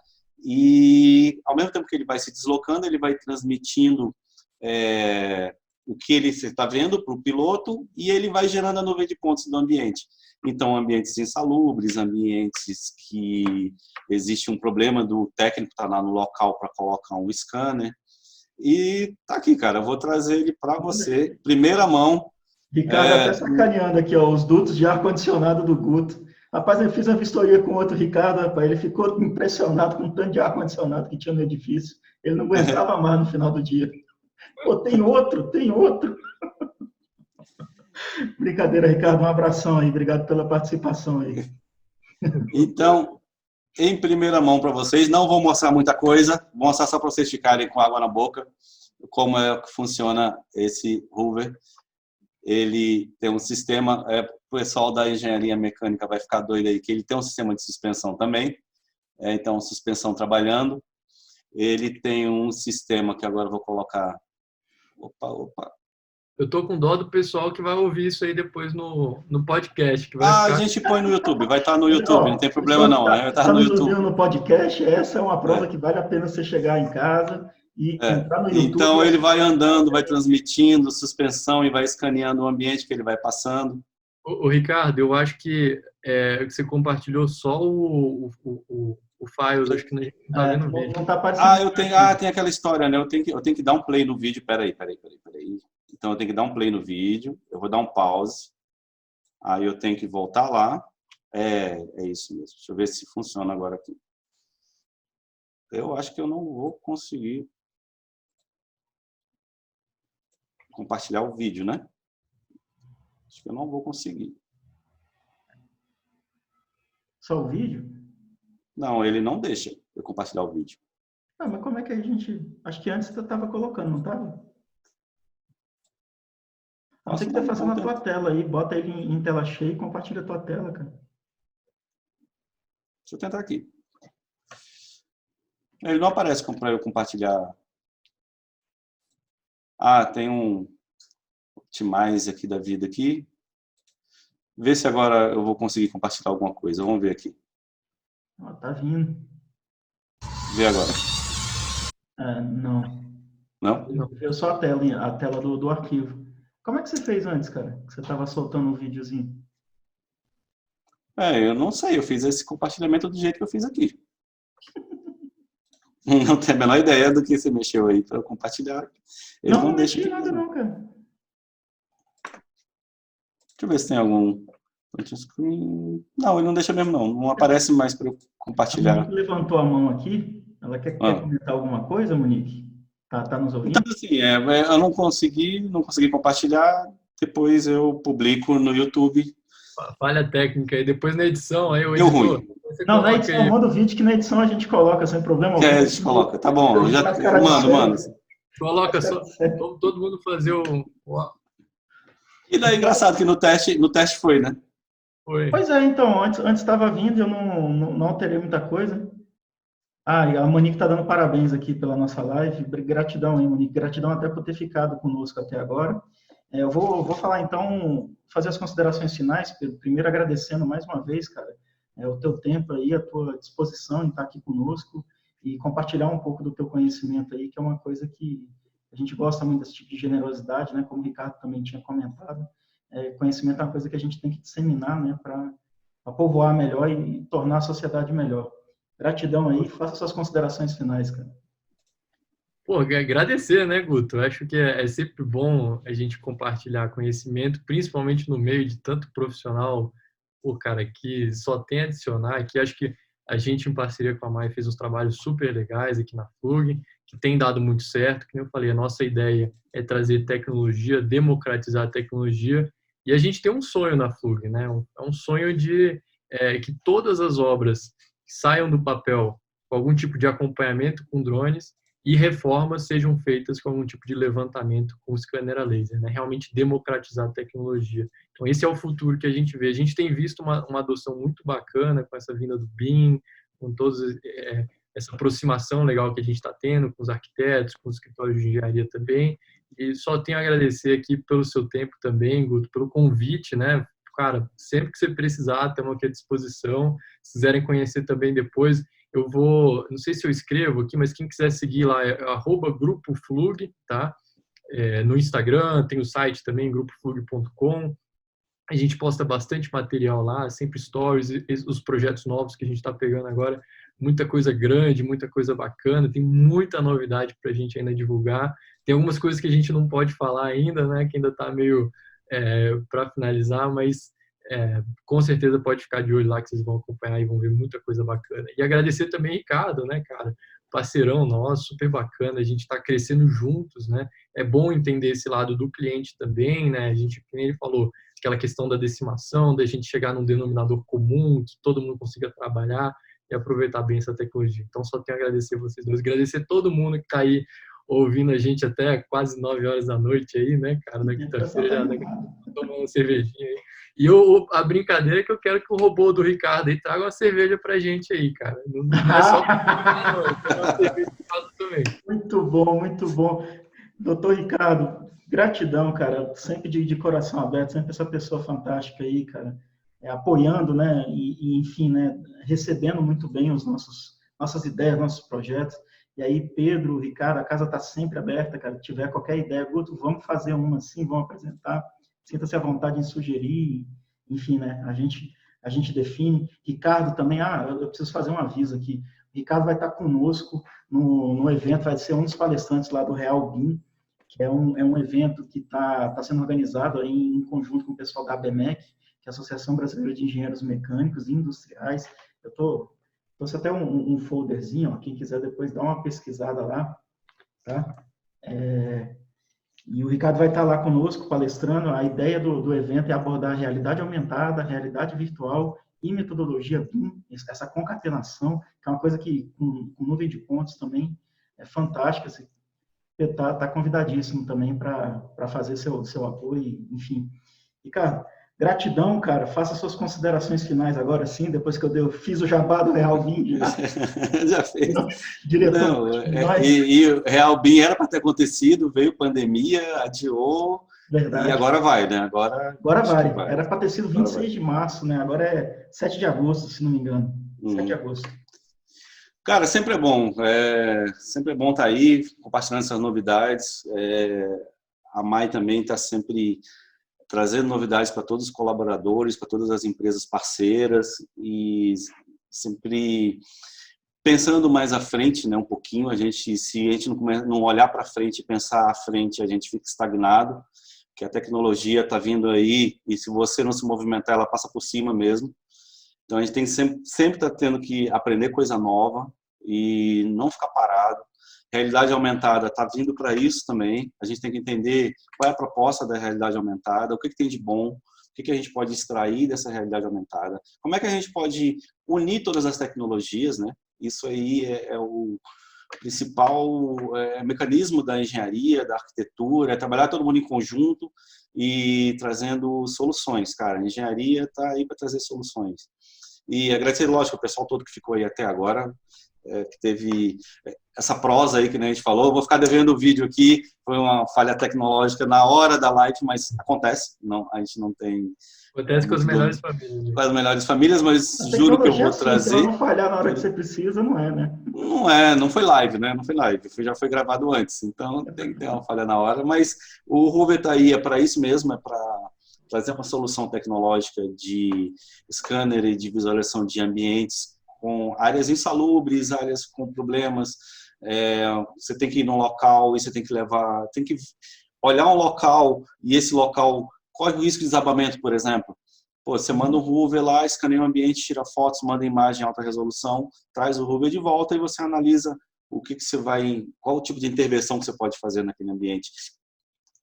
C: e ao mesmo tempo que ele vai se deslocando, ele vai transmitindo o que ele está vendo para o piloto, e ele vai gerando a nuvem de pontos do ambiente. Então, ambientes insalubres, ambientes que existe um problema do técnico estar lá no local para colocar um scanner. E tá aqui, cara, eu vou trazer ele para você, primeira mão.
A: Ricardo até sacaneando aqui, ó, os dutos de ar-condicionado do Guto. Rapaz, eu fiz uma vistoria com outro Ricardo, rapaz, ele ficou impressionado com o tanto de ar-condicionado que tinha no edifício. Ele não aguentava mais no final do dia. Pô, tem outro. Brincadeira, Ricardo, um abração aí, obrigado pela participação aí.
C: Então, em primeira mão para vocês, não vou mostrar muita coisa, vou mostrar só para vocês ficarem com água na boca. como é que funciona esse Hoover. Ele tem um sistema, o pessoal da engenharia mecânica vai ficar doido aí, que ele tem um sistema de suspensão também, então suspensão trabalhando. Ele tem um sistema que agora eu vou colocar... Opa.
B: Eu tô com dó do pessoal que vai ouvir isso aí depois no podcast. Que vai
C: A
B: ficar...
C: gente põe no YouTube, vai estar no YouTube, não tem problema não, né? Vai estar no YouTube.
A: Ouvindo no podcast, essa é uma prova que vale a pena você chegar em casa e entrar no YouTube.
C: Então ele vai andando, vai transmitindo suspensão e vai escaneando o ambiente que ele vai passando.
B: Ô, Ricardo, eu acho que você compartilhou só o Files, acho que não está vendo o vídeo.
A: Não tá aparecendo.
C: Tem aquela história, né? Eu tenho que dar um play no vídeo. Peraí. Então eu tenho que dar um play no vídeo, eu vou dar um pause, aí eu tenho que voltar lá. É isso mesmo. Deixa eu ver se funciona agora aqui. Eu acho que eu não vou conseguir compartilhar o vídeo, né? Acho que eu não vou conseguir.
A: Só o vídeo?
C: Não, ele não deixa eu compartilhar o vídeo.
A: Mas como é que a gente... Acho que antes você estava colocando, não estava? Não, tem que estar fazendo a tua tela aí. Bota ele em tela cheia e compartilha a tua tela, cara.
C: Deixa eu tentar aqui. Ele não aparece para eu compartilhar. Tem um Optimize aqui da vida aqui. Vê se agora eu vou conseguir compartilhar alguma coisa. Vamos ver aqui.
A: Tá vindo.
C: Vê agora.
A: Não.
C: Não?
A: Viu só a tela do arquivo. Como é que você fez antes, cara? Que você estava soltando um videozinho.
C: Eu não sei. Eu fiz esse compartilhamento do jeito que eu fiz aqui. Não tenho a menor ideia do que você mexeu aí para eu compartilhar. Ele não deixa
A: mexi nada não, cara.
C: Deixa eu ver se tem algum... Não, ele não deixa mesmo não. Não aparece mais para eu compartilhar.
A: A Monique levantou a mão aqui. Ela quer comentar alguma coisa, Monique? Tá nos ouvindo?
C: Então, assim, eu não consegui compartilhar. Depois eu publico no YouTube.
B: Falha técnica. E depois na edição, aí eu
C: deu ruim.
A: Não, na edição, manda o vídeo que na edição a gente coloca, sem problema algum.
C: A gente coloca. Tá bom, eu já mando.
B: Coloca só, todo mundo fazer o...
C: E daí, engraçado que no teste foi, né?
B: Foi.
A: Pois é, então, antes estava vindo, eu não alterei muita coisa. E a Monique está dando parabéns aqui pela nossa live. Gratidão, hein, Monique? Gratidão até por ter ficado conosco até agora. Eu vou falar, então, fazer as considerações finais. Primeiro, agradecendo mais uma vez, cara, o teu tempo aí, a tua disposição em estar aqui conosco e compartilhar um pouco do teu conhecimento aí, que é uma coisa que a gente gosta muito desse tipo de generosidade, né? Como o Ricardo também tinha comentado. Conhecimento é uma coisa que a gente tem que disseminar, né? Para povoar melhor e tornar a sociedade melhor. Gratidão aí, faça suas considerações finais, cara.
B: Agradecer, né, Guto? Eu acho que é sempre bom a gente compartilhar conhecimento, principalmente no meio de tanto profissional, cara, que só tem a adicionar aqui. Acho que a gente, em parceria com a MAI, fez uns trabalhos super legais aqui na Flug, que tem dado muito certo. Como eu falei, a nossa ideia é trazer tecnologia, democratizar a tecnologia, e a gente tem um sonho na Flug, né? É um sonho de que todas as obras saiam do papel com algum tipo de acompanhamento com drones e reformas sejam feitas com algum tipo de levantamento com scanner a laser, né? Realmente democratizar a tecnologia. Então, esse é o futuro que a gente vê. A gente tem visto uma adoção muito bacana com essa vinda do BIM, com toda essa aproximação legal que a gente está tendo com os arquitetos, com os escritórios de engenharia também. E só tenho a agradecer aqui pelo seu tempo também, Guto, pelo convite, né? Cara, sempre que você precisar, estamos aqui à disposição. Se quiserem conhecer também depois, eu vou, não sei se eu escrevo aqui, mas quem quiser seguir lá é @grupoflug, tá? No Instagram, tem o site também, grupoflug.com. A gente posta bastante material lá, sempre stories, os projetos novos que a gente está pegando agora, muita coisa grande, muita coisa bacana, tem muita novidade para a gente ainda divulgar. Tem algumas coisas que a gente não pode falar ainda, né? Que ainda está meio para finalizar, mas com certeza pode ficar de olho lá que vocês vão acompanhar e vão ver muita coisa bacana. E agradecer também Ricardo, né, cara? Parceirão nosso, super bacana, a gente está crescendo juntos, né? É bom entender esse lado do cliente também, né? A gente, como ele falou, aquela questão da decimação, da gente chegar num denominador comum, que todo mundo consiga trabalhar e aproveitar bem essa tecnologia. Então, só tenho a agradecer vocês dois, agradecer todo mundo que está aí ouvindo a gente até quase 9 horas da noite aí, né, cara? Na quinta-feira já tomando uma cervejinha aí. E a brincadeira é que eu quero que o robô do Ricardo aí traga uma cerveja pra gente aí, cara. Não é só pra não, tem uma cerveja em casa também.
A: Muito bom, muito bom. Doutor Ricardo, gratidão, cara. Sempre de coração aberto, sempre essa pessoa fantástica aí, cara. Apoiando, né? Enfim, né? Recebendo muito bem nossas ideias, nossos projetos. E aí, Pedro, Ricardo, a casa está sempre aberta, cara. Se tiver qualquer ideia, Guto, vamos fazer uma assim, vamos apresentar. Sinta-se à vontade em sugerir. Enfim, né? A gente define. Ricardo também, eu preciso fazer um aviso aqui. O Ricardo vai estar conosco no evento, vai ser um dos palestrantes lá do Real BIM, que é um evento que está sendo organizado aí em conjunto com o pessoal da ABMEC, que é a Associação Brasileira de Engenheiros Mecânicos e Industriais. Eu trouxe até um folderzinho, ó, quem quiser depois dar uma pesquisada lá, tá? E o Ricardo vai estar lá conosco, palestrando. A ideia do evento é abordar a realidade aumentada, a realidade virtual e metodologia BIM, essa concatenação, que é uma coisa que, com nuvem de pontos também, é fantástica. Você está convidadíssimo também para fazer seu apoio, enfim. Ricardo, gratidão, cara. Faça suas considerações finais agora sim, depois que eu fiz o jabá do Real BIM.
C: Já fez.
A: Diretor.
C: E o Real BIM era para ter acontecido, veio pandemia, adiou.
A: Verdade.
C: E agora vai, né? Agora
A: vai. Era para ter sido 26 de março, né? Agora é 7 de agosto, se não me engano. 7 de agosto.
C: Cara, sempre é bom. Sempre é bom estar aí, compartilhando essas novidades. A Mai também está sempre trazendo novidades para todos os colaboradores, para todas as empresas parceiras e sempre pensando mais à frente, né, um pouquinho. Se a gente não olhar para frente e pensar à frente, a gente fica estagnado, que a tecnologia está vindo aí e se você não se movimentar, ela passa por cima mesmo. Então a gente tem sempre tá tendo que aprender coisa nova e não ficar parado. Realidade aumentada está vindo para isso também. A gente tem que entender qual é a proposta da realidade aumentada, o que tem de bom, o que a gente pode extrair dessa realidade aumentada, como é que a gente pode unir todas as tecnologias, né? Isso aí é o principal mecanismo da engenharia, da arquitetura, é trabalhar todo mundo em conjunto e trazendo soluções, cara. A engenharia está aí para trazer soluções. E agradecer, lógico, o pessoal todo que ficou aí até agora, que teve essa prosa aí que a gente falou. Vou ficar devendo o vídeo aqui, foi uma falha tecnológica na hora da live, mas acontece, a gente não tem...
B: Acontece com as melhores famílias.
C: Com as melhores famílias, mas juro que eu vou trazer...
A: Se ela não falhar na hora que você precisa, não é, né?
C: Não foi live, né? Não foi live, já foi gravado antes, então tem que ter uma falha na hora, mas o Ruber está aí, para isso mesmo, é para trazer uma solução tecnológica de scanner e de visualização de ambientes com áreas insalubres, áreas com problemas. Você tem que ir num local e você tem que olhar um local e esse local corre o risco de desabamento, por exemplo. Você manda um Ruber lá, escaneia o ambiente, tira fotos, manda imagem em alta resolução, traz o Ruber de volta e você analisa qual o tipo de intervenção que você pode fazer naquele ambiente.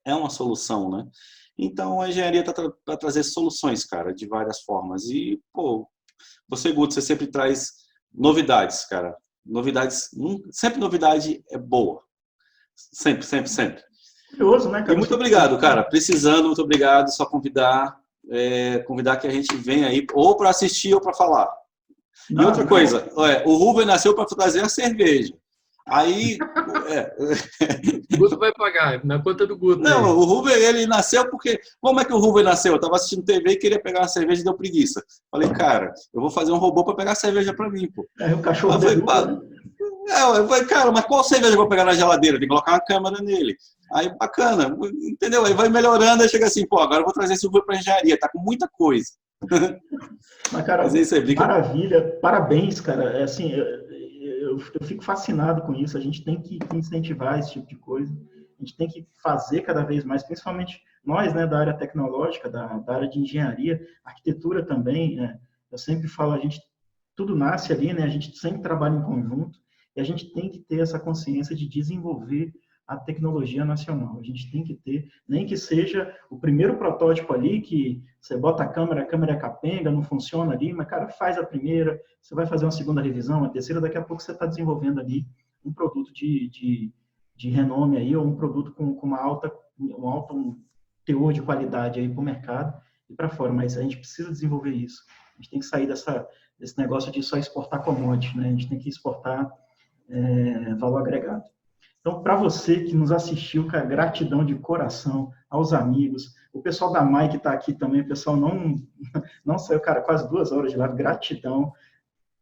C: É uma solução, né? Então, a engenharia está para trazer soluções, cara, de várias formas. E, você, Guto, você sempre traz novidades, cara. Sempre novidade é boa. Sempre, sempre, sempre.
A: Curioso, né, cara?
C: E muito obrigado, cara. Precisando, muito obrigado. Só convidar que a gente venha aí, ou para assistir ou para falar. E outra coisa, o Ruben nasceu para trazer a cerveja. Aí...
B: O Guto vai pagar, na conta do Guto.
C: Não, o Ruben, ele nasceu porque... Como é que o Ruben nasceu? Eu estava assistindo TV e queria pegar uma cerveja e deu preguiça. Falei, cara, eu vou fazer um robô para pegar a cerveja para mim, pô.
A: O cachorro
C: eu falei, cara, mas qual cerveja eu vou pegar na geladeira? Tem que colocar uma câmera nele. Aí, bacana, entendeu? Aí vai melhorando, aí chega assim, agora eu vou trazer esse Ruben para engenharia, tá com muita coisa.
A: Mas, cara, maravilha, parabéns, cara. Assim, eu fico fascinado com isso. A gente tem que incentivar esse tipo de coisa. A gente tem que fazer cada vez mais, principalmente nós, né, da área tecnológica, da área de engenharia, arquitetura também. Eu sempre falo, tudo nasce ali, né? A gente sempre trabalha em conjunto e a gente tem que ter essa consciência de desenvolver a tecnologia nacional. A gente tem que ter, nem que seja o primeiro protótipo ali, que você bota a câmera é capenga, não funciona ali, mas, cara, faz a primeira, você vai fazer uma segunda revisão, a terceira, daqui a pouco você está desenvolvendo ali um produto de de renome aí, ou um produto com um alto teor de qualidade aí para o mercado e para fora, mas a gente precisa desenvolver isso. A gente tem que sair desse negócio de só exportar commodity, né? A gente tem que exportar valor agregado. Então, para você que nos assistiu, cara, gratidão de coração aos amigos, o pessoal da MAI que está aqui também, o pessoal não saiu, cara, quase 2 horas de live, gratidão.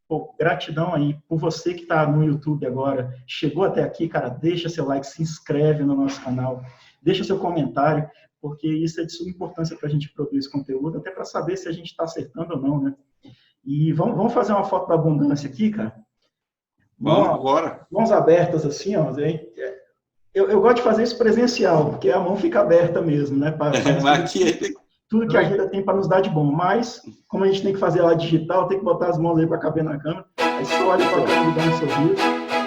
A: Pô, gratidão aí por você que está no YouTube agora, chegou até aqui, cara, deixa seu like, se inscreve no nosso canal, deixa seu comentário, porque isso é de suma importância para a gente produzir conteúdo, até para saber se a gente está acertando ou não, né? E vamos fazer uma foto da abundância aqui, cara?
C: Vamos agora.
A: Mãos abertas assim, ó. Eu gosto de fazer isso presencial, porque a mão fica aberta mesmo, né? Tudo que a vida tem para nos dar de bom. Mas, como a gente tem que fazer lá digital, tem que botar as mãos aí para caber na câmera. Aí você olha para a câmera e dá um sorriso.